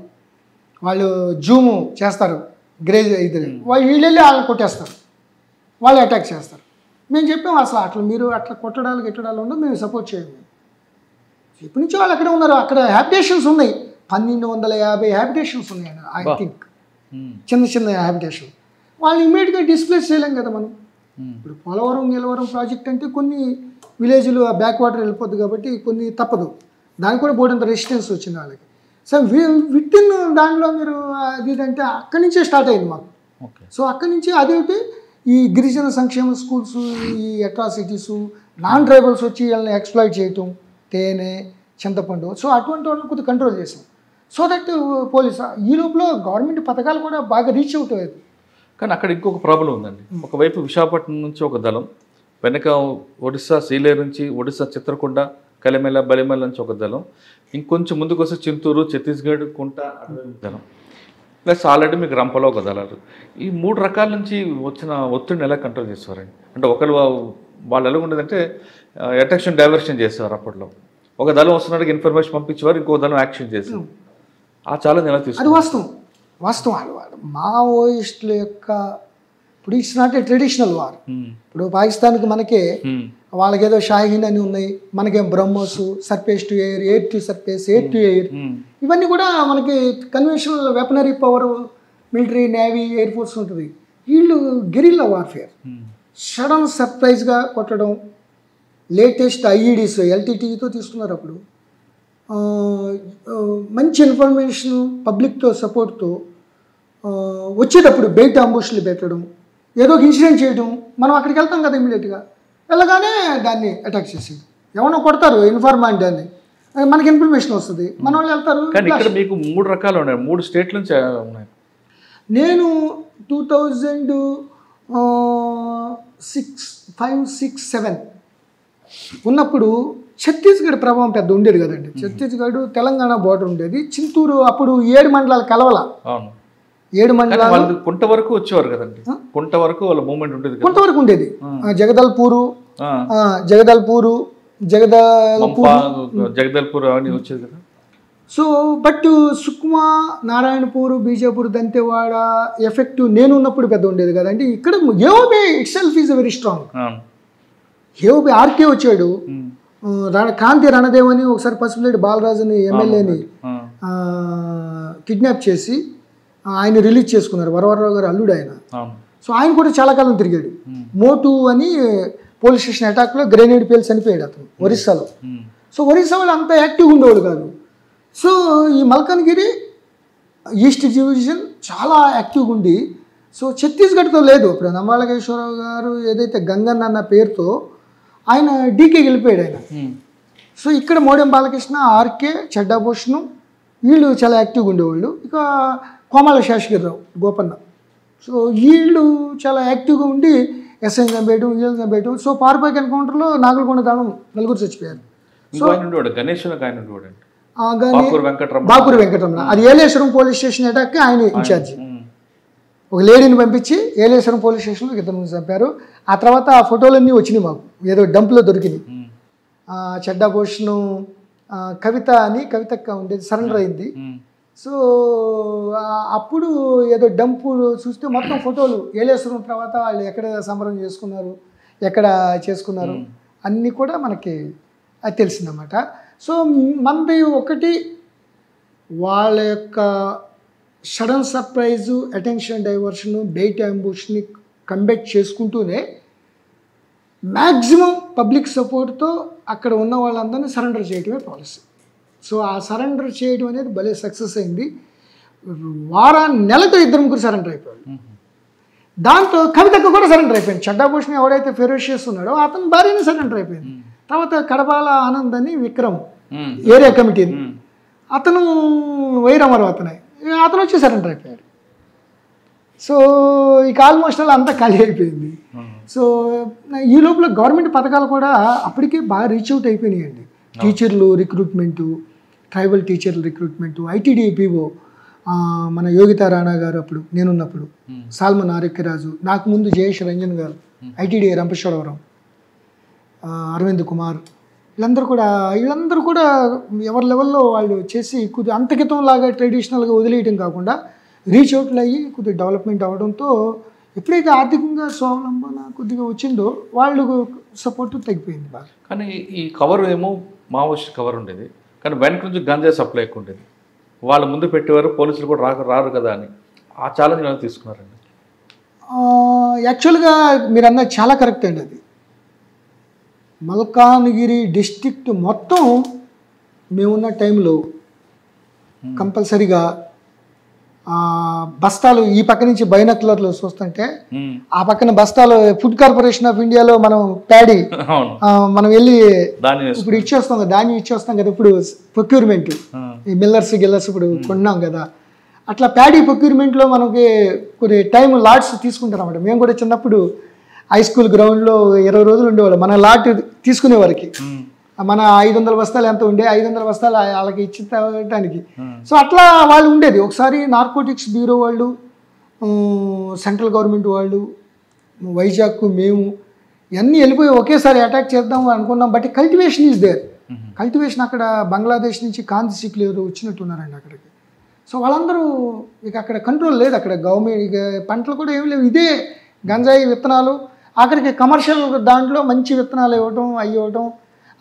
వాళ్ళు జూము చేస్తారు, గ్రేజ్ అయితే వీళ్ళెళ్ళి వాళ్ళని కొట్టేస్తారు, వాళ్ళు అటాక్ చేస్తారు. మేము చెప్పాము అసలు అట్లా మీరు అట్లా కొట్టడాలు గిట్టడాలు ఉండవు, మేము సపోర్ట్ చేయండి. ఇప్పటి నుంచి వాళ్ళు అక్కడే ఉన్నారు, అక్కడ హ్యాబిటేషన్స్ ఉన్నాయి, 1250 హ్యాబిటేషన్స్ ఉన్నాయి ఐ థింక్, చిన్న హ్యాబిటేషన్. వాళ్ళని ఇమీడియట్గా డిస్ప్లేస్ చేయలేం కదా మనం. ఇప్పుడు పోలవరం ప్రాజెక్ట్ అంటే కొన్ని విలేజ్లు బ్యాక్ వాటర్ వెళ్ళిపోద్ది కాబట్టి కొన్ని తప్పదు, దానికి కూడా బోర్డంత రెసిస్టెన్స్ వచ్చింది వాళ్ళకి. సో విత్ ఇన్ దాంట్లో మీరు అది అంటే అక్కడి నుంచే స్టార్ట్ అయింది మాకు. సో అక్కడి నుంచి అదేంటి ఈ గిరిజన సంక్షేమ స్కూల్స్, ఈ అట్రాసిటీసు, నాన్ ట్రైబల్స్ వచ్చి వీళ్ళని ఎక్స్ప్లాయిట్ చేయటం, తేనె చింతపండు, సో అటువంటి వాళ్ళని కొద్దిగా కంట్రోల్ చేసాం. సో దట్ పోలీస్ ఈ లోపల గవర్నమెంట్ పథకాలు కూడా బాగా రీచ్ అవుట్ అయ్యేది. కానీ అక్కడ ఇంకొక ప్రాబ్లం ఉందండి. ఒకవైపు విశాఖపట్నం నుంచి ఒక దళం, వెనక ఒడిశా సీలేరు నుంచి, ఒడిశా చిత్రకొండ, కలిమెల బలిమెల నుంచి ఒక దళం, ఇంకొంచెం ముందుకు వస్తే చింతూరు, ఛత్తీస్గఢ్, కుంట దళం, ప్లస్ ఆల్రెడీ మీకు రంపలో ఒక దళాలు. ఈ 3 రకాల నుంచి వచ్చిన ఒత్తిడిని ఎలా కంట్రోల్ చేసేవారండి? అంటే ఒకరు వాళ్ళు ఎలా ఉండేదంటే అటెన్షన్ డైవర్షన్ చేసేవారు. అప్పట్లో ఒక దళం వస్తున్నట్టుగా ఇన్ఫర్మేషన్ పంపించేవారు, ఇంకో దళం యాక్షన్ చేసేవారు. ఆ ఛాలెంజ్ ఎలా తీసుకు? అది వాస్తవం మావోయిస్టుల యొక్క ఇప్పుడు it's not a traditional war. ఇప్పుడు పాకిస్తాన్కి మనకే వాళ్ళకేదో షాహీన్ అని ఉన్నాయి, మనకేం BrahMos, surface to air, air to surface, air to air, ఇవన్నీ కూడా మనకి conventional weaponry power, military, navy, air force ఉంటుంది. వీళ్ళు గెరిల్లా వార్ఫేర్, సడన్ సర్ప్రైజ్గా కొట్టడం, లేటెస్ట్ ఐఈడీస్ ఎల్టీటీతో తీసుకున్నారు. అప్పుడు మంచి ఇన్ఫర్మేషన్ పబ్లిక్తో సపోర్ట్తో వచ్చేటప్పుడు బయట అంబుష్లు పెట్టడం, ఏదో ఒక ఇన్సిడెంట్ చేయడం, మనం అక్కడికి వెళ్తాం కదా ఇమీడియట్గా, వెళ్ళగానే దాన్ని అటాక్ చేసేది. ఎవరో కొడతారు ఇన్ఫార్మాంట్ అని, మనకి ఇన్ఫర్మేషన్ వస్తుంది, మన వాళ్ళు వెళ్తారు. కానీ ఇక్కడ మీకు 3 రకాలు ఉన్నాయి, 3 స్టేట్ల నుంచి ఉన్నాయి. నేను 2005-6-7 ఉన్నప్పుడు ఛత్తీస్గఢ్ ప్రభావం పెద్ద ఉండేది కదండి. ఛత్తీస్గఢ్ తెలంగాణ బోర్డర్ ఉండేది. చింతూరు అప్పుడు 7 మండలాలు కలవల, 7 మండలాలు కుంట వరకు వచ్చేవారు కదండి. కుంట వరకు వాళ్ళ మూవ్మెంట్ ఉండేది, కుంట వరకు ఉండేది. జగదల్పూరు అవన్నీ వచ్చేది కదా. So but Sukma, Narayanpur, Bijapur, Dantewada effect నేను ఉన్నప్పుడు పెద్ద ఉండేది కదండి. ఇక్కడ AOB itself is very strong. AOB RK వచ్చాడు, కాంతి రణదేవ్ అని ఒకసారి పసుపులేటి బాలరాజుని ఎమ్మెల్యేని కిడ్నాప్ చేసి ఆయన రిలీజ్ చేసుకున్నారు, వరవరరావు గారు అల్లుడు ఆయన. సో ఆయన కూడా చాలా కాలం తిరిగాడు. మోటు అని పోలీస్ స్టేషన్ అటాక్లో గ్రెనేడ్ పేల్ చనిపోయాడు అతను ఒరిస్సాలో. సో ఒరిస్సా వాళ్ళు అంత యాక్టివ్గా ఉండేవాళ్ళు కాదు. సో ఈ మల్కన్గిరి ఈస్ట్ డివిజన్ చాలా యాక్టివ్గా ఉండి, సో ఛత్తీస్గఢ్తో లేదు. ఇప్పుడు నమ్మాలకేశ్వరరావు గారు ఏదైతే గంగన్న అన్న పేరుతో ఆయన డీకే వెళ్ళిపోయాడు ఆయన. సో ఇక్కడ మోడెం బాలకృష్ణ, ఆర్కే, చెడ్డాభూషణం వీళ్ళు చాలా యాక్టివ్గా ఉండేవాళ్ళు. ఇక కోమాల శేషగిరిరావు, గోపన్న, సో వీళ్ళు చాలా యాక్టివ్గా ఉండి ఎస్ఐని చంపేయడం, వీళ్ళని చంపేయడం. సో పార్పాక్ ఎన్కౌంటర్లో నాగలకొండ దానం 4 చచ్చిపోయారు. సో బాకూరు వెంకటరమణ, అది ఏలేశ్వరం పోలీస్ స్టేషన్ అటాక్కి ఆయన ఇన్ఛార్జి. ఒక లేడీని పంపించి ఏలేశ్వరం పోలీస్ స్టేషన్లో 2 మంది చంపారు. ఆ తర్వాత ఆ ఫోటోలన్నీ వచ్చినాయి మాకు, ఏదో డంప్లో దొరికినాయి. చెడ్డాభూషణం, కవితక్క ఉండేది, సరెండర్ అయింది. సో అప్పుడు ఏదో డంపు చూస్తే మొత్తం ఫోటోలు ఏలేశ్వరం తర్వాత వాళ్ళు ఎక్కడ సంబరం చేసుకున్నారు, ఎక్కడ చేసుకున్నారు అన్నీ కూడా మనకి అది తెలిసిందన్నమాట. సో మనది ఒకటి వాళ్ళ యొక్క sudden surprise, attention diversion, bait అంబుష్ని కంబెట్ చేసుకుంటూనే మ్యాక్సిమం పబ్లిక్ సపోర్ట్తో అక్కడ ఉన్న వాళ్ళందరినీ సరెండర్ చేయడమే పాలసీ. సో ఆ సరెండర్ చేయడం అనేది భలే సక్సెస్ అయింది. నెలతో 2-3 సరెండర్ అయిపోయాడు. దాంతో కవితకు కూడా సరెండర్ అయిపోయింది. చెడ్డాభూషణ్ ఎవడైతే ఫెరోషియస్ ఉన్నాడో అతను భార్యని సరెండర్ అయిపోయింది. తర్వాత కడబాల ఆనంద్ అని విక్రమ్ ఏరియా కమిటీ, అతను వైరామరావు అతను వచ్చి సరెండర్ అయిపోయాడు. సో ఇక ఆల్మోస్ట్ అలా అంతా ఖాళీ అయిపోయింది. సో ఈ లోపల గవర్నమెంట్ పథకాలు కూడా అప్పటికే బాగా రీచ్ అవుట్ అయిపోయినాయండి. టీచర్లు రిక్రూట్మెంటు, ట్రైబల్ టీచర్ల రిక్రూట్మెంటు, ఐటీడీపీఓ మన యోగితా రాణా గారు అప్పుడు నేనున్నప్పుడు, సాల్మన్ ఆరోగ్యరాజు, నాకు ముందు జయేష్ రంజన్ గారు, ఐటీడీ రంపచోడవరం, అరవింద్ కుమార్, వీళ్ళందరూ కూడా ఎవరి లెవెల్లో వాళ్ళు చేసి కొద్దిగా అంతకితం లాగా ట్రెడిషనల్గా వదిలేయటం కాకుండా రీచ్ అవుట్లు అయ్యి కొద్దిగా డెవలప్మెంట్ అవడంతో ఎప్పుడైతే ఆర్థికంగా స్వావలంబన కొద్దిగా వచ్చిందో వాళ్ళు సపోర్ట్ తగ్గిపోయింది బాగా. కానీ ఈ కవర్ ఏమో మావోయిస్ట్ కవర్ ఉండేది, కానీ వెనక నుంచి గంజా సప్లై ఎక్కువ ఉండేది. వాళ్ళ ముందు పెట్టేవారు, పోలీసులు కూడా రారు కదా అని ఆ ఛాలెంజ్ ఎలా తీసుకున్నారండి? యాక్చువల్గా మీరు అన్నది చాలా కరెక్ట్ అండి. అది మల్కాన్గిరి డిస్ట్రిక్ట్ మొత్తం మేమున్న టైంలో కంపల్సరీగా బస్తాలు ఈ పక్క నుంచి బైనక్లర్లు చూస్తుంటే ఆ పక్కన బస్తాలు ఫుడ్ కార్పొరేషన్ ఆఫ్ ఇండియాలో మనం ప్యాడీ మనం వెళ్ళి ఇప్పుడు ఇచ్చేస్తాం కదా, ధాన్యం ఇచ్చేస్తాం కదా, ఇప్పుడు ప్రొక్యూర్మెంట్ ఈ మిల్లర్స్ గిల్లర్స్ ఇప్పుడు కొన్నాం కదా, అట్లా ప్యాడీ ప్రొక్యూర్మెంట్లో మనకి కొన్ని టైం లాట్స్ తీసుకుంటారు అన్నమాట. మేము కూడా చిన్నప్పుడు హై స్కూల్ గ్రౌండ్లో 20 రోజులు ఉండేవాళ్ళు మన లాట్ తీసుకునేవారికి. మన 500 బస్తాలు ఎంత ఉండే 500 బస్తాలు వాళ్ళకి ఇచ్చేటానికి. సో అట్లా వాళ్ళు ఉండేది. ఒకసారి నార్కోటిక్స్ బ్యూరో వాళ్ళు, సెంట్రల్ గవర్నమెంట్ వాళ్ళు, వైజాగ్ మేము ఇవన్నీ వెళ్ళిపోయి ఒకేసారి అటాక్ చేద్దాం అనుకున్నాం. But cultivation is there. Cultivation అక్కడ బంగ్లాదేశ్ నుంచి కాంతి సిక్లేరు వచ్చినట్టున్నారండి అక్కడికి. సో వాళ్ళందరూ ఇక అక్కడ కంట్రోల్ లేదు. అక్కడ గవర్నమెంట్ ఇక పంటలు కూడా ఏమి లేవు, ఇదే గంజాయి విత్తనాలు. ఆఖరికి కమర్షియల్ దాంట్లో మంచి విత్తనాలు ఇవ్వటం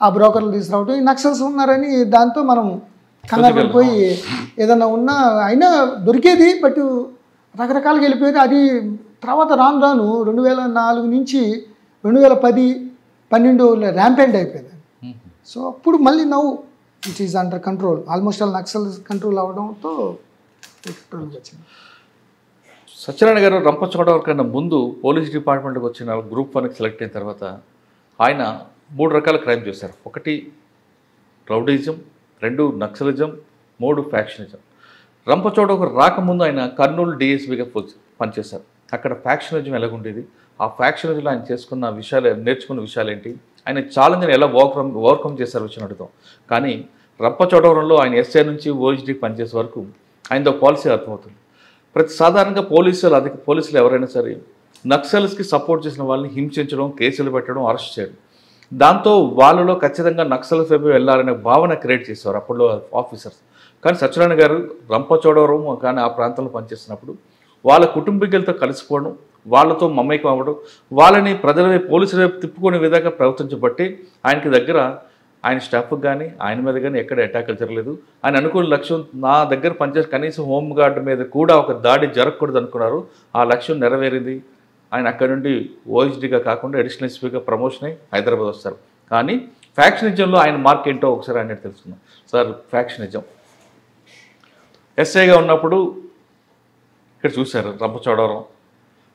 ఆ బ్రోకర్లు తీసుకురావటం. ఈ నక్సల్స్ ఉన్నారని దాంతో మనం కంగారు పడిపోయి ఏదన్నా ఉన్నా అయినా దొరికేది, బట్ రకరకాలుగా వెళ్ళిపోయేది. అది తర్వాత రాను 2004 నుంచి 2010-12 ర్యాంపెంట్ అయిపోయింది. సో అప్పుడు మళ్ళీ నవ్వు it is under control, almost all Naxal control అవ్వడంతో కంట్రోల్కి వచ్చింది. సత్యనారాయణ గారు రంపచోడవరం కన్నా ముందు పోలీస్ డిపార్ట్మెంట్కి వచ్చిన గ్రూప్ 1కి సెలెక్ట్ అయిన తర్వాత ఆయన 3 రకాల క్రైమ్ చేశారు. 1 రౌడీజం, 2 నక్సలిజం, 3 ఫ్యాక్షనిజం. రంపచోడవరం రాకముందు ఆయన కర్నూలు డిఎస్పీగా పనిచేశారు. అక్కడ ఫ్యాక్షనిజం ఎలాగుండేది, ఆ ఫ్యాక్షనిజంలో ఆయన నేర్చుకున్న విషయాలు ఏంటి, ఆయన ఛాలెంజ్ని ఎలా ఓవర్కమ్ చేశారు వచ్చిన అడుగుతాం. కానీ రంపచోడవరంలో ఆయన ఎస్ఐ నుంచి ఓఎస్డీకి పనిచేసే వరకు ఆయనతో పాలసీ అర్థమవుతుంది. సాధారణంగా పోలీసులు ఎవరైనా సరే నక్సల్స్కి సపోర్ట్ చేసిన వాళ్ళని హింసించడం, కేసులు పెట్టడం, అరెస్ట్ చేయడం, దాంతో వాళ్ళలో ఖచ్చితంగా నక్సల్స్ వైపు వెళ్ళాలనే భావన క్రియేట్ చేసేవారు అప్పట్లో ఆఫీసర్స్. కానీ సత్యనారాయణ గారు రంపచోడవరం కానీ ఆ ప్రాంతంలో పనిచేస్తున్నప్పుడు వాళ్ళ కుటుంబీకులతో కలిసిపోవడం, వాళ్ళతో మమేకం అవ్వడం, వాళ్ళని ప్రజల వైపు పోలీసుల వైపు తిప్పుకునే విధంగా ప్రవర్తించబట్టి ఆయనకి దగ్గర ఆయన స్టాఫ్కి కానీ ఆయన మీద కానీ ఎక్కడ అటాకులు జరగలేదు. ఆయన అనుకున్న లక్ష్యం, నా దగ్గర పనిచేసే కనీసం హోంగార్డ్ మీద కూడా ఒక దాడి జరగకూడదు అనుకున్నారు. ఆ లక్ష్యం నెరవేరింది. ఆయన అక్కడ నుండి ఓఎస్డీగా కాకుండా అడిషనల్ ఎస్పీగా ప్రమోషన్ అయ్యి హైదరాబాద్ వస్తారు. కానీ ఫ్యాక్షనిజంలో ఆయన మార్క్ ఏంటో ఒకసారి ఆయన తెలుసుకున్నాం. సార్, ఫ్యాక్షనిజం ఎస్ఐగా ఉన్నప్పుడు ఇక్కడ చూశారు రంపచోడవరం,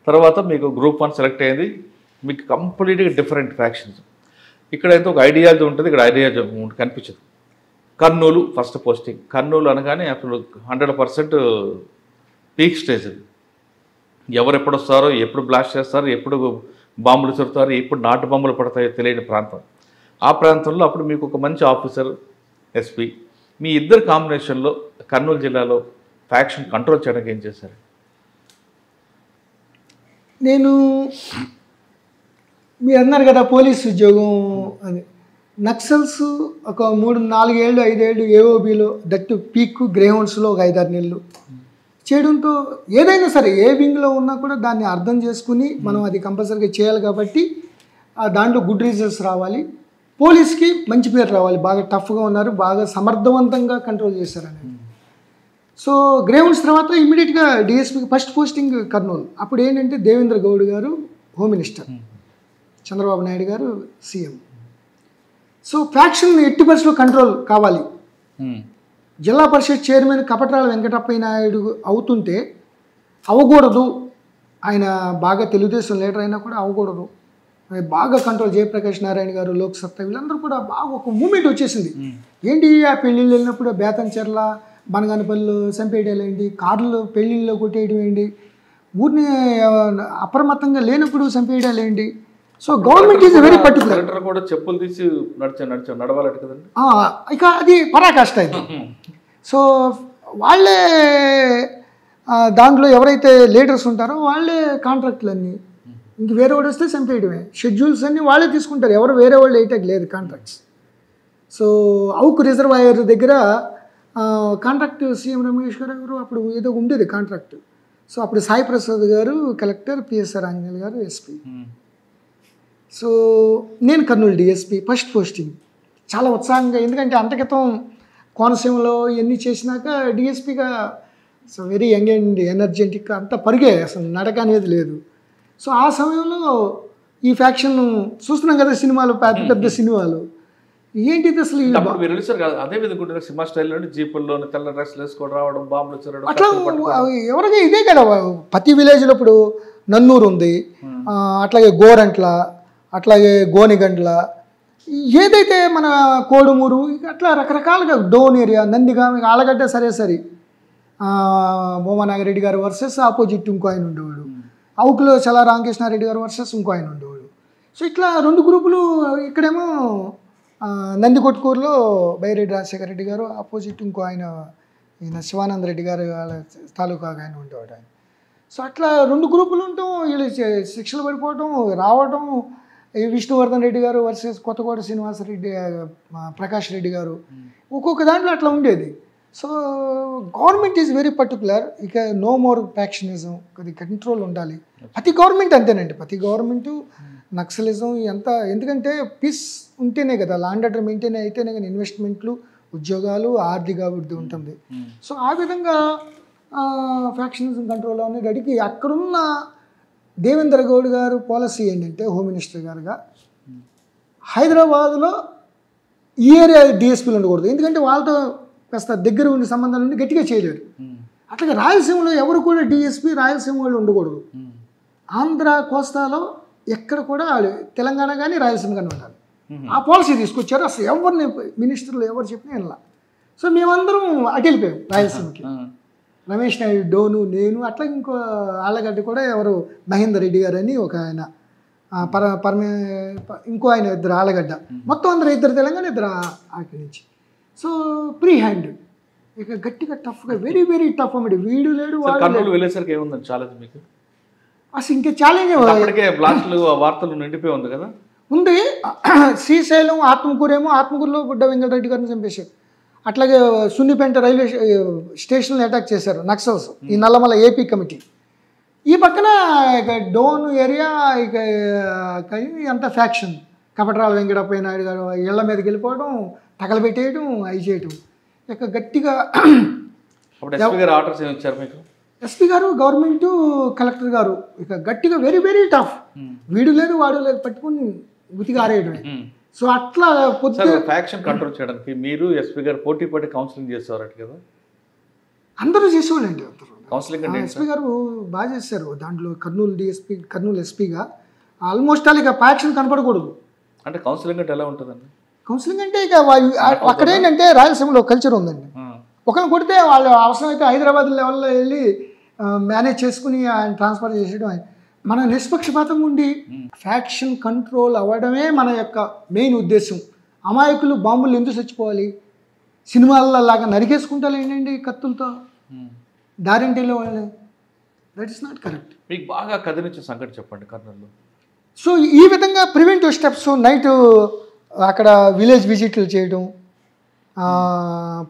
తర్వాత మీకు గ్రూప్ 1 సెలెక్ట్ అయింది, మీకు కంప్లీట్గా డిఫరెంట్ ఫ్యాక్షనిజం. ఇక్కడైతే ఒక ఐడియాలజీ ఉంటుంది, ఇక్కడ ఐడియాలజీ కనిపించదు. Kurnool first posting. కర్నూలు అనగానే అసలు 100% పీక్ స్టేజ్. అది ఎవరు ఎప్పుడు వస్తారో, ఎప్పుడు బ్లాస్ట్ చేస్తారో, ఎప్పుడు బాంబులు చుడతారో, ఎప్పుడు నాటు బాంబులు పడతాయో తెలియని ప్రాంతం. ఆ ప్రాంతంలో అప్పుడు మీకు ఒక మంచి ఆఫీసర్ ఎస్పీ, మీ ఇద్దరు కాంబినేషన్లో కర్నూలు జిల్లాలో ఫ్యాక్షన్ కంట్రోల్ చేయడానికి ఏం చేశారు? నేను మీరు అన్నారు కదా పోలీస్ ఉద్యోగం అని, నక్సల్స్ ఒక 3-4 ఏళ్ళు 5 ఏళ్ళు ఏఓబీలో దట్టు పీక్ గ్రేహౌండ్స్లో ఒక 5-6 నెలలు చేయడంతో ఏదైనా సరే ఏ వింగ్లో ఉన్నా కూడా దాన్ని అర్థం చేసుకుని మనం అది కంపల్సరీగా చేయాలి. కాబట్టి దాంట్లో గుడ్ రిజల్ట్స్ రావాలి, పోలీస్కి మంచి పేరు రావాలి, బాగా టఫ్గా ఉన్నారు, బాగా సమర్థవంతంగా కంట్రోల్ చేశారని. సో గ్రేహౌండ్స్ తర్వాత ఇమీడియట్గా డిఎస్పీకి ఫస్ట్ పోస్టింగ్ కర్నూలు. అప్పుడు ఏంటంటే దేవేంద్ర గౌడ్ గారు హోమ్ మినిస్టర్, చంద్రబాబు నాయుడు గారు సీఎం. సో ఫ్యాక్షన్ ఎట్టి పరిస్థితుల్లో కంట్రోల్ కావాలి. జిల్లా పరిషత్ చైర్మన్ కపట్రాల వెంకటప్పయ్య నాయుడు అవుతుంటే అవ్వకూడదు, ఆయన బాగా తెలుగుదేశం లీడర్ అయినా కూడా అవ్వకూడదు, బాగా కంట్రోల్. జయప్రకాష్ నారాయణ గారు, లోక్సత్తా, వీళ్ళందరూ కూడా బాగా ఒక మూమెంట్ వచ్చేసింది. ఏంటి ఆ పెళ్ళిళ్ళు వెళ్ళినప్పుడు బేతంచెర్ల, బనగానపల్లి చంపేయడాలు ఏంటి, కార్లు పెళ్ళిళ్ళలో కొట్టేయడం ఏంటి, ఊరిని అప్రమత్తంగా లేనప్పుడు చంపేయడాలు ఏంటి? So government is very particular. Collector కూడా చెప్పులు తీసి నడవాలట కదండి. ఇక అది పరాకాష్ట ఇది. సో వాళ్ళే దాంట్లో ఎవరైతే లీడర్స్ ఉంటారో వాళ్ళే కాంట్రాక్ట్లన్నీ, ఇంక వేరే వాడు వస్తే చంపేయడమే. షెడ్యూల్స్ అన్నీ వాళ్ళే తీసుకుంటారు, ఎవరు వేరే వాళ్ళు వేయటం లేదు కాంట్రాక్ట్స్. సో అవుకు రిజర్వాయర్ దగ్గర కాంట్రాక్ట్ సీఎం రమేష్ గారు అప్పుడు ఏదో ఉండేది కాంట్రాక్ట్. సో అప్పుడు సాయి ప్రసాద్ గారు కలెక్టర్, పిఎస్ఆర్ ఆంజనేయులు గారు ఎస్పీ. సో నేను కర్నూలు డిఎస్పీ ఫస్ట్ పోస్టింగ్. చాలా ఉత్సాహంగా, ఎందుకంటే అంతక్రితం కోనసీమలో ఇవన్నీ చేసినాక డిఎస్పీగా so very young and energetic, అంతా పరిగే, అసలు నడక అనేది లేదు. సో ఆ సమయంలో ఈ ఫ్యాక్షన్ చూస్తున్నాం కదా సినిమాలు, పెద్ద పెద్ద సినిమాలు, ఏంటిది అసలు మీరు వెళ్ళారు కదా అదే విధంగా సినిమా స్టైల్లో జీపుల్లో తెల్ల డ్రెస్లు వేసుకోవడం రావడం, బాంబులు వచ్చారు అట్లా. ఎవరికి ఇదే కదా ప్రతి విలేజ్లో. ఇప్పుడు నన్నూరు ఉంది, అట్లాగే గోరంట్ల, అట్లాగే గోనిగండ్ల, ఏదైతే మన కోడుమూరు, అట్లా రకరకాలుగా డోన్ ఏరియా, నందిగామ, ఆలగడ్డ, సరే భూమనాగిరెడ్డి గారు వర్సెస్ ఆపోజిట్ ఇంకో ఆయన ఉండేవాడు, అవుకులో చలా రామకృష్ణారెడ్డి గారు వర్సెస్ ఇంకో ఆయన ఉండేవాడు. సో ఇట్లా 2 గ్రూపులు. ఇక్కడేమో నందికొట్కూరులో బైరెడ్డి రాజశేఖర రెడ్డి గారు, ఆపోజిట్ ఇంకో ఆయన ఈయన శివానంద రెడ్డి గారు వాళ్ళ తాలూకా ఆయన ఉండేవాడు ఆయన. సో అట్లా 2 గ్రూపులు ఉండటం, వీళ్ళు శిక్షలు పడిపోవటం, రావటం. విష్ణువర్ధన్ రెడ్డి గారు వర్సెస్ కొత్తకోట శ్రీనివాసరెడ్డి, ప్రకాష్ రెడ్డి గారు, ఒక్కొక్క దాంట్లో అట్లా ఉండేది. So government is very particular. ఇక నో మోర్ ఫ్యాక్షనిజం, కొద్ది కంట్రోల్ ఉండాలి. ప్రతి గవర్నమెంట్ అంతేనండి, ప్రతి గవర్నమెంటు నక్సలిజం ఎంత. ఎందుకంటే పీస్ ఉంటేనే కదా, లాండ్ ఆర్డర్ మెయింటైన్ అయితేనే కానీ ఇన్వెస్ట్మెంట్లు, ఉద్యోగాలు, ఆర్థిక అభివృద్ధి ఉంటుంది. సో ఆ విధంగా ఫ్యాక్షనిజం కంట్రోల్ అనేది అడిగి అక్కడున్న దేవేంద్ర గౌడ్ గారు పాలసీ ఏంటంటే, హోమ్ మినిస్టర్ గారుగా హైదరాబాద్లో ఈ ఏరియా డిఎస్పీలు ఉండకూడదు, ఎందుకంటే వాళ్ళతో కాస్త దగ్గర ఉండి సంబంధాలు ఉండి గట్టిగా చేయలేరు. అట్లాగే రాయలసీమలో ఎవరు కూడా డిఎస్పీ రాయలసీమ వాళ్ళు ఉండకూడదు. ఆంధ్ర కోస్తాలో ఎక్కడ కూడా తెలంగాణ కానీ రాయలసీమ కానీ ఉండాలి. ఆ పాలసీ తీసుకొచ్చారు. అసలు ఎవరిని మినిస్టర్లు ఎవరు చెప్పినా ఇలా. సో మేమందరం అటు వెళ్ళిపోయాం రాయలసీమకి. రమేష్ నాయుడు, డోను, నేను, అట్లా ఇంకో ఆళ్ళగడ్డ కూడా ఎవరు మహేందర్ రెడ్డి గారు అని ఒక ఆయన, ఇంకో ఆయన, 2 ఆళ్ళగడ్డ, మొత్తం అందరూ 2 తెలంగాణ, 2 అక్కడి నుంచి. సో ప్రీ హ్యాండ్ ఇక గట్టిగా టఫ్గా, వెరీ వెరీ టఫ్ అన్నమాట. వీడు లేడు కర్నూలు వెళ్ళేసరికి ఏముందండి ఛాలెంజ్ మీకు? అసలు ఇంకా ఛాలెంజ్ బ్లాస్ట్లు వార్తలు నిండిపోయి ఉంది కదా. ఉంది. శ్రీశైలం, ఆత్మకూరేమో, ఆత్మకూరులో బుడ్డ వెంకటరెడ్డి గారిని చంపేశారు. అట్లాగే సున్నిపేంట రైల్వే స్టేషన్లో అటాక్ చేశారు నక్సల్స్, ఈ నల్లమల ఏపీ కమిటీ. ఈ పక్కన ఇక డోన్ ఏరియా, ఇక అంత ఫ్యాక్షన్, కపటరాల వెంకటప్పయ్య నాయుడు గారు ఇళ్ల మీదకి వెళ్ళిపోవడం, తగలబెట్టేయడం, అవి చేయటం. ఇక గట్టిగా ఆర్డర్స్ ఇచ్చారు మీకు ఎస్పీ గారు, గవర్నమెంటు, కలెక్టర్ గారు. ఇక గట్టిగా వెరీ వెరీ టఫ్. వీడు లేదు వాడు లేదు పట్టుకుని ఉతిగా ఆరేయడమే. సో అట్లా ఫ్యాక్షన్ కంట్రోల్ చేయడానికి మీరు ఎస్పీ గారు పోటీ పడి కౌన్సిలింగ్ చేసేవారట కదా? అందరూ చేసేవాళ్ళండి. కౌన్సిలింగ్ ఎస్పీ గారు బాగా చేశారు దాంట్లో. కర్నూలు డిఎస్పీ, కర్నూలు ఎస్పీగా ఆల్మోస్ట్ ఇక ఫ్యాక్షన్ కనపడకూడదు. అంటే కౌన్సిలింగ్ అంటే ఎలా ఉంటుందండి? కౌన్సిలింగ్ అంటే ఇక అక్కడేంటంటే రాయలసీమలో కల్చర్ ఉందండి. ఒకరిని కొడితే వాళ్ళు అవసరమైతే హైదరాబాద్ లెవెల్లో వెళ్ళి మేనేజ్ చేసుకుని ఆయన ట్రాన్స్ఫర్ చేసేయడం. మన నిష్పక్షపాతం ఉండి ఫ్యాక్షన్ కంట్రోల్ అవ్వడమే మన యొక్క మెయిన్ ఉద్దేశం. అమాయకులు బాంబులు ఎందుకు చచ్చిపోవాలి? సినిమాల్లో లాగా నరికేసుకుంటారు ఏంటండి కత్తులతో దారింటిలో వాళ్ళని. That is not correct. మీకు బాగా కదిలించే సంగతి చెప్పండి కర్నూలులో. సో ఈ విధంగా ప్రివెంటివ్ స్టెప్స్, నైట్ అక్కడ విలేజ్ విజిట్లు చేయడం,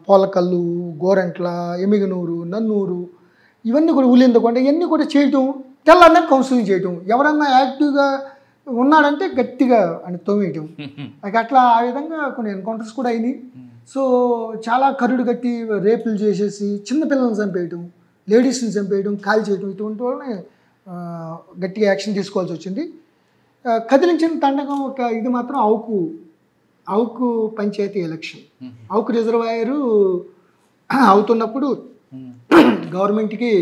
పోలకల్లు, గోరంట్ల, ఎమిగనూరు, నన్నూరు, ఇవన్నీ కూడా ఉలిందకొండ, ఇవన్నీ కూడా చేయటం, తెల్లన్నా కౌన్సిలింగ్ చేయటం. ఎవరన్నా యాక్టివ్గా ఉన్నాడంటే గట్టిగా అని తోమేయటం. అట్లా ఆ విధంగా కొన్ని ఎన్కౌంటర్స్ కూడా అయినాయి. సో చాలా కరుడు కట్టి రేపులు చేసేసి చిన్నపిల్లల్ని చంపేయటం, లేడీస్ని చంపేయడం, కాల్ చేయటం, ఇటువంటి వాళ్ళని గట్టిగా యాక్షన్ తీసుకోవాల్సి వచ్చింది. కదిలించిన తండకం ఒక ఇది మాత్రం అవుకు పంచాయతీ ఎలక్షన్. అవుకు రిజర్వాయరు అవుతున్నప్పుడు గవర్నమెంట్కి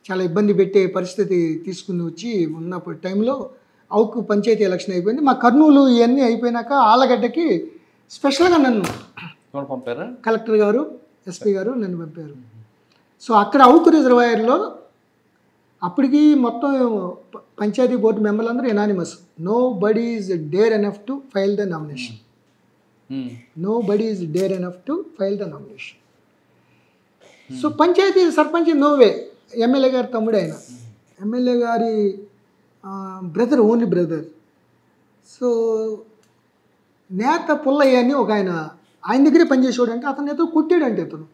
చాలా ఇబ్బంది పెట్టే పరిస్థితి తీసుకుని వచ్చి ఉన్నప్పుడు టైంలో అవుకు పంచాయతీ ఎలక్షన్ అయిపోయింది. మా కర్నూలు ఇవన్నీ అయిపోయినాక ఆళ్ళగడ్డకి స్పెషల్గా నన్ను పంపారా? కలెక్టర్ గారు, ఎస్పీ గారు నన్ను పంపారు. సో అక్కడ అవుకు రిజర్వాయర్లో అప్పటికి మొత్తం పంచాయతీ బోర్డు మెంబర్లు అందరూ unanimous. Nobody is dare enough to file the nomination. Nobody is dare enough to file the nomination. So panchayat sarpanch no way. MLA గారి తమ్ముడు ఆయన, ఎమ్మెల్యే గారి బ్రదర్, ఓన్లీ బ్రదర్. సో నేత పుల్లయ్య అని ఒక ఆయన దగ్గరే పనిచేసేవాడు. అంటే అతను ఏదో కొట్టాడంటే, అతను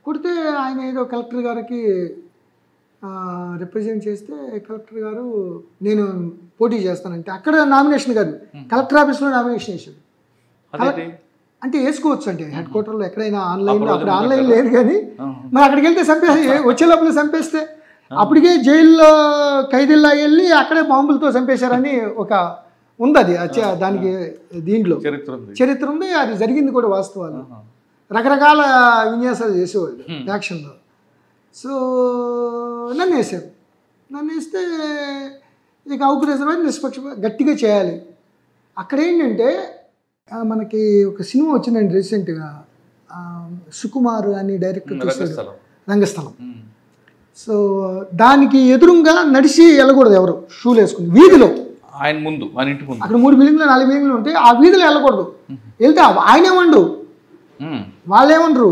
కొడితే ఆయన ఏదో కలెక్టర్ గారికి రిప్రజెంట్ చేస్తే కలెక్టర్ గారు నేను పోటీ చేస్తానంటే అక్కడ నామినేషన్ కాదు, కలెక్టర్ ఆఫీస్లో నామినేషన్ వేసాడు. అంటే వేసుకోవచ్చు అంటే హెడ్ క్వార్టర్లో ఎక్కడైనా ఆన్లైన్, అప్పుడు ఆన్లైన్ లేదు కానీ మరి అక్కడికి వెళ్తే వచ్చే లోపల చంపేస్తే అప్పటికే జైల్లో ఖైదీల్లా వెళ్ళి అక్కడే బాంబులతో చంపేశారని ఒక ఉంది. అది దానికి దీంట్లో చరిత్ర ఉంది, అది జరిగింది కూడా వాస్తవాలు. రకరకాల విన్యాసాలు చేసేవాళ్ళు యాక్షన్లో. సో నన్ను వేసారు. నన్ను వేస్తే ఇక అవకాశం నిష్పక్ష గట్టిగా చేయాలి. అక్కడ ఏంటంటే మనకి ఒక సినిమా వచ్చిందండి రీసెంట్గా, సుకుమార్ అని డైరెక్టర్ చూసాడు, రంగస్థలం. సో దానికి ఎదురుగా నడిచి వెళ్ళకూడదు ఎవరు, షూలు వేసుకుని వీధిలో. ఆయన ముందు అక్కడ 3 బిల్డింగ్లు 4 బిల్డింగ్లు ఉంటాయి, ఆ వీధిలో వెళ్ళకూడదు. వెళ్తే ఆయనేమండ్రు, వాళ్ళేమండ్రు,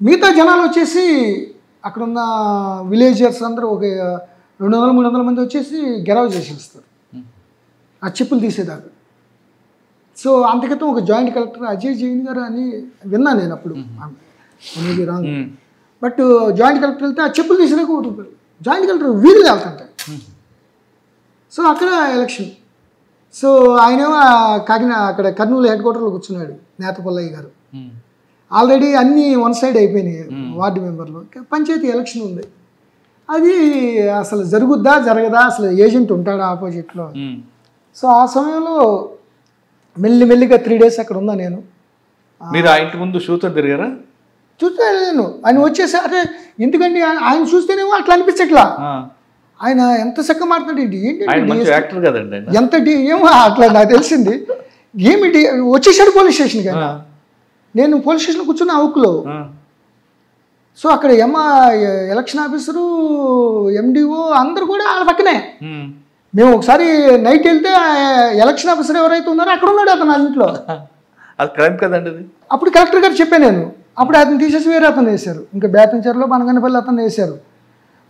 మిగతా జనాలు వచ్చేసి అక్కడున్న విలేజర్స్ అందరూ ఒక 200-300 మంది వచ్చేసి గెరవ చేసేస్తారు ఆ చెప్పులు తీసేదాకా. సో అంతక్రితం ఒక జాయింట్ కలెక్టర్ అజయ్ జైన్ గారు అని విన్నాను నేను అప్పుడు, అనేది రాంగ్. బట్ జాయింట్ కలెక్టర్ వెళ్తే ఆ చెప్పులు తీసేదాకా ఒకటి జాయింట్ కలెక్టర్ వీధిలో వెళ్తుంటాయి. సో అక్కడ ఎలక్షన్. సో ఆయనేమో అక్కడ కర్నూలు హెడ్ క్వార్టర్లో కూర్చున్నాడు నేత పుల్లయ్య గారు. ఆల్రెడీ అన్నీ వన్ సైడ్ అయిపోయినాయి వార్డు మెంబర్లు. పంచాయతీ ఎలక్షన్ ఉంది, అది అసలు జరుగుద్దా జరగదా, అసలు ఏజెంట్ ఉంటాడా ఆపోజిట్లో. సో ఆ సమయంలో మెల్లిగా 3 days అక్కడ ఉన్నా నేను. మీరు ఆ ఇంటి ముందు షూతో తిరిగారా? చూస్తాను నేను. ఆయన వచ్చేసి అంటే ఎందుకండి ఆయన చూస్తేనేమో అట్లా అనిపించట్లా, ఆయన ఎంత చక్కగా మాట్లాడండి, ఏంటి ఎంత ఏమో అట్లా నాకు తెలిసింది. ఏమిటి వచ్చేసాడు పోలీస్ స్టేషన్ కదా, నేను పోలీస్ స్టేషన్ కూర్చున్న అవుకులో. సో అక్కడ ఎలక్షన్ ఆఫీసరు, ఎండిఓ అందరు కూడా వాళ్ళ పక్కనే. మేము ఒకసారి నైట్ వెళ్తే ఎలక్షన్ ఆఫీసర్ ఎవరైతే ఉన్నారో అక్కడ ఉన్నాడు అతను ఇంట్లో. అది క్రైమ్ కదండి. అప్పుడు కలెక్టర్ గారు చెప్పాను నేను. అప్పుడు అతను తీసేసి వేరే అతను వేశారు, ఇంకా బేతంచెరులో బనగనపల్లి అతను వేశారు.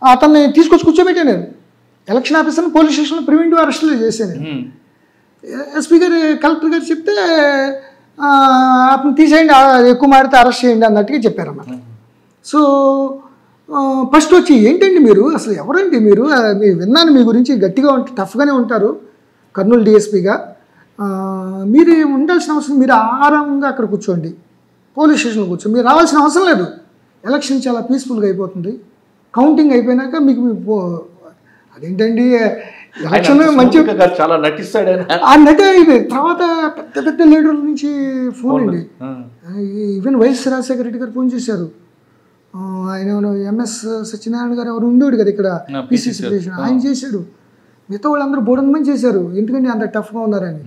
అతన్ని తీసుకొచ్చి కూర్చోబెట్టాను నేను. ఎలక్షన్ ఆఫీసర్ని పోలీస్ స్టేషన్లో ప్రివెంటివ్ అరెస్టులు చేశాను. ఎస్పీ గారు కలెక్టర్ గారు చెప్తే అతను తీసేయండి, ఎక్కువ మాడితే అరెస్ట్ చేయండి అన్నట్టుగా చెప్పారన్నమాట. సో ఫస్ట్ వచ్చి ఏంటండి మీరు అసలు ఎవరండి మీరు, విన్నాను మీ గురించి గట్టిగా టఫ్గానే ఉంటారు కర్నూలు డిఎస్పీగా, మీరు ఉండాల్సిన అవసరం, మీరు ఆరామంగా అక్కడ కూర్చోండి, పోలీస్ స్టేషన్లో కూర్చోండి, మీరు రావాల్సిన అవసరం లేదు, ఎలక్షన్ చాలా పీస్ఫుల్గా అయిపోతుంది, కౌంటింగ్ అయిపోయినాక మీకు అదేంటండి ఎలక్షన్ మంచిగా చాలా నటిస్తాడు ఆ నటి ఇది. తర్వాత పెద్ద లీడర్ల నుంచి ఫోన్ అండి, ఈవెన్ వైఎస్ రాజశేఖర రెడ్డి గారు ఫోన్ చేశారు. ఆయన ఎంఎస్ సత్యనారాయణ గారు ఎవరు ఉండేవాడు కదా ఇక్కడ పిసిసి ప్రెసిడెంట్, ఆయన చేశాడు. మిగతా వాళ్ళందరూ బోర్డు మంది చేశారు, ఎందుకంటే అంత టఫ్గా ఉన్నారని.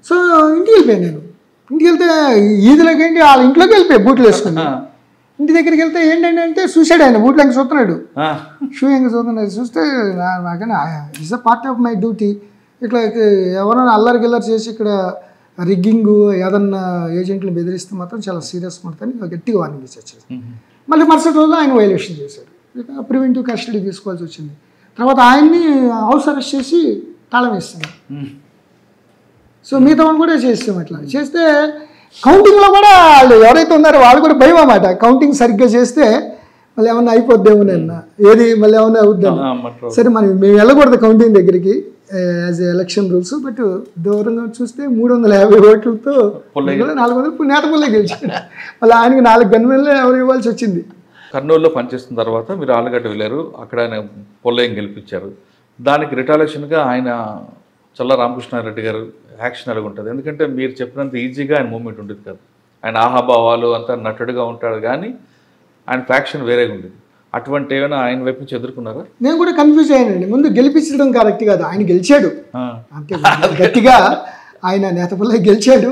సో ఇంటికి వెళ్ళిపోయాను నేను. ఇంటికి వెళ్తే ఈదులోకి ఏంటి వాళ్ళ ఇంట్లోకి వెళ్ళిపోయాయి బూట్లు వేసుకుని. ఇంటి దగ్గరికి వెళ్తే ఏంటంటే అంటే చూసాడు ఆయన, బూట్లు ఎంక చూస్తున్నాడు, షూ ఎంక చూస్తున్నాడు. చూస్తే నాకన్నా it's a part of my duty. ఇట్లా ఎవరైనా అల్లరి గిల్లరి చేసి ఇక్కడ రిగ్గింగు ఏదన్నా ఏజెంట్లు బెదిరిస్తే మాత్రం చాలా సీరియస్ ఉంటుందని గట్టిగా వార్నింగ్ ఇచ్చారు. మళ్ళీ మరుసటి రోజుల్లో ఆయన వైలేషన్ చేశాడు, ప్రివెంటివ్ కస్టడీ తీసుకోవాల్సి వచ్చింది. తర్వాత ఆయన్ని హౌస్ అరెస్ట్ చేసి తాళం వేస్తుంది. సో మిగతా వాళ్ళు కూడా చేస్తాం. అట్లా చేస్తే కౌంటింగ్లో కూడా వాళ్ళు ఎవరైతే ఉన్నారో వాళ్ళు కూడా భయం అన్నమాట. కౌంటింగ్ సరిగ్గా చేస్తే మళ్ళీ ఏమన్నా అయిపోద్దేమోనన్నా, ఏది మళ్ళీ ఏమన్నా అవుద్దాం. సరే మేము వెళ్ళకూడదు కౌంటింగ్ దగ్గరికి యాజ్ ఎలక్షన్ రూల్స్. బట్ దూరంగా చూస్తే 350 ఓట్లతో 400 నేత పుల్లయ్య గెలిచాడు. మళ్ళీ ఆయనకి 4 గన్మెన్లు ఎవరు ఇవ్వాల్సి వచ్చింది. కర్నూలులో పనిచేస్తున్న తర్వాత మీరు ఆలగడ్డ వెళ్ళారు, అక్కడ ఆయన పుల్లయ్యని గెలిపించారు. దానికి రిటాలియేషన్గా ఆయన చల్ల రామకృష్ణారెడ్డి గారు యాక్షన్ అలాగ ఉంటుంది. ఎందుకంటే మీరు చెప్పినంత ఈజీగా ఆయన మూమెంట్ ఉండేది కాదు. ఆయన ఆహాభావాలు అంతా నటుడుగా ఉంటాడు, కానీ ఆయన ఫ్యాక్షన్ వేరేగా ఉండేది. అటువంటి ఏమైనా ఆయన వైపు నుంచి ఎదుర్కొన్నారా? నేను కూడా కన్ఫ్యూజ్ అయ్యానండి. ముందు గెలిపించడం కరెక్ట్ కాదు, ఆయన గెలిచాడు అంటే గట్టిగా ఆయన నేత పుల్లయ్య గెలిచాడు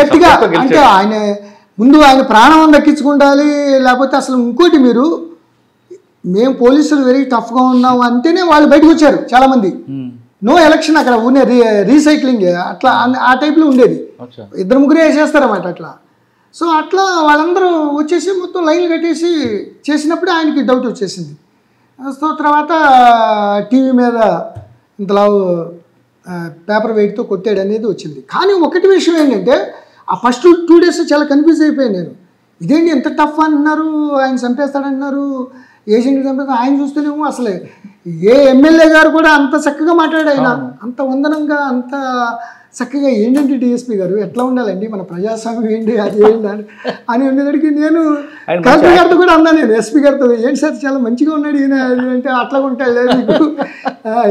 గట్టిగా. అంటే ఆయన ముందు ఆయన ప్రాణం దక్కించుకుంటాలి. లేకపోతే అసలు ఇంకోటి మీరు మేము పోలీసులు వెరీ టఫ్గా ఉన్నాం అంటేనే వాళ్ళు బయటకు వచ్చారు చాలామంది. నో ఎలక్షన్ అక్కడ ఉన్న రీసైక్లింగ్ అట్లా ఆ టైప్లో ఉండేది. 2-3 వేసేస్తారన్నమాట అట్లా. సో అట్లా వాళ్ళందరూ వచ్చేసి మొత్తం లైన్లు కట్టేసి చేసినప్పుడు ఆయనకి డౌట్ వచ్చేసింది. సో తర్వాత టీవీ మీద ఇంతలా పేపర్ వెయిట్తో కొట్టాడు అనేది వచ్చింది. కానీ ఒకటి విషయం ఏంటంటే ఆ ఫస్ట్ 2 days చాలా కన్ఫ్యూజ్ అయిపోయాను నేను. ఇదేంటి ఎంత టఫ్ అంటున్నారు, ఆయన చంపేస్తాడంటున్నారు, ఏజెంట్ చంపేస్తాడు. ఆయన చూస్తేనేమో అసలే ఏ ఎమ్మెల్యే గారు కూడా అంత చక్కగా మాట్లాడాడు, ఆయన అంత వందనంగా అంత చక్కగా ఏంటంటే డిఎస్పీ గారు ఎట్లా ఉండాలండి మన ప్రజాస్వామ్యం ఏంటి అది ఏంటి అని ఉండేదానికి నేను కలెక్టర్ గారితో కూడా అన్నాను. నేను ఎస్పీ గారితో ఏంటి సార్ చాలా మంచిగా ఉన్నాడు ఈయన అంటే అట్లా ఉంటాడు లేదు మీకు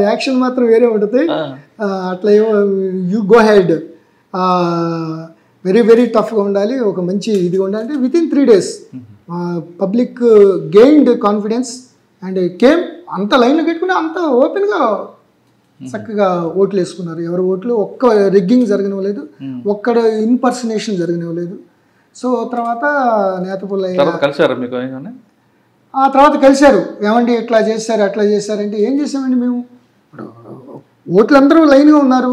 యాక్షన్ మాత్రం వేరే ఉంటుంది అట్లా ఏమో you go head very very టఫ్గా ఉండాలి ఒక మంచి ఇదిగా ఉండాలి. Within 3 days public gained confidence and came అంత లైన్లో పెట్టుకుని అంత ఓపెన్గా చక్కగా ఓట్లు వేసుకున్నారు. ఎవరు ఓట్లు ఒక్క రిగ్గింగ్ జరగనివ్వలేదు, ఒక్కడ ఇన్పర్సనేషన్ జరగనివ్వలేదు. సో తర్వాత నేతపుల్ల కలిసారు మీకు ఆ తర్వాత కలిశారు. ఏమండి ఇట్లా చేశారు అట్లా చేశారంటే ఏం చేసామండి మేము, ఓట్లు అందరూ లైన్గా ఉన్నారు,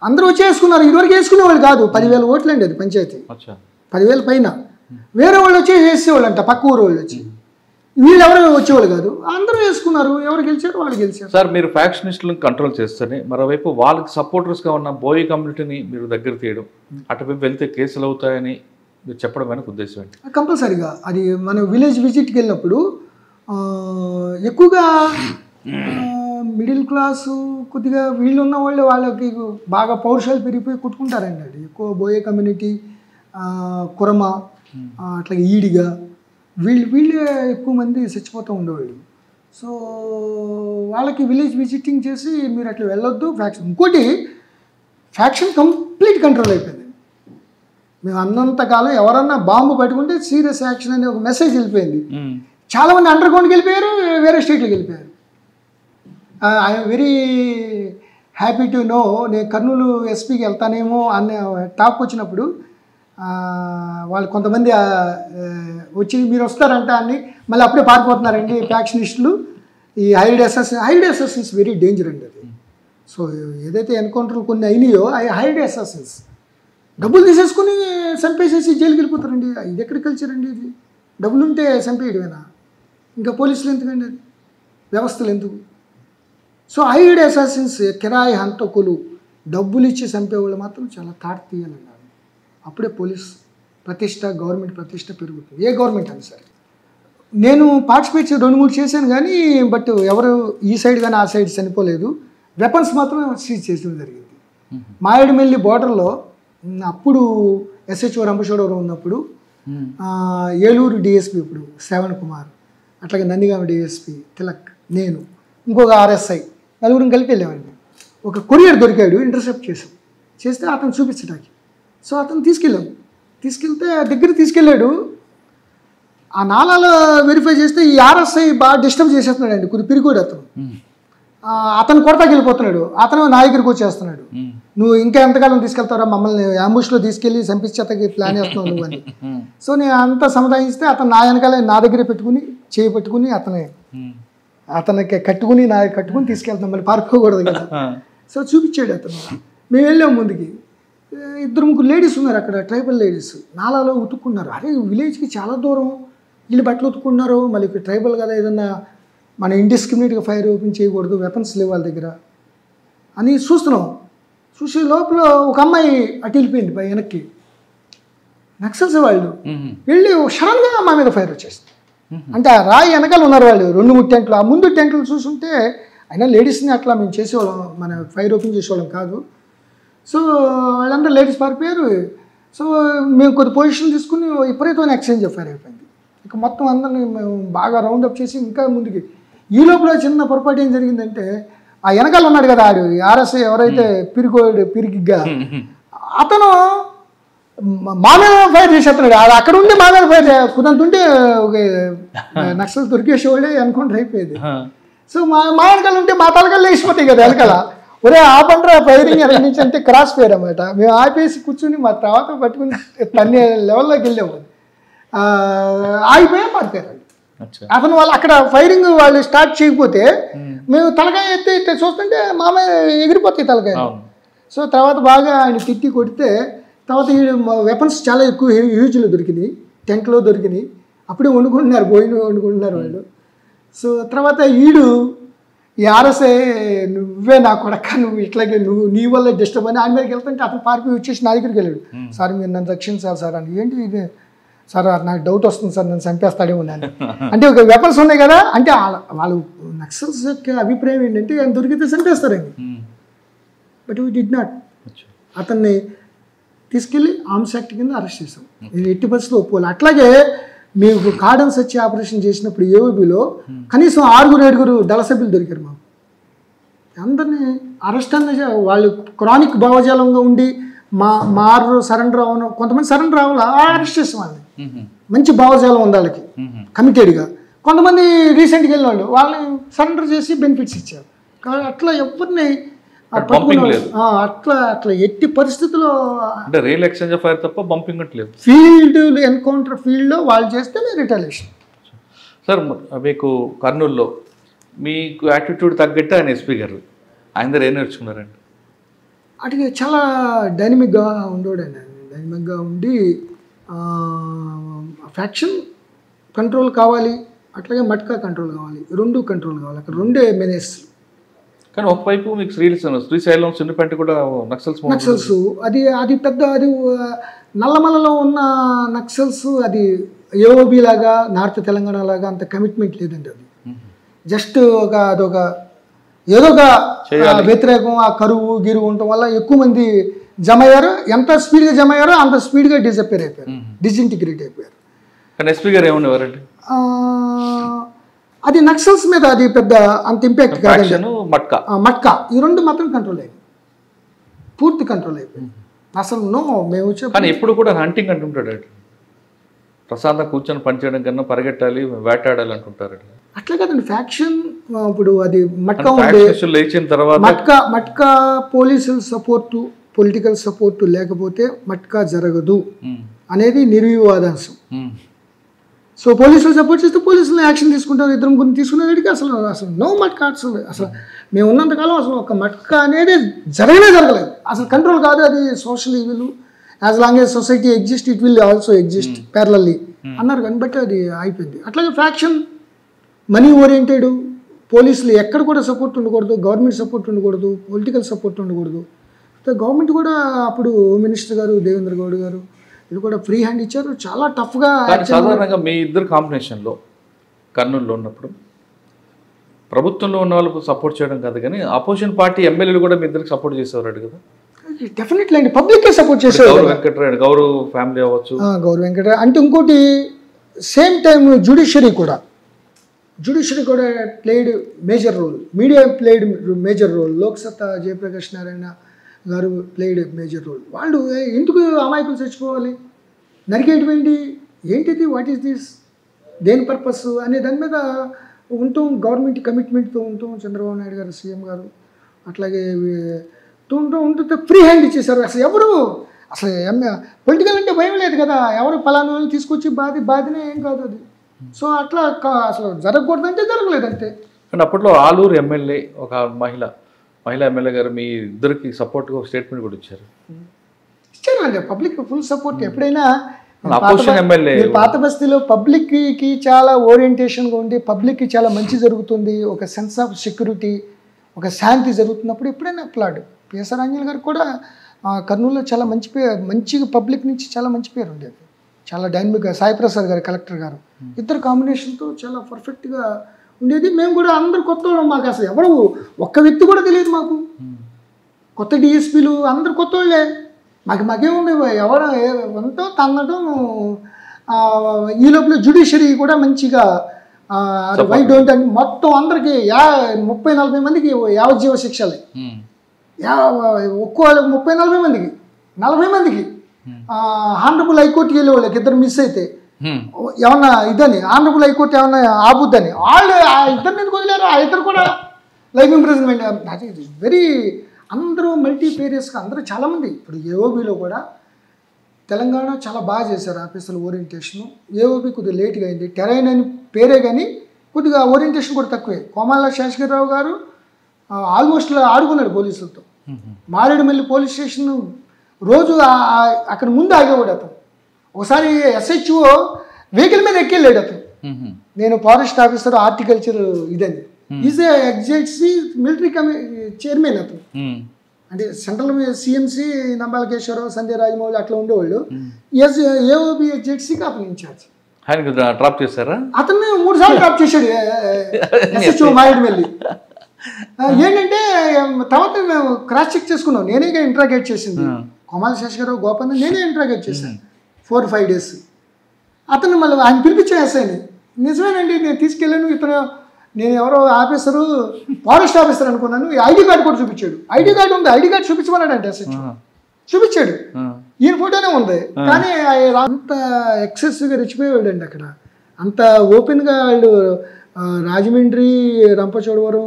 అందరూ వచ్చి వేసుకున్నారు. ఇదివరకు వేసుకునేవాళ్ళు కాదు, 10,000 ఓట్లు అండి అది పంచాయతీ, 10,000 పైన. వేరే వాళ్ళు వచ్చి వేసేవాళ్ళు అంట, పక్క ఊరు వాళ్ళు వచ్చి, వీళ్ళు ఎవరు వచ్చేవాళ్ళు కాదు, అందరూ వేసుకున్నారు. ఎవరు గెలిచారు వాళ్ళు గెలిచారు. సార్ మీరు ఫ్యాక్షనిస్టులను కంట్రోల్ చేస్తేనే మరోవైపు వాళ్ళకి సపోర్టర్స్గా ఉన్న బోయి కమ్యూనిటీని మీరు దగ్గర తీయడం, అటువైపు వెళ్తే కేసులు అవుతాయని మీరు చెప్పడం వెనక ఉద్దేశం ఏంటి? కంపల్సరీగా అది మనం విలేజ్ విజిట్కి వెళ్ళినప్పుడు ఎక్కువగా మిడిల్ క్లాసు కొద్దిగా వీళ్ళు ఉన్న వాళ్ళు వాళ్ళకి బాగా పౌరుషాలు పెరిగిపోయి కొట్టుకుంటారండి. అది ఎక్కువ బోయే కమ్యూనిటీ, కురమ, అట్లాగే ఈడిగా వీళ్ళే ఎక్కువ మంది చచ్చిపోతూ ఉండేవాళ్ళు. సో వాళ్ళకి విలేజ్ విజిటింగ్ చేసి మీరు అట్లా వెళ్ళొద్దు ఫ్యాక్షన్. ఇంకోటి ఫ్యాక్షన్ కంప్లీట్ కంట్రోల్ అయిపోయింది. మేము అన్నంతకాలం ఎవరన్నా బాంబు పట్టుకుంటే సీరియస్ యాక్షన్ అనే ఒక మెసేజ్ వెళ్ళిపోయింది. చాలామంది అండర్ గ్రౌండ్కి వెళ్ళిపోయారు, వేరే స్టేట్లకు వెళ్ళిపోయారు. I'm very happy to know నేను కర్నూలు ఎస్పీకి వెళ్తానేమో అనే టాక్ వచ్చినప్పుడు వాళ్ళు కొంతమంది వచ్చి మీరు వస్తారంట అని మళ్ళీ అప్పుడే పారిపోతున్నారండి ఫ్యాక్షనిస్టులు. ఈ హైడ్ అసాసిన్స్ వెరీ డేంజర్ అండి అది. సో ఏదైతే ఎన్కౌంటర్లు కొన్ని అయినాయో హైడ్ అసాసిన్స్ డబ్బులు తీసేసుకుని చంపేసేసి జైలుకి వెళ్ళిపోతారండి. ఇది ఎక్కడ కల్చర్ అండి ఇది? డబ్బులు ఉంటే చంపేయడమేనా? ఇంకా పోలీసులు ఎందుకండి, అది వ్యవస్థలు ఎందుకు? సో హైడ్ అసాసిన్స్, కిరాయి హంతకులు, డబ్బులు ఇచ్చి చంపేవాళ్ళు మాత్రం చాలా తాట తీయాలండి. అప్పుడే పోలీస్ ప్రతిష్ట, గవర్నమెంట్ ప్రతిష్ట పెరుగుతుంది, ఏ గవర్నమెంట్ అని సరే. నేను పార్టిసిపేట్ 2-3 చేశాను కానీ బట్ ఎవరు ఈ సైడ్ కానీ ఆ సైడ్ చనిపోలేదు. వెపన్స్ మాత్రం సీజ్ చేయడం జరిగింది. మారేడుమిల్లి బోర్డర్లో అప్పుడు ఎస్హెచ్ఓ రంపచోడవరం ఉన్నప్పుడు ఏలూరు డిఎస్పీ ఇప్పుడు శ్రవణ్ కుమార్, అట్లాగే నందిగామ డిఎస్పీ తిలక్, నేను ఇంకొక ఆర్ఎస్ఐ నలుగురం కలిపి వెళ్ళామండి. ఒక కొరియర్ దొరికాడు, ఇంటర్సెప్ట్ చేస్తే అతను చూపించడానికి. సో అతను తీసుకెళ్తే దగ్గర తీసుకెళ్ళాడు. ఆ నాలాలో వెరిఫై చేస్తే ఈ ఆర్ఎస్ఐ బాగా డిస్టర్బ్ చేసేస్తున్నాడు అండి, కొద్ది పిరికోడు అతను. అతను కొడతాకి వెళ్ళిపోతున్నాడు, అతను నా దగ్గరికి వచ్చేస్తున్నాడు. నువ్వు ఇంకా ఎంతకాలం తీసుకెళ్తారా, మమ్మల్ని అంబుష్లో తీసుకెళ్ళి చంపించేతకి ప్లాన్ చేస్తున్నావు నువ్వు అని. సో నేను అంతా సముదాయిస్తే అతను నా వెనకాలే నా దగ్గరే పెట్టుకుని చేయి పెట్టుకుని అతనికి కట్టుకుని తీసుకెళ్తాం, మళ్ళీ పారిపోకూడదు కదా. సో చూపించాడు అతను. మేము వెళ్ళాము ముందుకి. 2-3 లేడీస్ ఉన్నారు అక్కడ, ట్రైబల్ లేడీస్ నాలాలో ఉతుక్కున్నారు. అరే విలేజ్కి చాలా దూరం వీళ్ళు బట్టలు ఉతుక్కున్నారు, మళ్ళీ ట్రైబల్ కదా, ఏదన్నా మన ఇండిస్క్రిమినేట్గా ఫైర్ ఓపెన్ చేయకూడదు, వెపన్స్ లేవు వాళ్ళ దగ్గర అని చూస్తున్నాం. చూసే లోపల ఒక అమ్మాయి అటు వెళ్ళిపోయింది వెనక్కి. నక్సల్స్ వాళ్ళు వెళ్ళి సడన్గా మా మీద ఫైర్ వచ్చేసింది. అంటే ఆ రాయి వెనకాల ఉన్నారు వాళ్ళు, 2-3 టెంట్లు. ఆ ముందు టెంట్లు చూస్తుంటే అయినా లేడీస్ని అట్లా మేము చేసేవాళ్ళం, మన ఫైర్ ఓపెన్ చేసేవాళ్ళం కాదు. సో వాళ్ళందరూ లేడీస్ పారిపోయారు. సో మేము కొద్ది పొజిషన్ తీసుకుని విపరీతమైన ఎక్స్చేంజ్ ఫైర్ అయిపోయింది. ఇక మొత్తం అందరినీ మేము బాగా రౌండప్ చేసి ఇంకా ముందుకి. ఈ లోపల చిన్న పొరపాటు ఏం జరిగిందంటే ఆ వెనకాల ఉన్నాడు కదా ఆడు ఆర్ఎస్ఐ ఎవరైతే పిరిగిగ్గా, అతను మా మీద ఫైర్ చేసేస్తున్నాడు. అది అక్కడ ఉండి మా మీద ఫైర్ కుదంతుంటే ఒక నక్సల్ దొరికేసేవాళ్ళే ఎన్కౌంటర్ అయిపోయేది. సో మా వెనకాల ఉంటే మా తలకాలు వేసిపోతాయి కదా వెనకాల. ఒరే ఆపండ్రా ఫైరింగ్ ఎక్కడి నుంచి అంటే క్రాస్ ఫైర్ అన్నమాట. మేము ఆపేసి కూర్చుని మా తర్వాత పట్టుకుని తన్ని లెవెల్లోకి వెళ్ళాము. ఆగిపోయా పారిపోయారు. అతను వాళ్ళు అక్కడ ఫైరింగ్ వాళ్ళు స్టార్ట్ చేయకపోతే మేము తలకాయ ఎత్తి చూస్తుంటే మామయ్య ఎగిరిపోతాయి తలకాయ. సో తర్వాత బాగా ఆయన తిట్టి కొడితే తర్వాత వెపన్స్ చాలా ఎక్కువ హ్యూజ్లో దొరికినాయి, టెంట్లో దొరికినాయి. అప్పుడే వండుకుంటున్నారు, వండుకుంటున్నారు వాళ్ళు. సో తర్వాత ఈ ఆర్ఎస్ఐ నువ్వే నా కొడక, నువ్వు ఇట్లాగే నీ వల్ల డిస్టర్బ్ అని ఆయన మీదకి వెళ్తుంటే అతను పార్టీ వచ్చేసి నా దగ్గరికి వెళ్ళాడు. సార్ మీరు నన్ను రక్షించాలి సార్ అని. ఏంటి ఇది సార్, నాకు డౌట్ వస్తుంది సార్, నన్ను చంపేస్తాడేమో నేను. అంటే ఒక వెపన్స్ ఉన్నాయి కదా, అంటే వాళ్ళు నక్సల్స్ యొక్క అభిప్రాయం ఏంటంటే ఆయన దొరికితే చంపేస్తారండి. But we did not. అతన్ని తీసుకెళ్ళి ఆర్మ్స్ యాక్ట్ కింద అరెస్ట్ చేసాం. ఇది ఎట్టి పరిస్థితుల్లో ఒప్పుకోవాలి. అట్లాగే మీకు కార్డన్ సర్చ్ ఆపరేషన్ చేసినప్పుడు ఏఓబిలో కనీసం 6-7 దళ సభ్యులు దొరికారు మాకు. అందరినీ అరెస్ట్ అన్న వాళ్ళు క్రానిక్ భావజాలంగా ఉండి మారు సరెండర్ అవ్వను, కొంతమంది సరెండర్ అవ్వాలి, అరెస్ట్ చేసాం వాళ్ళని. మంచి భావజాలం ఉంది వాళ్ళకి కమిటెడ్గా. కొంతమంది రీసెంట్గా వెళ్ళిన వాళ్ళని సరెండర్ చేసి బెనిఫిట్స్ ఇచ్చారు. కానీ అట్లా ఎవరిని అట్లా ఎట్టి పరిస్థితుల్లో రియల్ ఎక్స్చేంజ్ ఆఫ్ ఫైర్ తప్ప బంపింగ్ లేదు. ఫీల్డ్ ఎన్కౌంటర్ ఫీల్డ్లో వాళ్ళు చేస్తే రిటాలియేషన్. సార్ మీకు కర్నూలులో మీకు యాటిట్యూడ్ తగ్గట్టు ఆయన ఎస్పీ గారు, ఆయన దగ్గర ఏం నేర్చుకున్నారండి? అటు చాలా డైనమిక్గా ఉండేవాడు ఆయన. డైనమిక్గా ఉండి ఫ్యాక్షన్ కంట్రోల్ కావాలి, అట్లాగే మట్కా కంట్రోల్ కావాలి, రెండు కంట్రోల్ కావాలి. అక్కడ రెండే మెనేస్. కానీ ఒకవైపు మీకు శ్రీశైలం సిన్నిపేట కూడా నక్సల్స్ అది పెద్ద అది నల్లమలలో ఉన్న నక్సల్స్ అది ఏఓబి లాగా నార్త్ తెలంగాణ లాగా అంత కమిట్మెంట్ లేదండి. అది జస్ట్ అదొక ఏదో ఒక వ్యతిరేకం, ఆ కరువు గిరువు ఉండటం వల్ల ఎక్కువ మంది జమ అయ్యారు. ఎంత స్పీడ్గా జమ అయ్యారో అంత స్పీడ్గా డిసప్పేర్ అయిపోయారు, డిజింటిగ్రేట్ అయిపోయారు. కానీ ఎస్పీ గారు ఏమనేవారండి? అది నక్సల్స్ మీద అది పెద్ద అంత ఇంపాక్ట్ కాదండి. మట్కా ఈ రెండు మాత్రం కంట్రోల్ అయ్యింది, పూర్తి కంట్రోల్ అయిపోయింది. అసలు మేము కానీ ఎప్పుడు కూడా హంటింగ్ అంటుంటాడు, ప్రశాంతంగా కూర్చొని పనిచేయడం కన్నా పరిగెట్టాలి, వేటాడాలి అంటుంటారు. అట్లా కదండి ఫ్యాక్షన్. ఇప్పుడు అది మట్కా లేచిన తర్వాత మట్కా పోలీసుల సపోర్టు, పొలిటికల్ సపోర్టు లేకపోతే మట్కా జరగదు అనేది నిర్వివాదాంశం. సో పోలీసులు సపోర్ట్ చేస్తే పోలీసులు యాక్షన్ తీసుకుంటారు. ఇద్దరు ముగ్గురు తీసుకునేటికి అసలు నో మట్కా. అసలు మేము ఉన్నంతకాలం అసలు ఒక మట్కా అనేది జరగలేదు. అసలు కంట్రోల్ కాదు, అది social evil. As long as society exist it will also exist parallelly అన్నారు. కానీ బట్టి అది అయిపోయింది. అట్లాగే ఫ్యాక్షన్, మనీ ఓరియంటెడ్, పోలీసులు ఎక్కడ కూడా సపోర్ట్ ఉండకూడదు, గవర్నమెంట్ సపోర్ట్ ఉండకూడదు, పొలిటికల్ సపోర్ట్ ఉండకూడదు. గవర్నమెంట్ కూడా అప్పుడు హోమ్ మినిస్టర్ గారు దేవేంద్ర గౌడ్ గారు ఇది కూడా ఫ్రీ హ్యాండ్ ఇచ్చారు. చాలా టఫ్గా. సాధారణంగా మీ ఇద్దరు కాంబినేషన్లో కర్నూలులో ఉన్నప్పుడు ప్రభుత్వంలో ఉన్న వాళ్ళకు సపోర్ట్ చేయడం కాదు, కానీ అపోజిషన్ పార్టీ ఎమ్మెల్యేలు కూడా మీ ఇద్దరికి సపోర్ట్ చేసేవారు కదా? డెఫినెట్లీ అండి, పబ్లిక్కే సపోర్ట్ చేసేవారు. వెంకటరాయ్ గౌరవ్ ఫ్యామిలీ అవ్వచ్చు, గౌరవ్ వెంకటరాయ్ అంటే. ఇంకోటి సేమ్ టైం జ్యుడిషియరీ కూడా played major role, media played major role, Loksatta Jayaprakash Narayana గారు ప్లేడ్ మేజర్ రోల్. వాళ్ళు ఎందుకు అమాయకులు చచ్చిపోవాలి, నరికేటువంటి ఏంటిది, వాట్ ఈస్ దిస్, దేని పర్పస్ అనే దాని మీద ఉంటాం. గవర్నమెంట్ కమిట్మెంట్తో ఉంటాం. చంద్రబాబు నాయుడు గారు సీఎం గారు అట్లాగే ఉంటుంటే ఫ్రీ హ్యాండ్ ఇచ్చేసారు. అసలు ఎవరు పొలిటికల్ అంటే భయం లేదు కదా, ఎవరు పలానా వాళ్ళు తీసుకొచ్చి బాధినే ఏం కాదు అది. సో అట్లా అసలు జరగకూడదంటే జరగలేదు అంతే. కానీ అప్పట్లో ఆలూరు ఎమ్మెల్యే ఒక మహిళా ఎమ్మెల్యే గారు మీ ఇద్దరికి సపోర్ట్గా ఒక స్టేట్మెంట్ కూడా ఇచ్చారు. ఇచ్చారండి, పబ్లిక్ ఫుల్ సపోర్ట్. ఎప్పుడైనా ఎమ్మెల్యే పాత బస్తీలో పబ్లిక్కి చాలా ఓరియంటేషన్గా ఉండి పబ్లిక్కి చాలా మంచి జరుగుతుంది, ఒక సెన్స్ ఆఫ్ సెక్యూరిటీ, ఒక శాంతి జరుగుతున్నప్పుడు ఎప్పుడైనా అప్లాడ్. పిఎస్ఆర్ ఆంజనేయులు గారు కూడా కర్నూలులో చాలా మంచిగా పబ్లిక్ నుంచి చాలా మంచి పేరు ఉండేది. చాలా డైనమిక్గా సాయి ప్రసాద్ గారు కలెక్టర్ గారు ఇద్దరు కాంబినేషన్తో చాలా పర్ఫెక్ట్గా ఉండేది. మేము కూడా అందరు కొత్త వాళ్ళం, మాకు అసలు ఎవరు ఒక్క వ్యక్తి కూడా తెలియదు మాకు. కొత్త డిఎస్పీలు అందరు కొత్త వాళ్ళే. మాకేముంది, ఎవరు ఎంతో తన్నడం. ఈ లోపల జ్యుడిషియరీ కూడా మంచిగా వై డోంట్ అని మొత్తం అందరికీ 30-40 మందికి యావజ్జీవ శిక్షలే. ఒక్కో 30-40 మందికి 40 మందికి ఆనరబుల్ హైకోర్టుకి వెళ్ళే వాళ్ళకి ఇద్దరు మిస్ అయితే ఏమన్నా ఇదని ఆనరబుల్ హైకోర్టు ఏమన్నా ఆపుద్దని వాళ్ళు ఆ ఇద్దరిని ఎందుకు వదిలేరు. ఆ ఇద్దరు కూడా లైఫ్ ఇంప్రిజన్మెంట్. అది వెరీ అందరూ మల్టీపేరియస్గా అందరూ చాలామంది. ఇప్పుడు ఏఓబీలో కూడా తెలంగాణ చాలా బాగా చేశారు ఆఫీసర్ల ఓరియంటేషను. ఏఓపి కొద్దిగా లేట్గా అయింది. టెరైన్ అని పేరే కానీ కొద్దిగా ఓరియంటేషన్ కూడా తక్కువే. కోమాల శేషగిరిరావు గారు ఆల్మోస్ట్ ఆడుకున్నాడు పోలీసులతో. మారేడుమిల్లి పోలీస్ స్టేషన్ రోజు అక్కడ ముందు ఆగేవాడు అతను. ఒకసారి SHO వెహికల్ మీద ఎక్కెళ్ళాడు అతను. నేను ఫారెస్ట్ ఆఫీసర్ హార్టికల్చర్ ఇదని. ఈజ్ ఎగ్జైట్సీ మిలిటరీ చైర్మన్ అతను. అంటే సెంట్రల్ CMC నంబాలకేశ్వరరావు, సంజయ్ రాజమౌళి అట్లా ఉండేవాళ్ళు. ఏఓబి జెడ్సీకి అతను ఇన్ఛార్జ్. డ్రాప్ చేశారా? అతన్ని 3 సార్లు డ్రాప్ చేశాడు SHO మారేడుమిల్లి. ఏంటంటే తర్వాత మేము క్రాస్ చెక్ చేసుకున్నాం. నేనే ఇంట్రాగేట్ చేసింది కోమాల శేషగిరిరావు గోపన్న, నేనే ఇంట్రాగేట్ చేశాను 4-5 days. అతను మళ్ళీ ఆయన పిలిపించాను ఎస్ఐని. నిజమేనండి నేను తీసుకెళ్ళాను, ఇతను నేను ఎవరో ఆఫీసరు ఫారెస్ట్ ఆఫీసర్ అనుకున్నాను. ID కార్డు కూడా చూపించాడు. ID కార్డు ఉంది, ID కార్డు చూపించమన్నాడు అంటే SHO చూపించాడు. ఈయన ఫోటోనే ఉంది. కానీ అంత ఎక్సెసివ్గా రెచ్చిపోయేవాడు అండి అక్కడ. అంత ఓపెన్గా వాళ్ళు రాజమండ్రి, రంపచోడవరం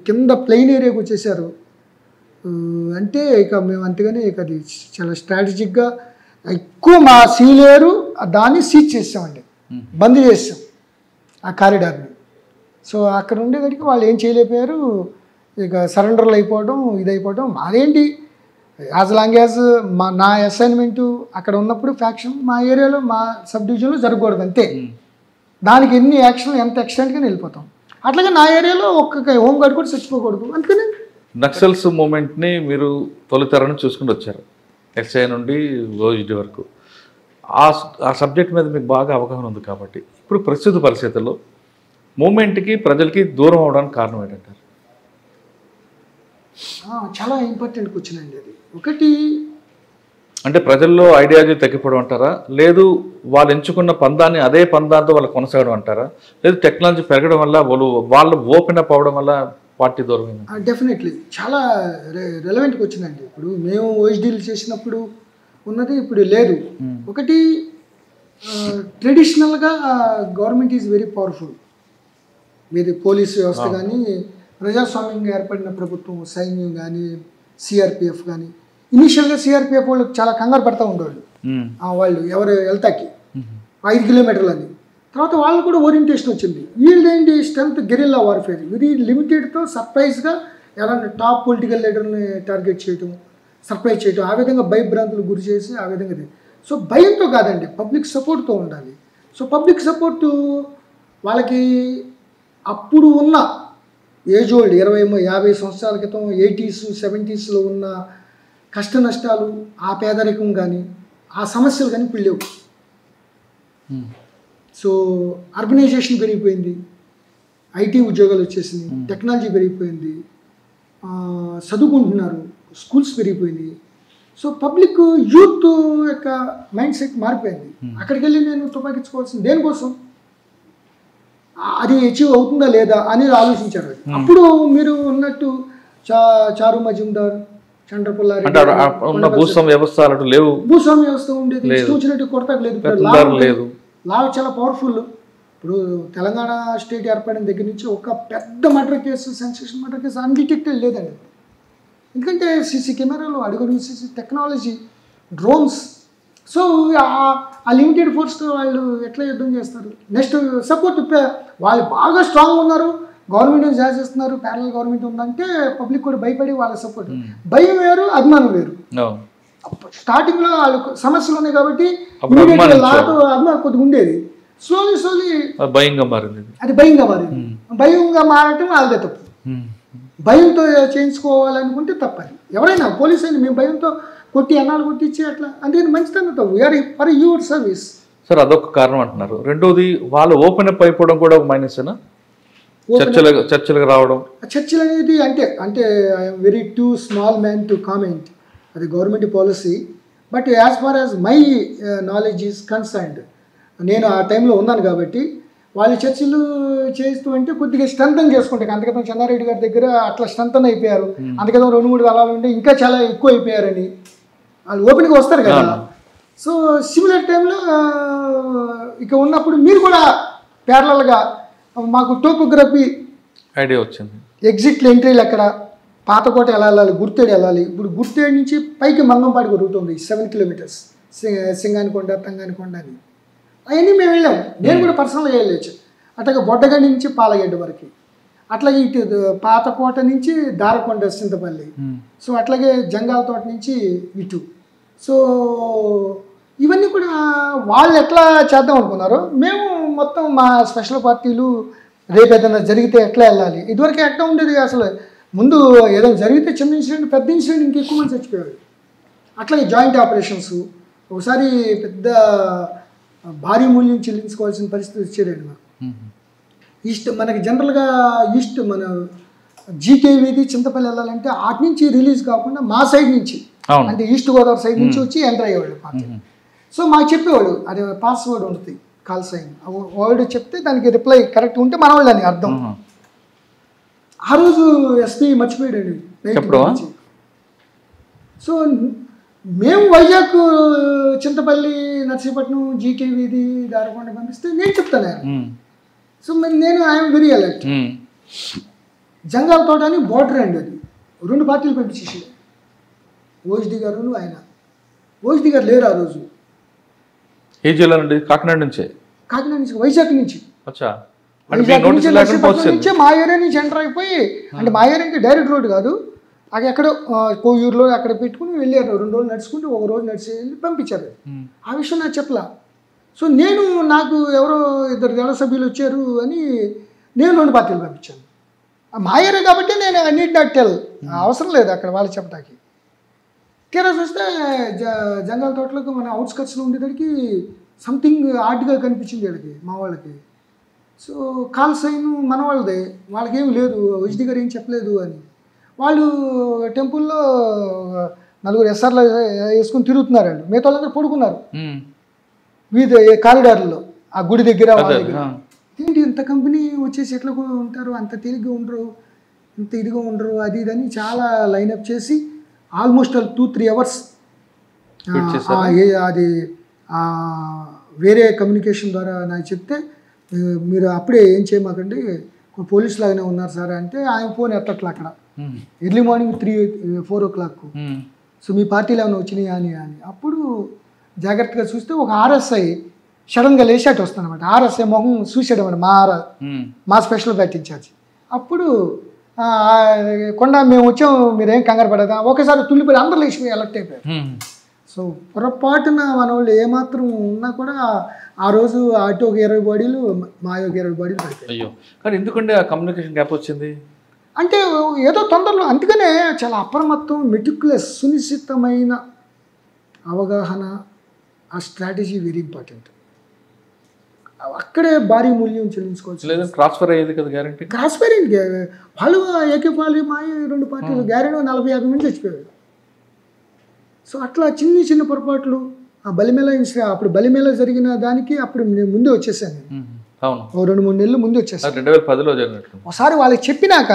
కింద ప్లెయిన్ ఏరియాకి వచ్చేసారు అంటే ఇక మేము అంతేగాని ఇక అది చాలా స్ట్రాటజిక్గా ఎక్కువ మా సీలేరు దాన్ని సీజ్ చేసామండి, బంద్ చేసాం ఆ కారిడార్ని. సో అక్కడ ఉండేదానికి వాళ్ళు ఏం చేయలేకపోయారు. ఇక సరెండర్లు అయిపోవడం ఇదైపోవడం. మాదేంటి యాజ్ లాంగ్ యాజ్ నా అసైన్మెంటు అక్కడ ఉన్నప్పుడు ఫ్యాక్షన్ మా ఏరియాలో మా సబ్ డివిజన్లో జరగకూడదు అంతే. దానికి ఎన్ని యాక్షన్లు ఎంత ఎక్స్టెంట్గా వెళ్ళిపోతాం. అట్లాగే నా ఏరియాలో ఒక్క హోంగార్డ్ కూడా చచ్చిపోకూడదు. అందుకని నక్సల్స్ మూమెంట్ని మీరు తొలితరని చూసుకుంటూ వచ్చారు, SI నుండి OSD వరకు. ఆ సబ్జెక్ట్ మీద మీకు బాగా అవగాహన ఉంది కాబట్టి ఇప్పుడు ప్రస్తుత పరిస్థితుల్లో మూమెంట్కి ప్రజలకి దూరం అవడానికి కారణం ఏంటంటారు? చాలా ఇంపార్టెంట్ క్వశ్చన్ అండి అది. ఒకటి అంటే ప్రజల్లో ఐడియాలజీ తగ్గిపోవడం అంటారా, లేదు వాళ్ళు ఎంచుకున్న పందాన్ని అదే పందాంతో వాళ్ళు కొనసాగడం అంటారా, లేదు టెక్నాలజీ పెరగడం వల్ల వాళ్ళు ఓపెన్ అప్ అవ్వడం వల్ల పార్టీ దూరమైంది? డెఫినెట్లీ చాలా రెలవెంట్ క్వశ్చన్ అండి. ఇప్పుడు మేము OSDలు చేసినప్పుడు ఉన్నది ఇప్పుడు లేదు. ఒకటి ట్రెడిషనల్గా గవర్నమెంట్ ఈజ్ వెరీ పవర్ఫుల్. మీది పోలీసు వ్యవస్థ కానీ, ప్రజాస్వామ్యంగా ఏర్పడిన ప్రభుత్వం, సైన్యం కానీ, CRPF కానీ. ఇనీషియల్గా CRPF వాళ్ళు చాలా కంగారు పడతా ఉండేవాళ్ళు. వాళ్ళు ఎవరు వెళ్తాకి 5 కిలోమీటర్లని. తర్వాత వాళ్ళు కూడా ఓరియంటేషన్ వచ్చింది. వీళ్ళేంటి స్ట్రెంత్ గెరిల్లా వార్ఫేర్, వెరీ లిమిటెడ్తో సర్ప్రైజ్గా ఎవరైనా టాప్ పొలిటికల్ లీడర్ని టార్గెట్ చేయటం, సర్ప్రైజ్ చేయటం, ఆ విధంగా భయభ్రాంతులు గురి చేసి ఆ విధంగా. సో భయంతో కాదండి, పబ్లిక్ సపోర్ట్తో ఉండాలి. సో పబ్లిక్ సపోర్టు వాళ్ళకి అప్పుడు ఉన్న ఏజ్ ఓల్డ్ 20-50 సంవత్సరాల క్రితం 80s 70sలో ఉన్న కష్ట నష్టాలు, ఆ పేదరికం కానీ ఆ సమస్యలు కానీ ఇప్పుడు లేవు. సో అర్బనైజేషన్ పెరిగిపోయింది, IT ఉద్యోగాలు వచ్చేసింది, టెక్నాలజీ పెరిగిపోయింది, చదువుకుంటున్నారు, స్కూల్స్ పెరిగిపోయినాయి. సో పబ్లిక్ యూత్ యొక్క మైండ్ సెట్ మారిపోయింది. అక్కడికి వెళ్ళి నేను తుపాకించుకోవాల్సింది దేనికోసం, అది అచీవ్ అవుతుందా లేదా అనేది ఆలోచించారు. అప్పుడు మీరు ఉన్నట్టు చారు మజుందార్, చంద్రపుల్లారెడ్డి, భూస్వామ్య వ్యవస్థ లేవు, భూస్వామ్య వ్యవస్థ ఉండేది, ఇష్టం వచ్చినట్టు కొరత లేదు. లా చాలా పవర్ఫుల్. ఇప్పుడు తెలంగాణ స్టేట్ ఏర్పడిన దగ్గర నుంచి ఒక పెద్ద murder case, sensation murder case undetected లేదండి. ఎందుకంటే CC కెమెరాలు, అడుగుడు CC టెక్నాలజీ, డ్రోన్స్. సో ఆ లిమిటెడ్ ఫోర్స్తో వాళ్ళు ఎట్లా యుద్ధం చేస్తారు? నెక్స్ట్ సపోర్ట్ వాళ్ళు బాగా స్ట్రాంగ్ ఉన్నారు, గవర్నమెంట్ చేస్తున్నారు, ప్యారల్ గవర్నమెంట్ ఉందంటే పబ్లిక్ కూడా భయపడి వాళ్ళ సపోర్ట్. భయం వేరు, అభిమానం వేరు. స్టార్టింగ్లో వాళ్ళకు సమస్యలు ఉన్నాయి కాబట్టి లాతో అభిమానం కొద్దిగా ఉండేది. స్లోలీ భయంగా మారింది. అది భయంగా మారటం వాళ్ళదే తప్పు. భయంతో చేయించుకోవాలనుకుంటే తప్పది. ఎవరైనా పోలీసు అయినా మేము భయంతో కొట్టి అన్నాలు కొట్టించి అట్లా, అందుకని మంచితనం we are for your service. Sir అదొక కారణం అంటున్నారు. రెండోది వాళ్ళు ఓపెన్ అప్ అయిపోవడం కూడా ఒక మైనసేనా? చర్చలకు రావడం, చర్చలు అనేది అంటే I'm very too small man to comment. అది government policy. But as far as my knowledge is concerned, నేను ఆ టైంలో ఉన్నాను కాబట్టి వాళ్ళు చర్చలు చేస్తూ అంటే కొద్దిగా స్ట్రెంథన్ చేసుకుంటారు. అంతక్రితం చెన్నారెడ్డి గారి దగ్గర అట్లా స్ట్రెంథన్ అయిపోయారు, అంతక్రితం 2-3 దళాలు ఉంటే ఇంకా చాలా ఎక్కువ అయిపోయారని వాళ్ళు ఓపెన్గా వస్తారు కదా. సో సిమిలర్ టైంలో ఇక ఉన్నప్పుడు మీరు కూడా ప్యారలల్గా మాకు టోపోగ్రఫీ ఐడియా వచ్చింది. ఎగ్జిట్లు ఎంట్రీలు ఎక్కడ, పాతకోట ఎలా వెళ్ళాలి, గుర్తేడు వెళ్ళాలి. ఇప్పుడు గుర్తేడు నుంచి పైకి మంగంపాడికి రూట్ ఉంది 7 kilometers. సింగానికొండ, తంగానికొండ అని అవన్నీ మేము వెళ్ళాం. నేను కూడా పర్సనల్గా వెళ్ళొచ్చు. అట్లాగే బొడ్డగడ్డ నుంచి పాలగడ్డ వరకు, అట్లాగే ఇటు పాతకోట నుంచి దారకొండ చింతపల్లి, సో అట్లాగే జంగాల తోట నుంచి ఇటు. సో ఇవన్నీ కూడా వాళ్ళు ఎట్లా చేద్దాం అనుకున్నారో మేము మొత్తం మా స్పెషల్ పార్టీలు రేపు ఏదైనా జరిగితే ఎట్లా వెళ్ళాలి. ఇదివరకు ఎట్లా ఉండేది అసలు, ముందు ఏదైనా జరిగితే చిన్న ఇన్సిడెంట్, పెద్ద ఇన్సిడెంట్ ఇంకెక్కువ మంది చచ్చిపోయాడు. అట్లాగే జాయింట్ ఆపరేషన్స్, ఒకసారి పెద్ద భారీ మూల్యం చెల్లించుకోవాల్సిన పరిస్థితి వచ్చేదండి మాకు. ఈస్ట్ మనకి జనరల్గా ఈస్ట్ మన జీకేవీది చింతపల్లి వెళ్ళాలంటే అటు నుంచి రిలీజ్ కాకుండా మా సైడ్ నుంచి, అంటే ఈస్ట్ గోదావరి సైడ్ నుంచి వచ్చి ఎంటర్ అయ్యేవాళ్ళు పార్టీ. సో మాకు చెప్పేవాడు అది పాస్వర్డ్ ఉంటుంది, కాల్ సైన్ వర్డ్ చెప్తే దానికి రిప్లై కరెక్ట్ ఉంటే మన వాళ్ళు అని అర్థం. ఆ రోజు ఎస్పీ మర్చిపోయాడు. సో మేము వైజాగ్, చింతపల్లి, నర్సీపట్నం, జీకేవీది, దారకొండ పంపిస్తే నేను చెప్తాను. సో నేను ఐఎమ్ వెరీ అలర్ట్. జంగాల తోట అని బోర్డర్ అండి, అది 2 పార్టీలు పంపించేసి ఓజిడి గారు ఆయన. ఓజిడి గారు లేరు ఆ రోజు. ఏ జిల్లా నుండి? కాకినాడ నుంచి. కాకినాడ నుంచి, వైజాగ్ నుంచి. వైజాగ్ నుంచి నర్సీపట్నం నుంచి మా ఏరియా నుంచి ఎంటర్ అయిపోయి, అంటే మా ఏరియాకి డైరెక్ట్ రోడ్ కాదు, అది ఎక్కడో కోయూరులో అక్కడ పెట్టుకుని వెళ్ళారు. 2 రోజులు నడుచుకుంటూ 1 రోజు నడిచి వెళ్ళి పంపించారు. ఆ విషయం నాకు చెప్పలా. సో నేను నాకు ఎవరో 2 దళ సభ్యులు వచ్చారు అని నేను 2 పార్టీలు పంపించాను. మా ఏరియా కాబట్టి నేను నీడ్ నాట్ టెల్, అవసరం లేదు అక్కడ వాళ్ళు చెప్పడానికి. తీరా చూస్తే జంగాల తోటలకు మన అవుట్స్కట్స్లో ఉండేదానికి సంథింగ్ ఆర్ట్గా కనిపించింది వీళ్ళకి, మా వాళ్ళకి. సో కాల్ సైన్ మన వాళ్ళదే, వాళ్ళకేం లేదు, ఓజిడి గారు ఏం చెప్పలేదు అని. వాళ్ళు టెంపుల్లో 4 ఎస్ఆర్లు వేసుకుని తిరుగుతున్నారు. వాళ్ళు మిగతా వాళ్ళందరూ పడుకున్నారు వీధి కారిడార్లో, ఆ గుడి దగ్గర వాళ్ళ దగ్గర. ఏంటి ఇంత కంపెనీ వచ్చేసి ఎట్లా ఉంటారు, అంత తేలిగ్గా ఉండరు, ఇంత ఇదిగా ఉండరు, అది ఇది అని చాలా లైనప్ చేసి ఆల్మోస్ట్ 2-3 అవర్స్ అది వేరే కమ్యూనికేషన్ ద్వారా నాకు చెప్తే, మీరు అప్పుడే ఏం చేయమాకండి, పోలీసు లాగానే ఉన్నారు సార్ అంటే, ఆయన ఫోన్ ఎత్తట్లా అక్కడ. Early morning 3-4 o'clock. సో మీ పార్టీలో ఏమైనా వచ్చినాయా అని. అప్పుడు జాగ్రత్తగా చూస్తే ఒక ఆర్ఎస్ఐ సడన్గా లేచాటి వస్తాను అనమాట. ఆర్ఎస్ఐ మొహం చూసాడు అనమాట, మా స్పెషల్ బ్యాట్ ఇన్ఛార్జ్. అప్పుడు కొండ మేము వచ్చాం, మీరేం కంగారు పడదా, ఒకసారి తుల్లిపోయి అందరూ లేచిపోయి అలర్ట్ అయిపోయారు. సో పొరపాటున మన వాళ్ళు ఏమాత్రం ఉన్నా కూడా ఆ రోజు అటు ఒక 20 బాడీలు, మా ఒక 20 బాడీలు పడిపోయాయి. అయ్యో, కానీ ఎందుకంటే ఆ కమ్యూనికేషన్ గ్యాప్ వచ్చింది అంటే ఏదో తొందరలో. అందుకనే చాలా అప్రమత్తం, మెటిక్యులస్, సునిశ్చితమైన అవగాహన, ఆ స్ట్రాటజీ వెరీ ఇంపార్టెంట్. అక్కడే భారీ మూల్యం చెల్లించుకోవచ్చు. లేదా ట్రాన్స్ఫర్ అయ్యేది కదా గ్యారంటీ. ట్రాన్స్ఫర్ ఏంటి, వాళ్ళు ఏకేపాలి మా 2 పార్టీలు గ్యారెంటీ 40-50 మంది చచ్చిపోయారు. సో అట్లా చిన్న పొరపాట్లు. ఆ బలిమేళ అప్పుడు బలిమేళ జరిగిన దానికి అప్పుడు నేను ముందే వచ్చేసాను. అవును, 2-3 నెలలు ముందే వచ్చేసాను. 2010లో జరిగినట్టు. ఒకసారి వాళ్ళకి చెప్పినాక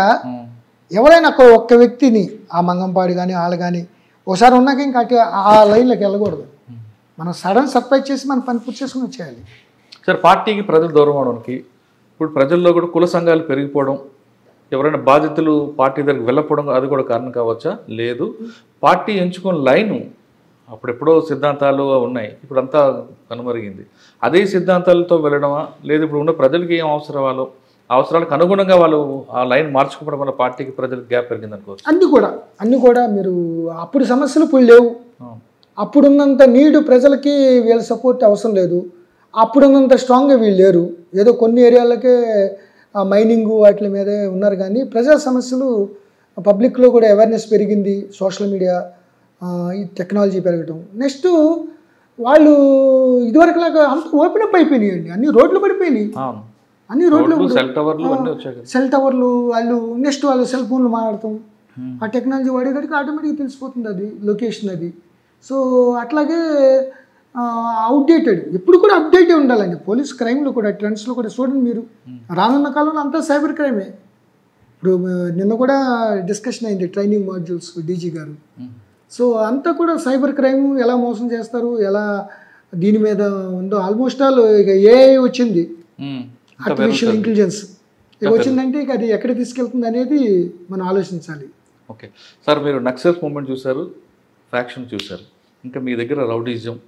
ఎవరైనా ఒక్క వ్యక్తిని, ఆ మంగంపాడు కానీ వాళ్ళు కానీ ఒకసారి ఉన్నాక ఇంకా ఆ లైన్లోకి వెళ్ళకూడదు. మనం సడన్ సర్ప్రైజ్ చేసి మనం పని పూర్తి చేసుకుని వచ్చేయాలి. సార్, పార్టీకి ప్రజలు దూరం అవడానికి ఇప్పుడు ప్రజల్లో కూడా కుల సంఘాలు పెరిగిపోవడం, ఎవరైనా బాధితులు పార్టీ దగ్గరికి వెళ్ళకపోవడం, అది కూడా కారణం కావచ్చా? లేదు, పార్టీ ఎంచుకున్న లైను అప్పుడెప్పుడో సిద్ధాంతాలు ఉన్నాయి, ఇప్పుడు అంతా కనుమరిగింది. అదే సిద్ధాంతాలతో వెళ్ళడమా, లేదు ఇప్పుడు ఉన్న ప్రజలకి ఏం అవసరాలో అవసరాలకు అనుగుణంగా వాళ్ళు ఆ లైన్ మార్చుకోవడం వల్ల పార్టీకి ప్రజలకు గ్యాప్ పెరిగింది అనుకోవచ్చు? అన్నీ కూడా మీరు అప్పుడు సమస్యలు ఇప్పుడు లేవు. అప్పుడున్నంత నీడు ప్రజలకి వీళ్ళ సపోర్ట్ అవసరం లేదు. అప్పుడున్నంత స్ట్రాంగ్గా వీళ్ళు లేరు. ఏదో కొన్ని ఏరియాలకే మైనింగ్ వాటి మీదే ఉన్నారు, కానీ ప్రజా సమస్యలు పబ్లిక్లో కూడా అవేర్నెస్ పెరిగింది. సోషల్ మీడియా, ఈ టెక్నాలజీ పెరగటం. నెక్స్ట్ వాళ్ళు ఇదివరకులాగా అంత ఓపెన్ అప్ అయిపోయినాయండి. అన్ని రోడ్లు పడిపోయినాయి, అన్ని రోడ్లు, సెల్ టవర్లు. వాళ్ళు నెక్స్ట్ వాళ్ళు సెల్ ఫోన్లు మాట్లాడతాం, ఆ టెక్నాలజీ వాడేదానికి ఆటోమేటిక్గా తెలిసిపోతుంది అది లొకేషన్ అది. సో అట్లాగే అవుట్డేటెడ్, ఎప్పుడు కూడా అప్డేటే ఉండాలండి. పోలీస్ క్రైమ్లో కూడా, ట్రెండ్స్లో కూడా చూడండి మీరు, రానున్న కాలంలో అంతా సైబర్ క్రైమే. ఇప్పుడు నిన్న కూడా డిస్కషన్ అయింది ట్రైనింగ్ మాడ్యూల్స్ డీజీ గారు. సో అంతా కూడా సైబర్ క్రైమ్ ఎలా మోసం చేస్తారు, ఎలా దీని మీద ఉందో. ఆల్మోస్ట్ ఆల్ ఇక ఏఐ వచ్చింది, ఆర్టిఫిషియల్ ఇంటెలిజెన్స్ ఇక వచ్చిందంటే ఇక అది ఎక్కడ తీసుకెళ్తుంది అనేది మనం ఆలోచించాలి. ఓకే సార్, మీరు నక్సల్స్ మూమెంట్ చూశారు, ఫ్యాక్షన్ చూశారు, ఇంకా మీ దగ్గర రౌడీజం,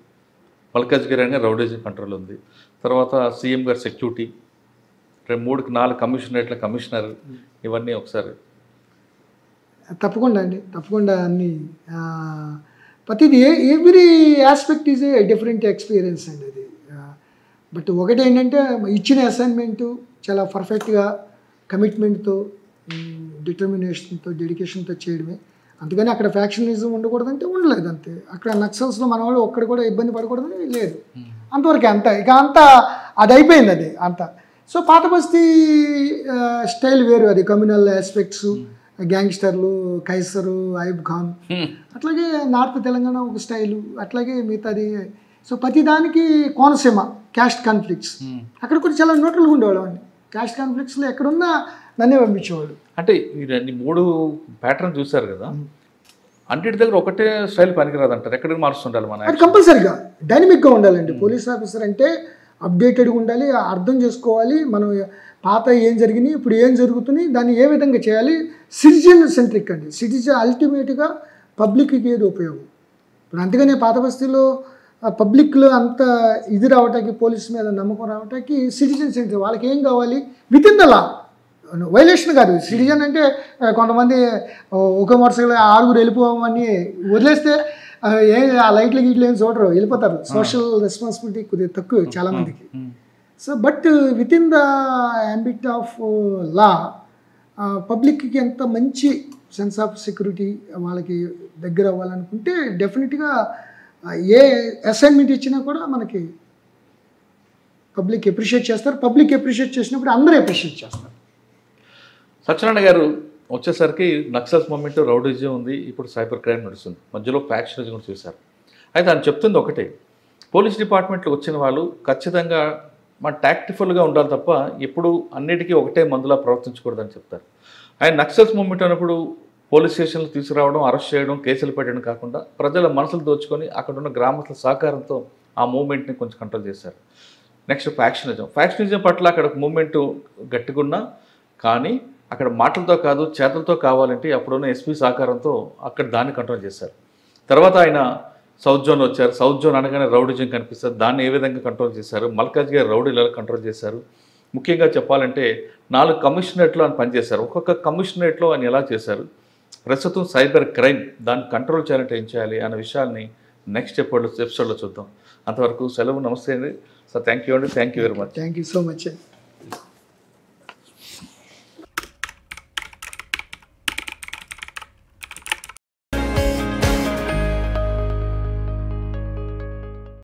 మల్కాజ్గిరి అనగా రౌడీజం కంట్రోల్ ఉంది. తర్వాత సీఎం గారి సెక్యూరిటీ, 3-4 కమిషనరేట్ల కమిషనర్, ఇవన్నీ ఒకసారి. తప్పకుండా అండి, తప్పకుండా అన్ని ప్రతిది every aspect is a different experience అండి అది. బట్ ఒకటి ఏంటంటే ఇచ్చిన అసైన్మెంటు చాలా పర్ఫెక్ట్గా కమిట్మెంట్తో, డిటర్మినేషన్తో, డెడికేషన్తో చేయడమే. అందుకని అక్కడ ఫ్యాక్షనిజం ఉండకూడదంటే ఉండలేదు అంతే. అక్కడ నక్సల్స్లో మన వాళ్ళు ఒక్కడు కూడా ఇబ్బంది పడకూడదని లేదు, అంతవరకే. అంత ఇక అంతా అది అయిపోయింది అది అంతా. సో పాత బస్తీ స్టైల్ వేరు, అది కమ్యూనల్ ఆస్పెక్ట్స్, గ్యాంగ్స్టర్లు, కైసరు, అయూబ్ ఖాన్, అట్లాగే నార్త్ తెలంగాణ ఒక స్టైలు, అట్లాగే మిగతాది. సో ప్రతిదానికి కోనసీమ క్యాస్ట్ కాన్ఫ్లిక్ట్స్, అక్కడ కూడా చాలా న్యూట్రల్గా ఉండేవాళ్ళు అండి. క్యాస్ట్ కాన్ఫ్లిక్ట్స్లో ఎక్కడున్నా నన్నే పంపించేవాళ్ళు. అంటే ఈ 3 ప్యాటర్న్ చూసారు కదా, అన్నిటి దగ్గర ఒకటే స్టైల్ పనికిరాదు అంటారు, ఎక్కడికి మారుస్తుండాలి మన? అది కంపల్సరీగా డైనమిక్గా ఉండాలండి. పోలీస్ ఆఫీసర్ అంటే అప్డేటెడ్గా ఉండాలి, అర్థం చేసుకోవాలి మనం పాత ఏం జరిగినాయి, ఇప్పుడు ఏం జరుగుతుంది, దాన్ని ఏ విధంగా చేయాలి. సిటిజన్ సెంట్రిక్ అండి. సిటిజన్ అల్టిమేట్గా పబ్లిక్కి ఏది ఉపయోగం. ఇప్పుడు అందుకనే పాత బస్తీలో పబ్లిక్లో అంత ఇది రావటానికి, పోలీస్ మీద నమ్మకం రావటానికి సిటిజన్ సెంట్రిక్. వాళ్ళకి ఏం కావాలి, with in the law, violation కాదు. సిటిజన్ అంటే కొంతమంది ఒక మోటార్ సైకిల్ 6 వెళ్ళిపోవని వదిలేస్తే ఆ లైట్లు గీట్లు ఏం చూడరు, వెళ్ళిపోతారు. సోషల్ రెస్పాన్సిబిలిటీ కొద్దిగా తక్కువ చాలామందికి. So but with in the ambit of law పబ్లిక్కి ఎంత మంచి సెన్స్ ఆఫ్ సెక్యూరిటీ వాళ్ళకి దగ్గర అవ్వాలనుకుంటే డెఫినెట్గా ఏ అసైన్మెంట్ ఇచ్చినా కూడా మనకి పబ్లిక్ ఎప్రిషియేట్ చేస్తారు. పబ్లిక్ ఎప్రిషియేట్ చేసినప్పుడు అందరూ ఎప్రిషియేట్ చేస్తారు. సత్యనారాయణ గారు వచ్చేసరికి నక్సల్స్ మూమెంట్, రౌడీజం ఉంది, ఇప్పుడు సైబర్ క్రైమ్ నడుస్తుంది, మధ్యలో ఫ్యాక్షనిజం కూడా చూశారు. అయితే ఆయన చెప్తుంది ఒకటే, పోలీస్ డిపార్ట్మెంట్లో వచ్చిన వాళ్ళు ఖచ్చితంగా మన టాక్టిఫుల్గా ఉండాలి తప్ప ఎప్పుడు అన్నిటికీ ఒకటే మందులా ప్రవర్తించకూడదని చెప్తారు. ఆయన నక్సల్స్ మూమెంట్ అన్నప్పుడు పోలీస్ స్టేషన్లు తీసుకురావడం, అరెస్ట్ చేయడం, కేసులు పెట్టడం కాకుండా ప్రజల మనసులు దోచుకొని అక్కడ ఉన్న గ్రామస్తుల సహకారంతో ఆ మూమెంట్ని కొంచెం కంట్రోల్ చేశారు. నెక్స్ట్ ఫ్యాక్షనిజం పట్ల అక్కడ మూమెంట్ గట్టిగున్నా కానీ అక్కడ మాటలతో కాదు చేతులతో కావాలంటే అప్పుడున్న ఎస్పీ సహకారంతో అక్కడ దాన్ని కంట్రోల్ చేశారు. తర్వాత ఆయన సౌత్ జోన్ వచ్చారు. సౌత్ జోన్ అనగానే రౌడీజం కనిపిస్తారు, దాన్ని ఏ విధంగా కంట్రోల్ చేశారు, మల్కాజ్గిరి రౌడీలలో కంట్రోల్ చేశారు. ముఖ్యంగా చెప్పాలంటే 4 కమిషనరేట్లో ఆయన పనిచేశారు. ఒక్కొక్క కమిషనరేట్లో ఆయన ఎలా చేశారు, ప్రస్తుతం సైబర్ క్రైమ్ దాన్ని కంట్రోల్ చేయాలంటే ఏం చేయాలి అనే విషయాల్ని నెక్స్ట్ ఎపిసోడ్లో చూద్దాం. అంతవరకు సెలవు. నమస్తే అండి సార్. థ్యాంక్ యూ అండి. Thank you very much. Thank you so much.